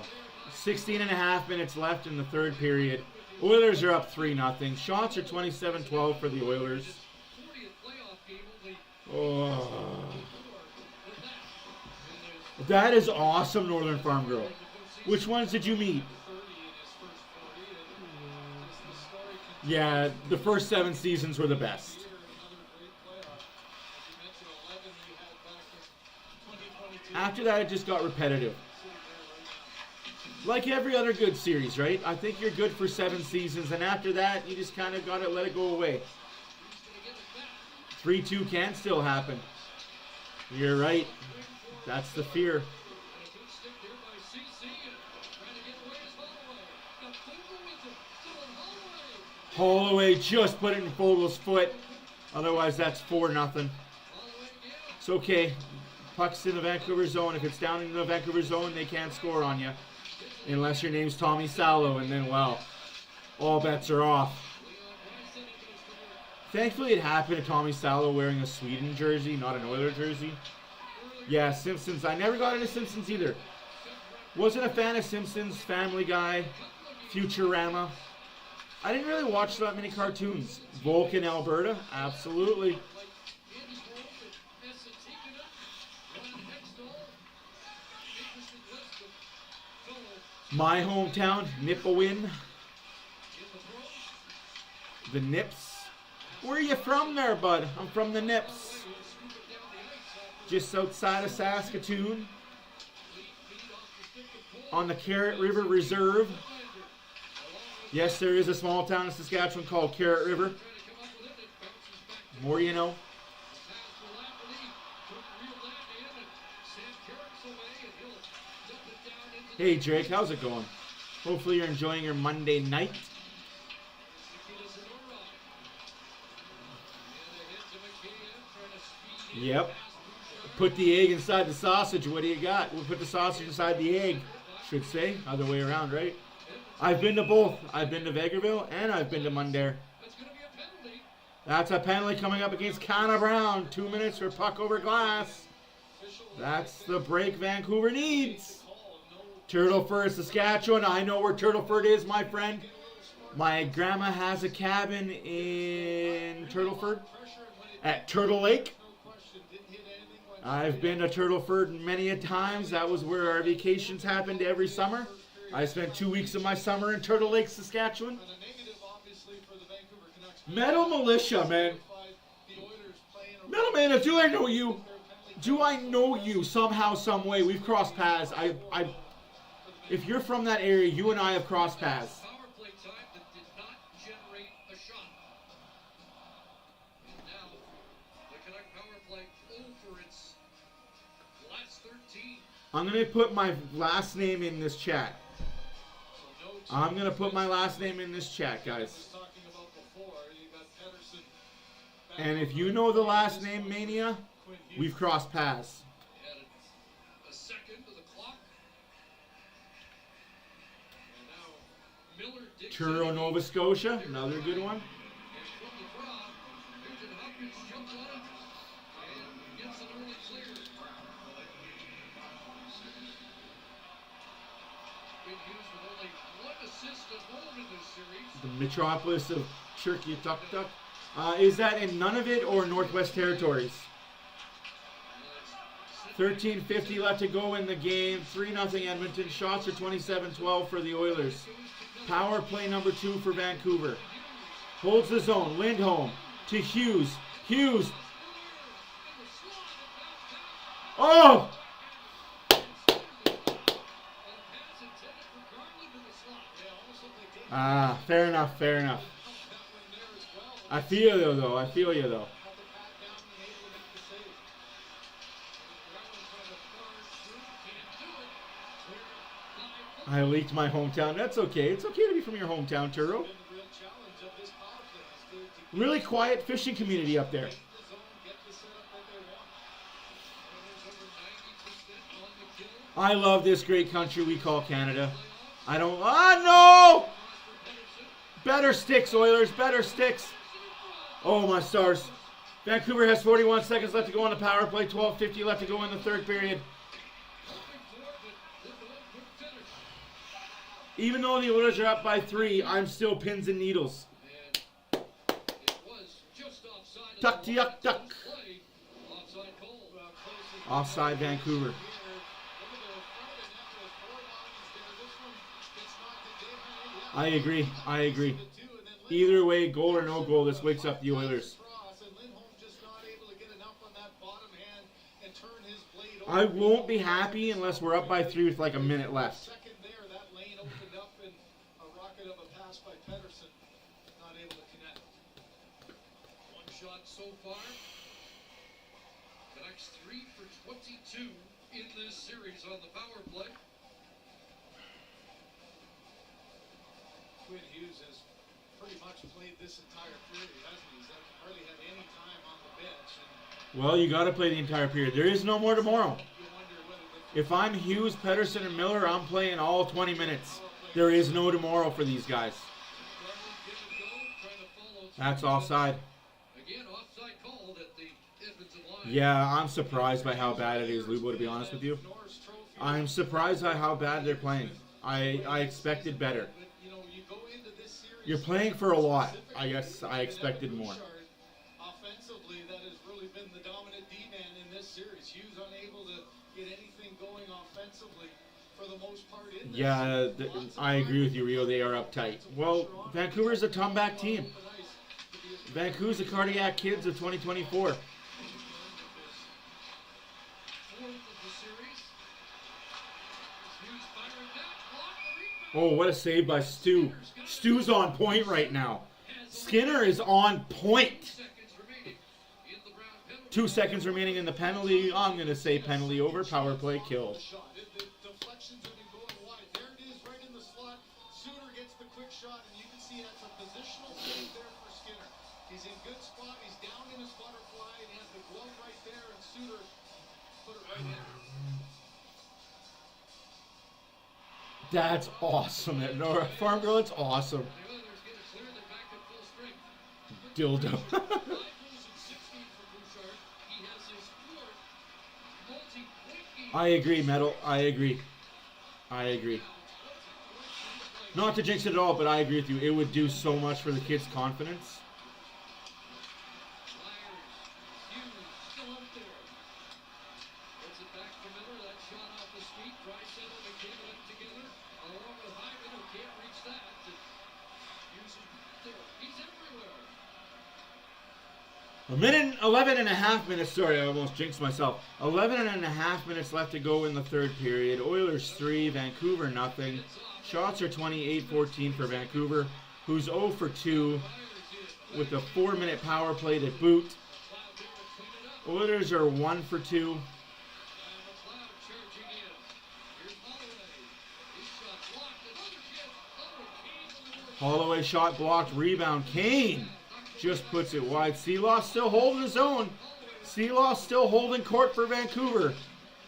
16 and a half minutes left in the third period. Oilers are up 3-0. Shots are 27-12 for the Oilers. Oh. That is awesome, Northern Farm Girl. Which ones did you meet? Yeah, the first 7 seasons were the best. After that, it just got repetitive. Like every other good series, right? I think you're good for 7 seasons, and after that, you just kind of got to let it go away. 3-2 can still happen. You're right. That's the fear. Holloway just put it in Fogel's foot. Otherwise, that's 4-0. It's okay. Puck's in the Vancouver zone. If it's down in the Vancouver zone, they can't score on you. Unless your name's Tommy Salo, and then, well, all bets are off. Thankfully, it happened to Tommy Salo wearing a Sweden jersey, not an Oiler jersey. Yeah, Simpsons. I never got into Simpsons either. Wasn't a fan of Simpsons, Family Guy, Futurama. I didn't really watch that many cartoons. Vulcan, Alberta? Absolutely. My hometown, Nipawin. The Nips. Where are you from there, bud? I'm from the Nips. Just outside of Saskatoon. On the Carrot River Reserve. Yes, there is a small town in Saskatchewan called Carrot River. More you know. Hey Drake, how's it going? Hopefully you're enjoying your Monday night. Yep. Put the egg inside the sausage. What do you got? We'll put the sausage inside the egg. Should say. Other way around, right? I've been to both. I've been to Vegreville and I've been to Mundare. That's a penalty coming up against Connor Brown. 2 minutes for puck over glass. That's the break Vancouver needs. Turtleford, Saskatchewan. I know where Turtleford is, my friend. My grandma has a cabin in Turtleford at Turtle Lake. I've been to Turtleford many a times. That was where our vacations happened every summer. I spent 2 weeks of my summer in Turtle Lake, Saskatchewan. Metal Militia, man. Metal Man, do I know you? Do I know you somehow, some way? We've crossed paths. If you're from that area, you and I have crossed paths. I'm going to put my last name in this chat. I'm going to put my last name in this chat, guys. And if you know the last name, Mania, we've crossed paths. Truro, Nova Scotia, another good one. The metropolis of Cherkiutuktuk. Is that in Nunavut or Northwest Territories? 13:50 left to go in the game. 3-0 Edmonton. Shots are 27-12 for the Oilers. Power play number 2 for Vancouver. Holds the zone. Lindholm to Hughes. Hughes. Oh! Fair enough, fair enough. I feel you though, I feel you though. I leaked my hometown. That's okay. It's okay to be from your hometown, Turo. Really quiet fishing community up there. I love this great country we call Canada. I don't... no! Better sticks, Oilers. Better sticks. Oh, my stars. Vancouver has 41 seconds left to go on the power play. 12:50 left to go in the third period. Even though the Oilers are up by 3, I'm still pins and needles. Duck to yuck duck. Offside Vancouver. I agree. I agree. Either way, goal or no goal, this wakes up the Oilers. I won't be happy unless we're up by 3 with like a minute left. One shot so far. Canucks 3 for 22 in this series on the power play. Quinn Hughes has pretty much played this entire period, hasn't he? He's hardly had any time on the bench. Well, you got to play the entire period. There is no more tomorrow. If I'm Hughes, Pettersson, and Miller, I'm playing all 20 minutes. There is no tomorrow for these guys. That's offside. Again, offside call that the Edmonton line. Yeah, I'm surprised by how bad it is, Lubo, to be honest with you. I'm surprised by how bad they're playing. I expected better. You're playing for a lot. I guess I expected more. Offensively, that has really been the dominant D-man in this series. Hughes unable to get anything going offensively for the most part. Yeah, I agree with you, Rio. They are uptight. Well, Vancouver's a comeback team. Vancouver's the cardiac kids of 2024. Oh, what a save by Stu. Stu's on point right now. Skinner is on point. 2 seconds remaining in the penalty. I'm going to say penalty over. Power play killed. Deflections have been going wide. There it is, right in the slot. Suter gets the quick shot, and you can see that's a positional save there for Skinner. He's in good spot. He's down in his butterfly, and he has the glove right there, and Suter put it right in. That's awesome. No, Farm Girl, it's awesome. Dildo. I agree, Metal. I agree. I agree. Not to jinx it at all, but I agree with you. It would do so much for the kids' confidence. A minute, 11 and a half minutes. Sorry, I almost jinxed myself. 11 and a half minutes left to go in the third period. Oilers 3, Vancouver nothing. Shots are 28-14 for Vancouver, who's 0 for 2 with a 4-minute power play to boot. Oilers are 1 for 2. Holloway shot blocked, rebound. Kane just puts it wide. Seeloff still holding his own. Seeloff still holding court for Vancouver.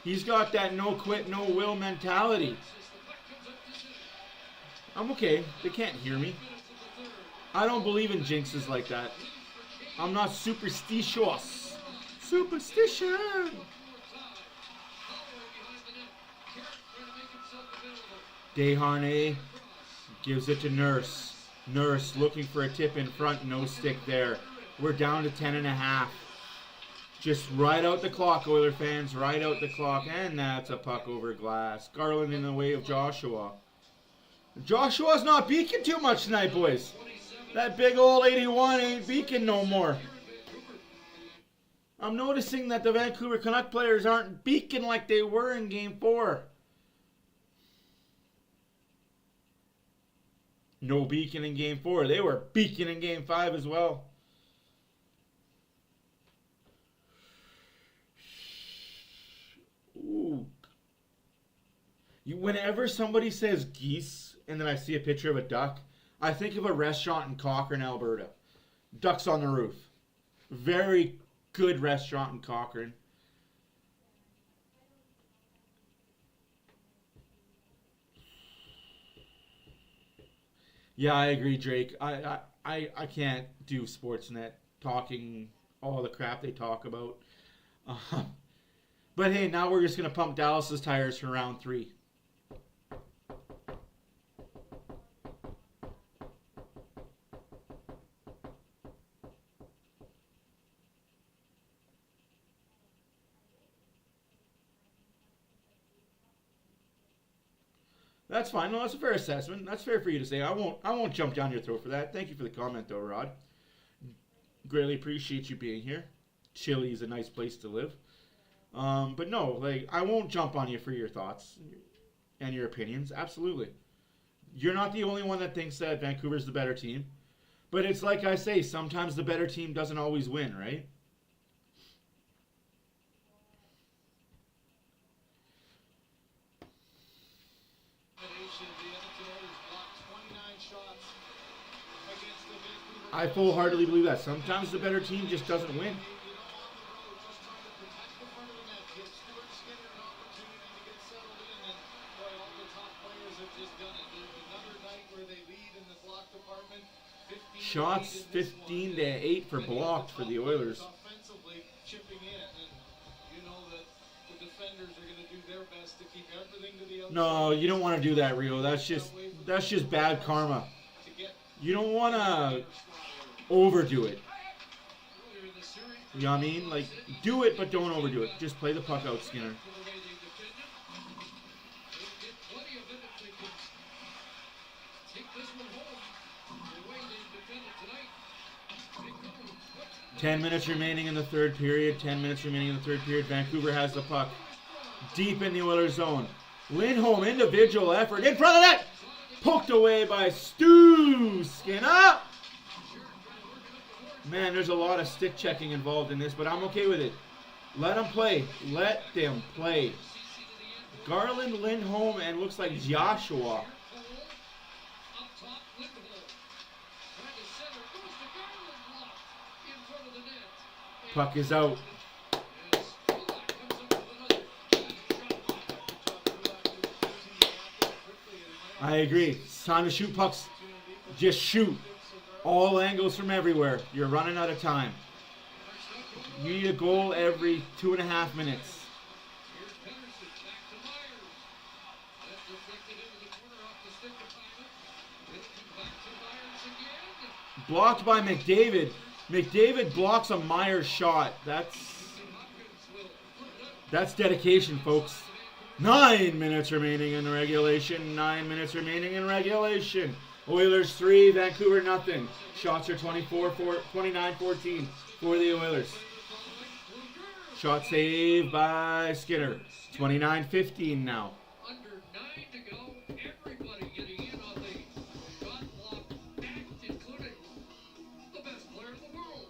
He's got that no quit, no will mentality. I'm okay. They can't hear me. I don't believe in jinxes like that. I'm not superstitious. Superstition. Desharnais gives it to Nurse. Nurse looking for a tip in front. No stick there. We're down to 10.5. Just right out the clock, Oiler fans. Right out the clock. And that's a puck over glass. Garland in the way of Joshua. Joshua's not beaking too much tonight, boys. That big old 81 ain't beaking no more. I'm noticing that the Vancouver Canuck players aren't beaking like they were in Game 4. No beacon in Game 4. They were beaking in Game 5 as well. Ooh. Whenever somebody says geese and then I see a picture of a duck, I think of a restaurant in Cochrane, Alberta. Ducks on the Roof. Very good restaurant in Cochrane. Yeah, I agree, Drake. I can't do Sportsnet talking all the crap they talk about. But hey, now we're just going to pump Dallas's tires for round 3. That's fine. No, that's a fair assessment. That's fair for you to say. I won't jump down your throat for that. Thank you for the comment, though, Rod. Greatly appreciate you being here. Chile is a nice place to live. But no, like, I won't jump on you for your thoughts and your opinions. Absolutely. You're not the only one that thinks that Vancouver's the better team. But it's like I say, sometimes the better team doesn't always win, right? I full-heartedly believe that. Sometimes the better team just doesn't win. Shots 15-8 for blocked for the Oilers. No, you don't want to do that, Rio. That's just bad karma. You don't want to overdo it. You know what I mean? Like, do it, but don't overdo it. Just play the puck out, Skinner. Ten minutes remaining in the third period. 10 minutes remaining in the third period. Vancouver has the puck deep in the Oilers zone. Lindholm, individual effort in front of that. Poked away by Stu Skinner. Man, there's a lot of stick checking involved in this, but I'm okay with it. Let them play. Let them play. Garland, Lindholm, and looks like Joshua. Puck is out. I agree. It's time to shoot pucks. Just shoot. All angles from everywhere. You're running out of time. You need a goal every 2.5 minutes. Blocked by McDavid. McDavid blocks a Myers shot. That's dedication, folks. 9 minutes remaining in regulation. 9 minutes remaining in regulation. Oilers 3, Vancouver nothing. Shots are 29-14 for the Oilers. Shot saved by Skinner. 29-15 now. Under 9 to go. Everybody getting in on the shot block act, including the best player in the world.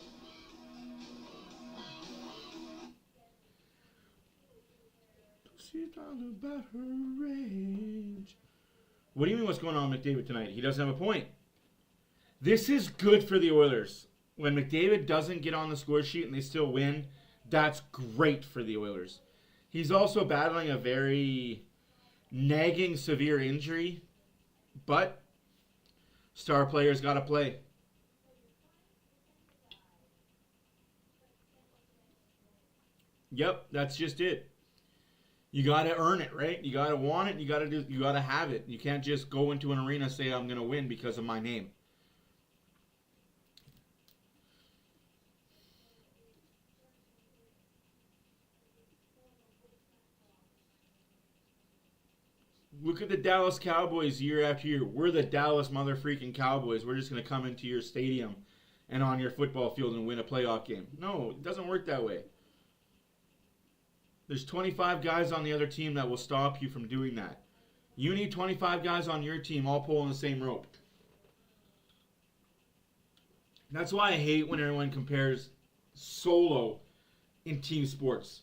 She's on the better range. What do you mean what's going on with McDavid tonight? He doesn't have a point. This is good for the Oilers. When McDavid doesn't get on the score sheet and they still win, that's great for the Oilers. He's also battling a very nagging, severe injury, but star players got to play. Yep, that's just it. You got to earn it, right? You got to want it. You got to have it. You can't just go into an arena and say I'm going to win because of my name. Look at the Dallas Cowboys year after year. We're the Dallas motherfreaking Cowboys. We're just going to come into your stadium and on your football field and win a playoff game. No, it doesn't work that way. There's 25 guys on the other team that will stop you from doing that. You need 25 guys on your team all pulling the same rope. That's why I hate when everyone compares solo in team sports.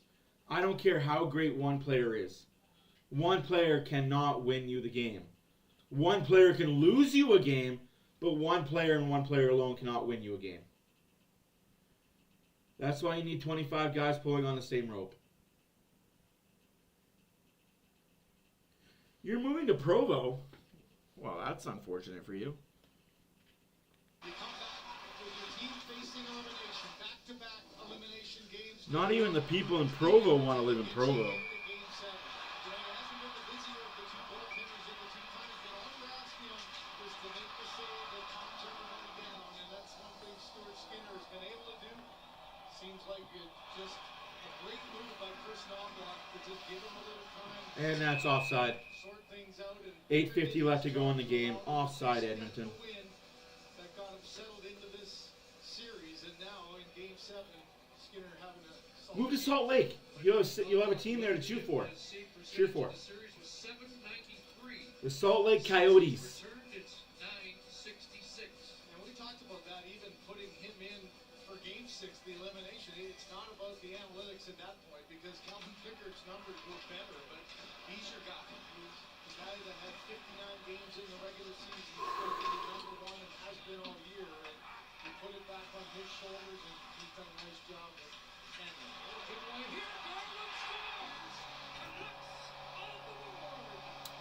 I don't care how great one player is. One player cannot win you the game. One player can lose you a game, but one player and one player alone cannot win you a game. That's why you need 25 guys pulling on the same rope. You're moving to Provo. Well, that's unfortunate for you. Not even the people in Provo want to live in Provo. And that's offside. 8:50 left to go in the game. Offside, Edmonton. That got him settled into this series, and now in Game 7, Skinner having a move to Salt Lake. You'll have a team there to cheer for. The Salt Lake Coyotes. And we talked about that, even putting him in for Game 6, the elimination. It's not about the analytics at that point, because Calvin Pickett's numbers were better, but he's your guy. He's the guy that had 59 games in the regular season, still being number one and has been all year. And you put it back on his shoulders, and he's done a nice job with handling it.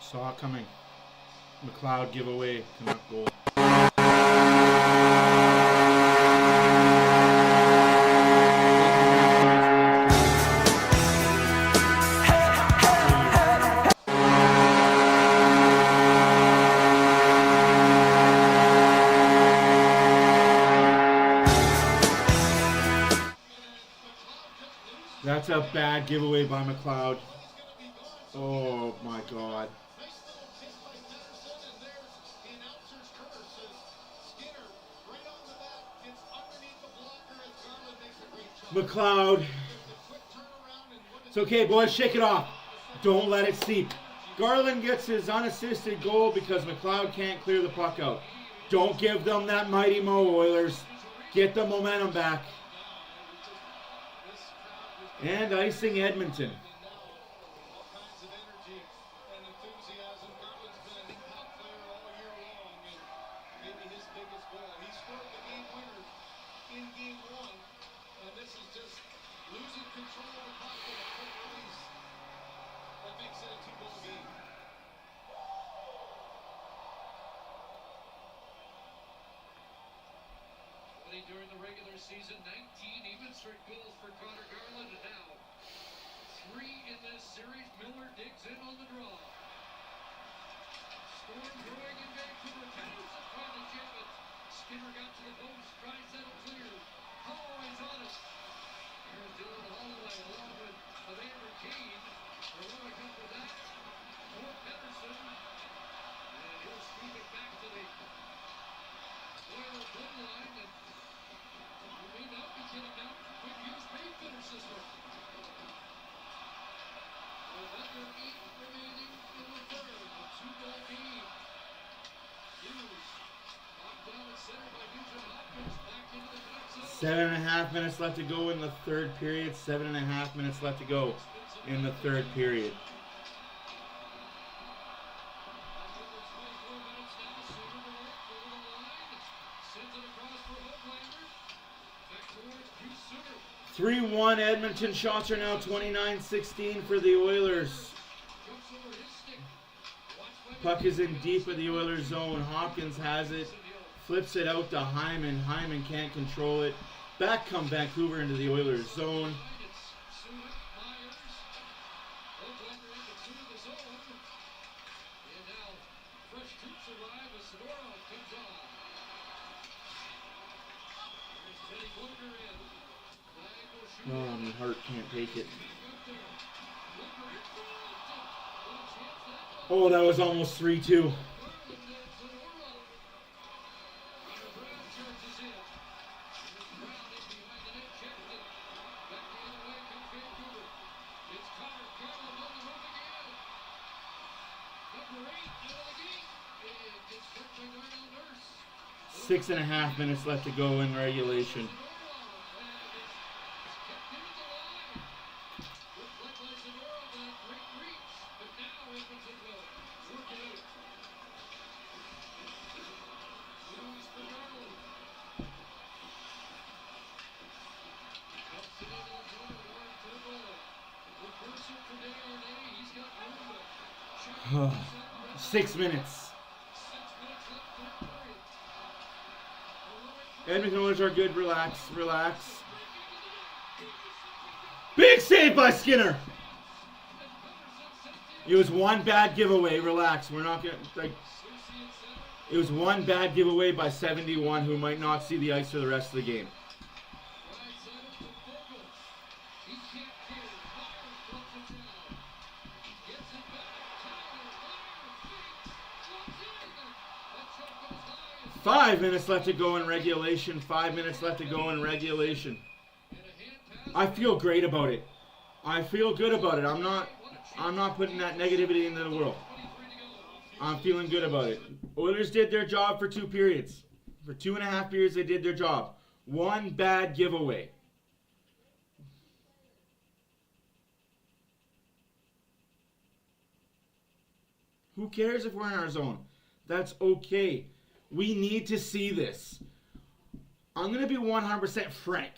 Saw it coming. McLeod giveaway. Canuck goal. That's a bad giveaway by McLeod. Oh my God. McLeod. It's okay, boys. Shake it off. Don't let it seep. Garland gets his unassisted goal because McLeod can't clear the puck out. Don't give them that mighty mo, Oilers. Get the momentum back. And icing Edmonton. During the regular season, 19 even straight goals for Connor Garland, and now 3 in this series. Miller digs in on the draw. Storm growing in Vancouver. Canucks have tried to jam it. Skinner got to the post, tries that clear. Holloway's on it. Here's Dylan Holloway along with Evander Kane. They're going to come for that. For Pedersen. And he'll scoop it back to the Oilers blue line. And may not be getting out. Good use paint fitter system. With under 8 remaining in the third, a 2-goal game. Hughes knocked down at center by Nugent Hopkins. Back into the Canucks. 7.5 minutes left to go in the third period. 7.5 minutes left to go in the third period. After 24 minutes now, Suter to work over the line. Sends it across for Hoaglander. 3-1 Edmonton. Shots are now 29-16 for the Oilers. Puck is in deep of the Oilers zone. Hopkins has it. Flips it out to Hyman. Hyman can't control it. Back come Vancouver into the Oilers zone. Oh, my heart can't take it. Oh, that was almost 3-2. Six and a half minutes left to go in regulation. Oh, 6 minutes. Edmonton Oilers are good. Relax, relax. Big save by Skinner. It was one bad giveaway. Relax. We're not gonna like. It was one bad giveaway by 71, who might not see the ice for the rest of the game. Five minutes left to go in regulation. 5 minutes left to go in regulation. I feel great about it. I feel good about it. I'm not putting that negativity into the world. I'm feeling good about it. Oilers did their job for 2 periods. For 2.5 periods, they did their job. One bad giveaway. Who cares if we're in our zone? That's okay. We need to see this. I'm going to be 100% frank.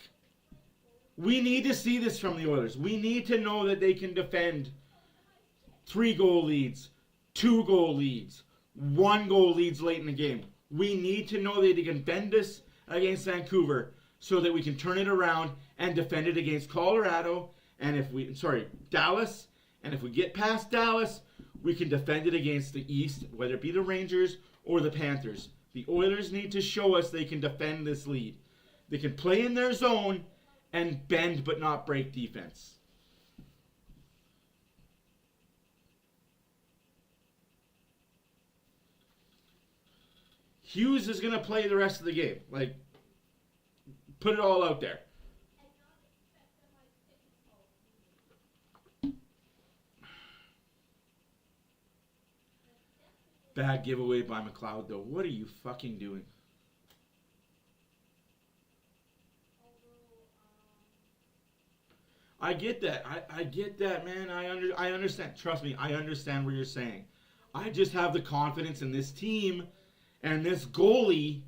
We need to see this from the Oilers. We need to know that they can defend 3-goal leads, 2-goal leads, 1-goal leads late in the game. We need to know that they can defend this against Vancouver so that we can turn it around and defend it against Colorado and Dallas. And if we get past Dallas, we can defend it against the East, whether it be the Rangers or the Panthers. The Oilers need to show us they can defend this lead. They can play in their zone and bend but not break defense. Hughes is going to play the rest of the game. Like, put it all out there. Bad giveaway by McLeod, though. What are you fucking doing? I get that. I get that, man. I understand. Trust me, I understand what you're saying. I just have the confidence in this team and this goalie.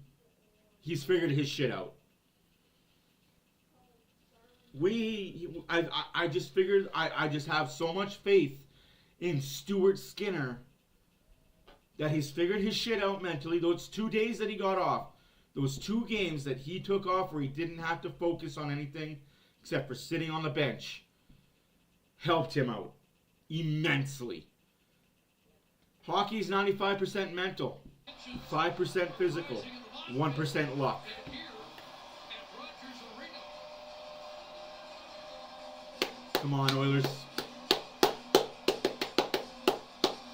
He's figured his shit out. I just figured. I just have so much faith in Stuart Skinner that he's figured his shit out mentally. Those 2 days that he got off, those 2 games that he took off where he didn't have to focus on anything except for sitting on the bench, helped him out immensely. Hockey's 95% mental, 5% physical, 1% luck. Come on, Oilers.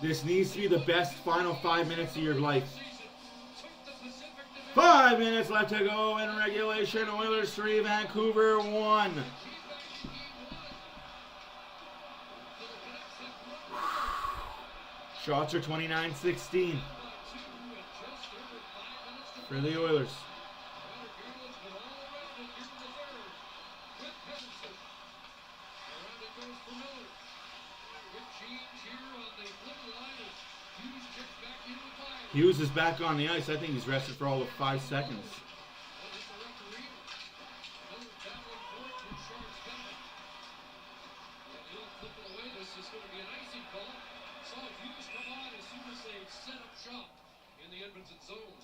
This needs to be the best final 5 minutes of your life. 5 minutes left to go in regulation. Oilers 3, Vancouver 1. Shots are 29-16 for the Oilers. Hughes is back on the ice. I think he's rested for all of 5 seconds.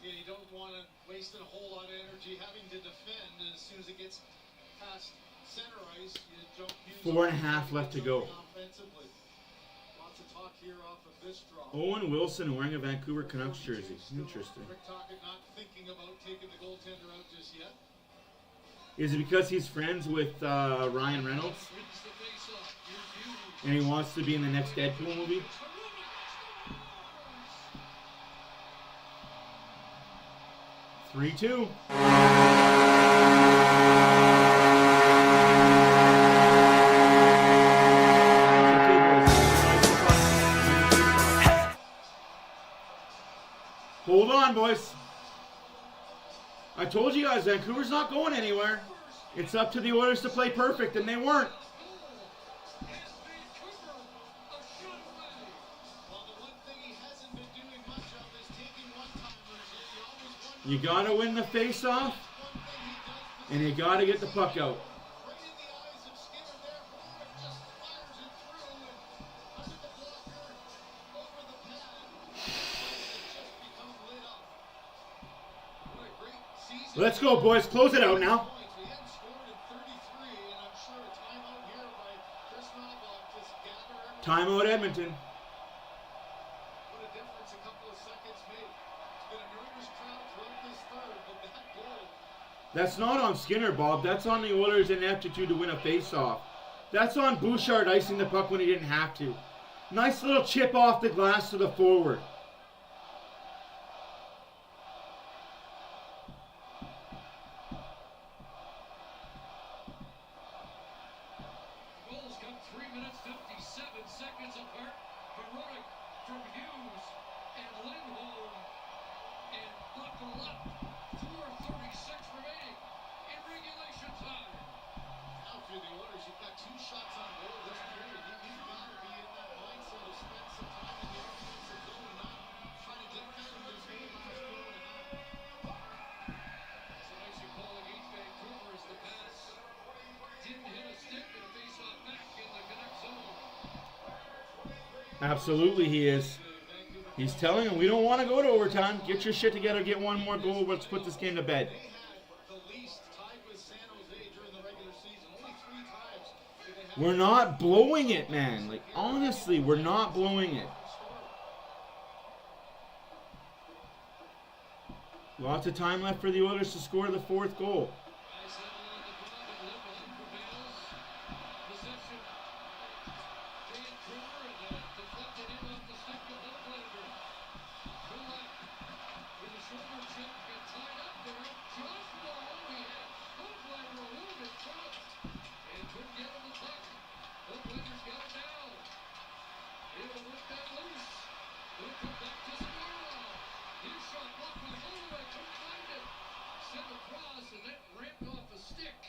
Yeah, you don't want to waste a whole lot of energy having to defend. As soon as it gets past center ice, you don't use 4.5 left to go. offensively. Lots of talk here off of this draw. Owen Wilson wearing a Vancouver Canucks jersey. Interesting. Rick Tocchet not thinking about taking the goaltender out just yet. Is it because he's friends with Ryan Reynolds? And he wants to be in the next Deadpool movie? 3-2. Hold on, boys. I told you guys, Vancouver's not going anywhere. It's up to the Oilers to play perfect, and they weren't. You got to win the face-off, and you got to get the puck out. Let's go, boys. Close it out now. Timeout, Edmonton. That's not on Skinner, Bob. That's on the Oilers' ineptitude to win a face-off. That's on Bouchard icing the puck when he didn't have to. Nice little chip off the glass to the forward. Goals come 3 minutes 57 seconds apart. Heroic from Hughes and Lindholm and buckle up. 4:36 remaining in regulation time. Now for the Oilers, you've got 2 shots on goal this period. You've got to be in that mindset of spend some time in the offensive zone and not trying to get kind of this game last forward and out. It's a nice call against Vancouver as the pass didn't hit a stick and a face-off back in the Canucks zone. Absolutely he is. He's telling him, we don't want to go to overtime. Get your shit together, get one more goal. Let's put this game to bed. We're not blowing it, man. Like, honestly, we're not blowing it. Lots of time left for the Oilers to score the 4th goal.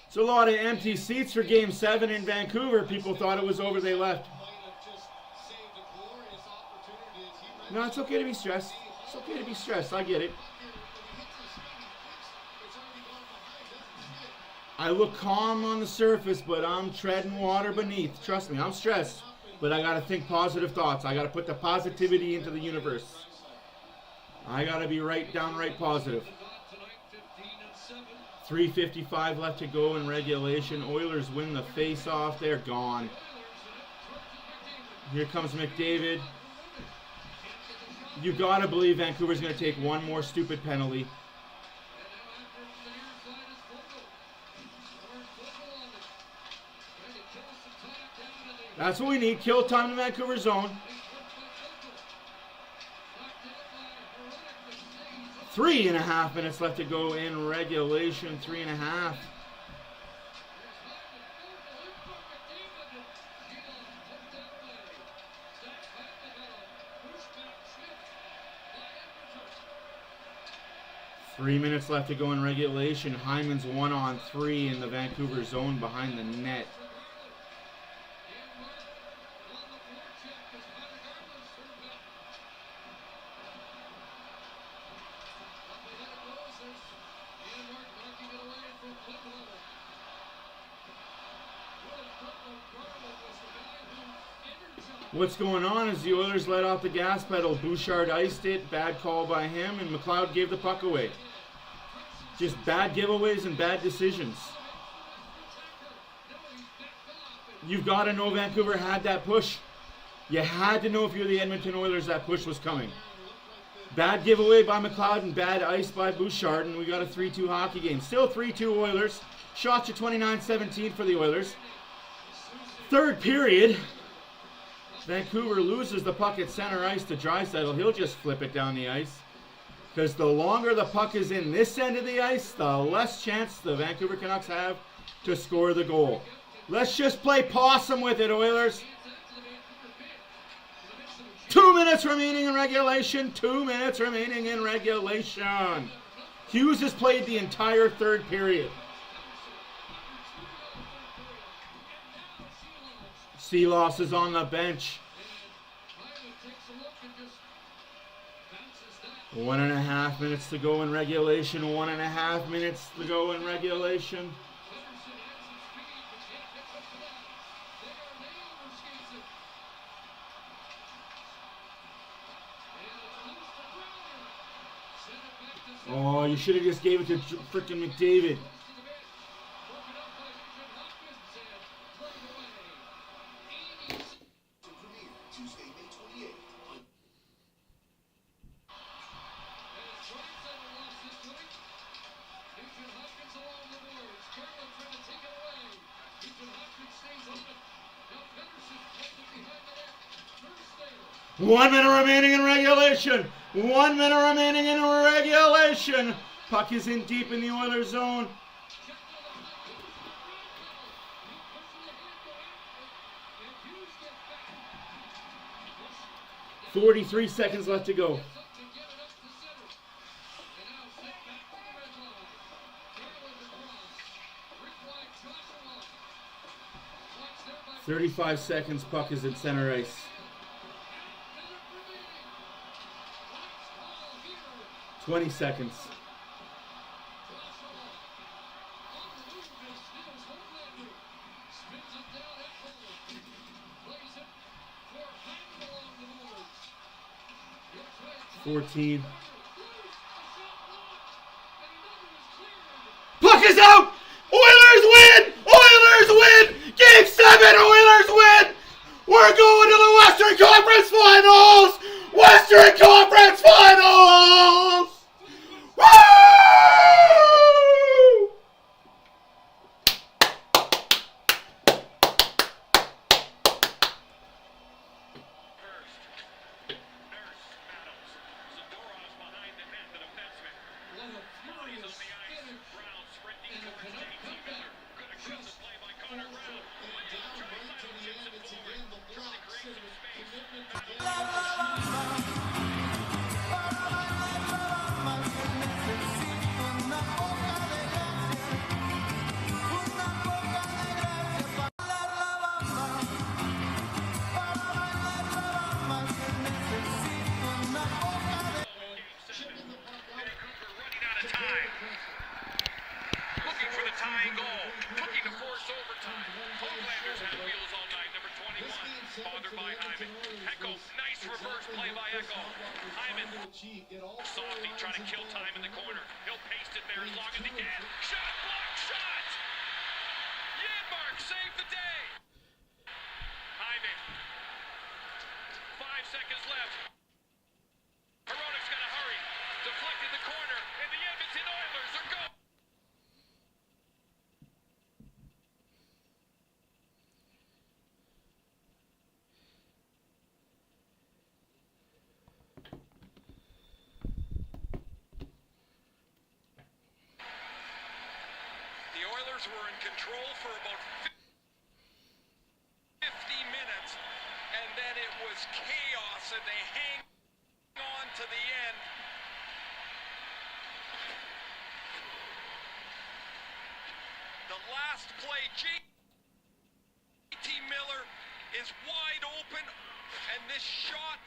It's a lot of empty seats for Game 7 in Vancouver. People thought it was over, they left. No, it's okay to be stressed. It's okay to be stressed. I get it. I look calm on the surface, but I'm treading water beneath. Trust me, I'm stressed. But I got to think positive thoughts. I got to put the positivity into the universe. I got to be downright positive. 3:55 left to go in regulation. Oilers win the face-off. They're gone. Here comes McDavid. You got to believe Vancouver's going to take one more stupid penalty. That's what we need. Kill time in Vancouver zone. 3.5 minutes left to go in regulation. 3.5. Three minutes left to go in regulation. Hyman's 1-on-3 in the Vancouver zone behind the net. What's going on is the Oilers let off the gas pedal. Bouchard iced it. Bad call by him, and McLeod gave the puck away. Just bad giveaways and bad decisions. You've got to know Vancouver had that push. You had to know if you're the Edmonton Oilers that push was coming. Bad giveaway by McLeod and bad ice by Bouchard, and we got a 3-2 hockey game. Still 3-2 Oilers. Shots are 29-17 for the Oilers. Third period. Vancouver loses the puck at center ice to Draisaitl. He'll just flip it down the ice. Because the longer the puck is in this end of the ice, the less chance the Vancouver Canucks have to score the goal. Let's just play possum with it, Oilers. 2 minutes remaining in regulation. 2 minutes remaining in regulation. Hughes has played the entire third period. Seeloss is on the bench. 1.5 minutes to go in regulation. 1.5 minutes to go in regulation. Oh, you should have just gave it to frickin' McDavid. One minute remaining in regulation. 1 minute remaining in regulation. Puck is in deep in the Oilers zone. .43 seconds left to go. .35 seconds. Puck is in center ice. 20 seconds. .14. Puck is out! Oilers win! Oilers win! Game 7, Oilers win! We're going to the Western Conference Finals! Western Conference Finals! Woo! Softy trying to kill time in the corner. He'll paste it there as long as he can. Shot, block, shot! Janmark saved the day! Hyman. 5 seconds left. Hronik's got to hurry. Deflected the corner, and the Edmonton Oilers are going. Were in control for about 50 minutes, and then it was chaos, and they hang on to the end. The last play, JT Miller is wide open, and this shot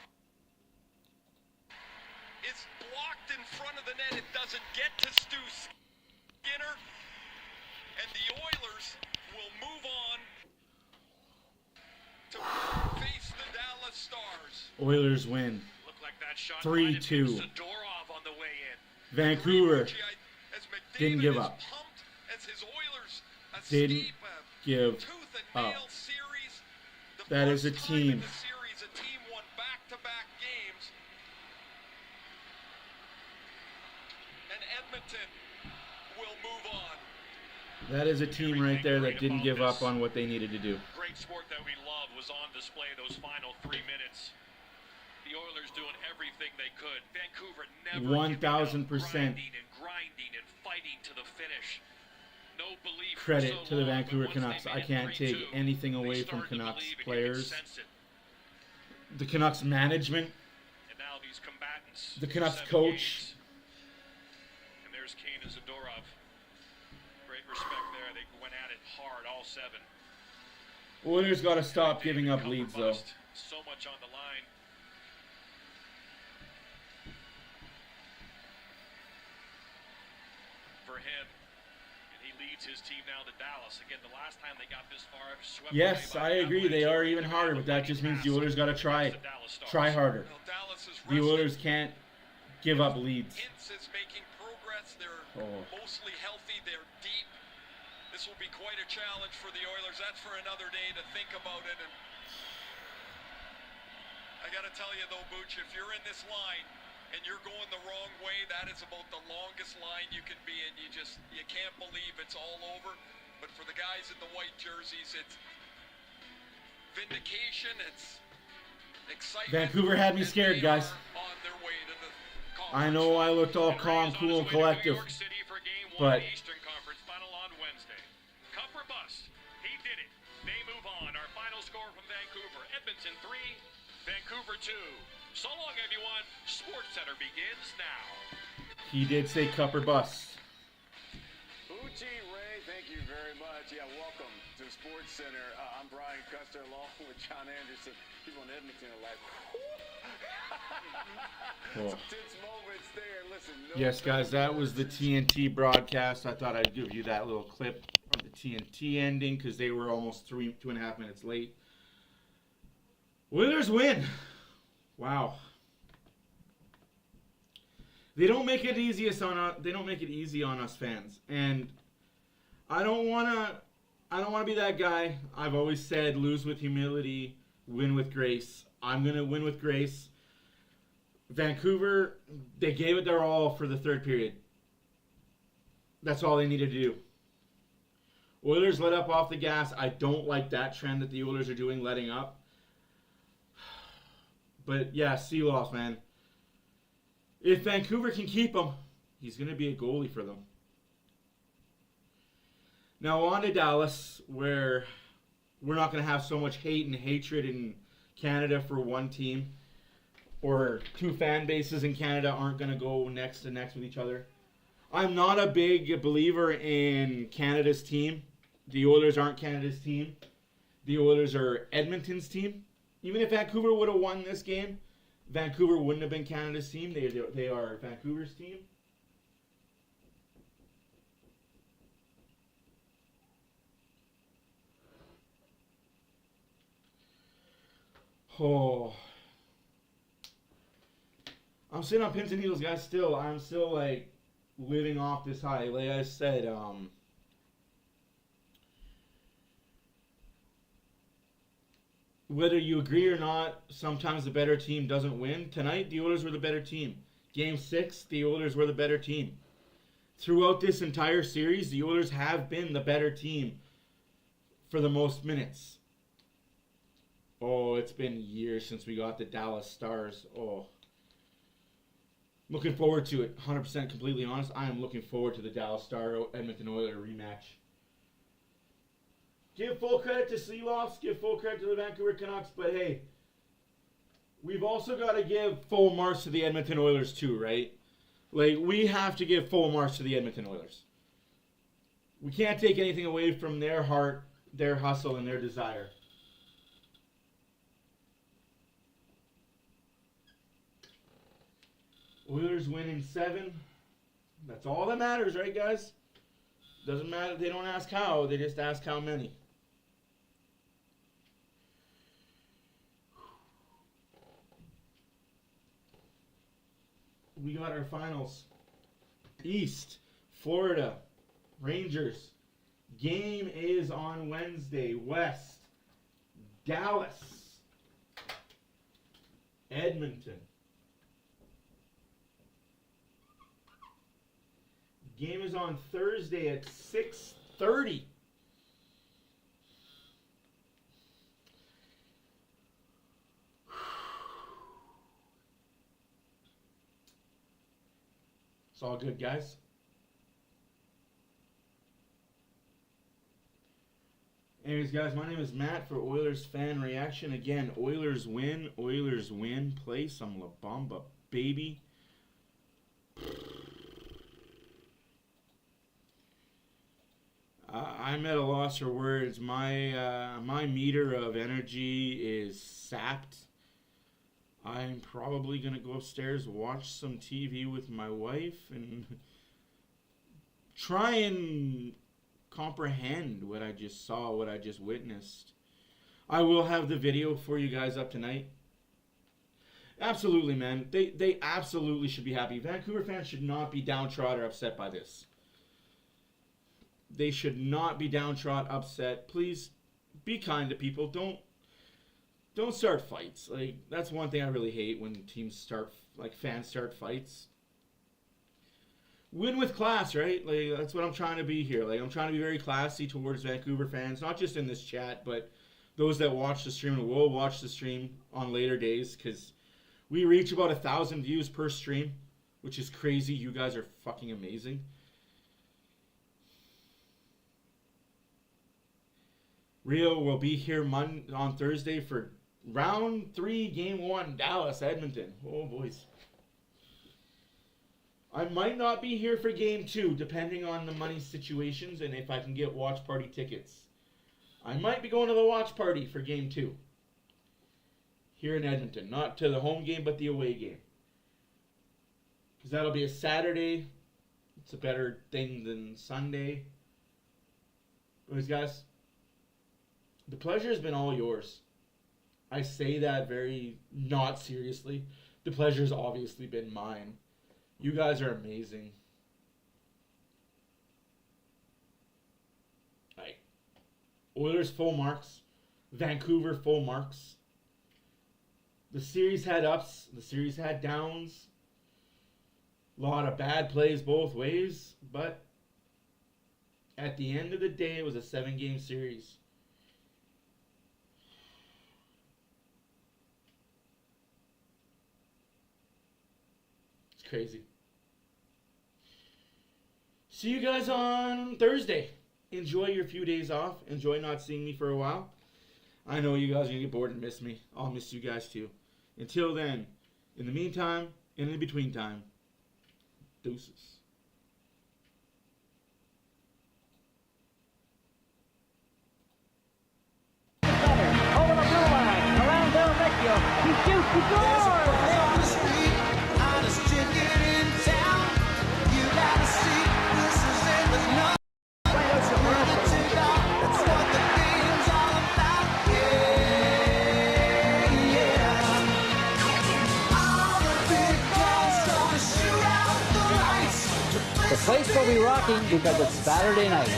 is blocked in front of the net. It doesn't get to Stu Skinner. And the Oilers will move on to face the Dallas Stars. Oilers win. 3-2. Vancouver didn't give up. Didn't give up. That is a team. That is a team right there that didn't give up on what they needed to do. Great sport that we love was on display those final 3 minutes. The The Oilers doing everything they could. Vancouver never 1,000% grinding and fighting to the finish. No belief credit for so to the long, Vancouver but once Canucks. they I made it can't take 3-2, anything they away from started to Canucks believe, and you players. could sense it. The Canucks management, And now these combatants. the Canucks 7 coach. games. And there's Kane and Zadorov. Great respect there. They went at it hard, all 7. Oilers got to stop giving up leads, though. So much on the line. For him, and he leads his team now to Dallas. Again, the last time they got this far, swept Yes, away by I the agree. They Avalanche. are even harder, but that just means the Oilers got to try harder. Well, Dallas is The Oilers can't give up leads. Hintz is making progress. They're mostly healthy. They're deep. This will be quite a challenge for the Oilers. That's for another day to think about it. And I got to tell you, though, Booch, if you're in this line and you're going the wrong way, that is about the longest line you can be in. You can't believe it's all over. But for the guys in the white jerseys, it's vindication. It's excitement. Vancouver had me scared, guys. On their way to the I know I looked all calm, cool, and collective, but Eastern Conference final on Wednesday. Cup or bust. He did it. They move on. Our final score from Vancouver. Edmonton 3, Vancouver 2. So long, everyone. Sports Center begins now. he did say cup or bust. Uchi Ray, thank you very much. Yeah, welcome to Sports Center. I'm Brian Custer along with John Anderson. People in Edmonton are like, some tense moments there. Listen, Yes, guys, that was the TNT broadcast. I thought I'd give you that little clip of the TNT ending because they were almost 2.5 minutes late. Oilers win. Wow. They don't make it easiest on us. They don't make it easy on us fans, and I don't wanna be that guy. I've always said, lose with humility, win with grace. I'm gonna win with grace. Vancouver, they gave it their all for the third period. That's all they needed to do. Oilers let up off the gas. I don't like that trend that the Oilers are doing, letting up. But yeah, Seeloff, man. If Vancouver can keep him, he's going to be a goalie for them. Now on to Dallas, where we're not going to have so much hate and hatred in Canada for one team. Or two fan bases in Canada aren't going to go next to next with each other. I'm not a big believer in Canada's team. The Oilers aren't Canada's team. The Oilers are Edmonton's team. Even if Vancouver would have won this game, Vancouver wouldn't have been Canada's team. They are Vancouver's team. Oh. I'm sitting on pins and needles, guys, still. I'm still, like, living off this high. Like I said, whether you agree or not, sometimes the better team doesn't win. Tonight, the Oilers were the better team. Game 6, the Oilers were the better team. Throughout this entire series, the Oilers have been the better team for the most minutes. Oh, it's been years since we got the Dallas Stars. Oh. Looking forward to it. 100% completely honest. I am looking forward to the Dallas Star Edmonton Oilers rematch. Give full credit to Seeloffs. Give full credit to the Vancouver Canucks. But hey, we've also got to give full marks to the Edmonton Oilers too, right? Like, we have to give full marks to the Edmonton Oilers. We can't take anything away from their heart, their hustle, and their desire. Oilers win in 7. That's all that matters, right, guys? Doesn't matter. They don't ask how. They just ask how many. We got our finals. East, Florida, Rangers. Game is on Wednesday. West, Dallas, Edmonton. Game is on Thursday at 6:30. It's all good, guys. Anyways, guys, my name is Matt for Oilers Fan Reaction. Again, Oilers win. Oilers win. Play some La Bamba, baby. I'm at a loss for words. My meter of energy is sapped. I'm probably going to go upstairs, watch some TV with my wife, and try and comprehend what I just saw, what I just witnessed. I will have the video for you guys up tonight. Absolutely, man. They absolutely should be happy. Vancouver fans should not be downtrodden or upset by this. They should not be downtrodden, upset. Please be kind to people. Don't start fights. Like, that's one thing I really hate when teams start, like, fans start fights. Win with class, right? Like, that's what I'm trying to be here. Like, I'm trying to be very classy towards Vancouver fans, not just in this chat, but those that watch the stream and will watch the stream on later days, because we reach about 1,000 views per stream, which is crazy. You guys are fucking amazing. Rio will be here on Thursday for round 3, game 1, Dallas, Edmonton. Oh, boys. I might not be here for game 2, depending on the money situations and if I can get watch party tickets. I might be going to the watch party for game 2. Here in Edmonton. Not to the home game, but the away game. Because that'll be a Saturday. It's a better thing than Sunday. Anyways, guys, the pleasure has been all yours. I say that very not seriously. The pleasure's obviously been mine. You guys are amazing. Right. Oilers full marks. Vancouver full marks. The series had ups. The series had downs. A lot of bad plays both ways. But at the end of the day, it was a 7-game series. It's crazy. See you guys on Thursday. Enjoy your few days off. Enjoy not seeing me for a while. I know you guys are going to get bored and miss me. I'll miss you guys too. Until then, in the meantime, and in the between time, deuces. Over the blue line, around Del Vecchio. He shoots, he scores! The place will be rocking because it's Saturday night.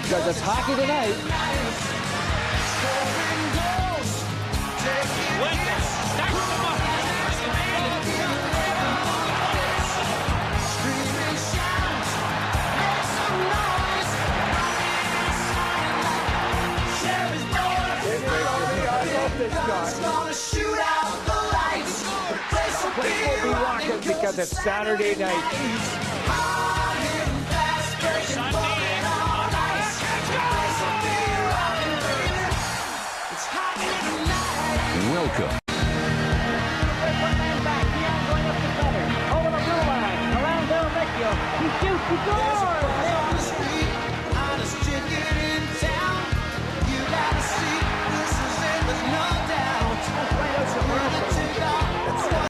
Because it's hockey tonight. Gonna shoot out the lights. The place will be rocking because it's Saturday night. Welcome. Over the blue line, around Del Vecchio. He shoots, he scores!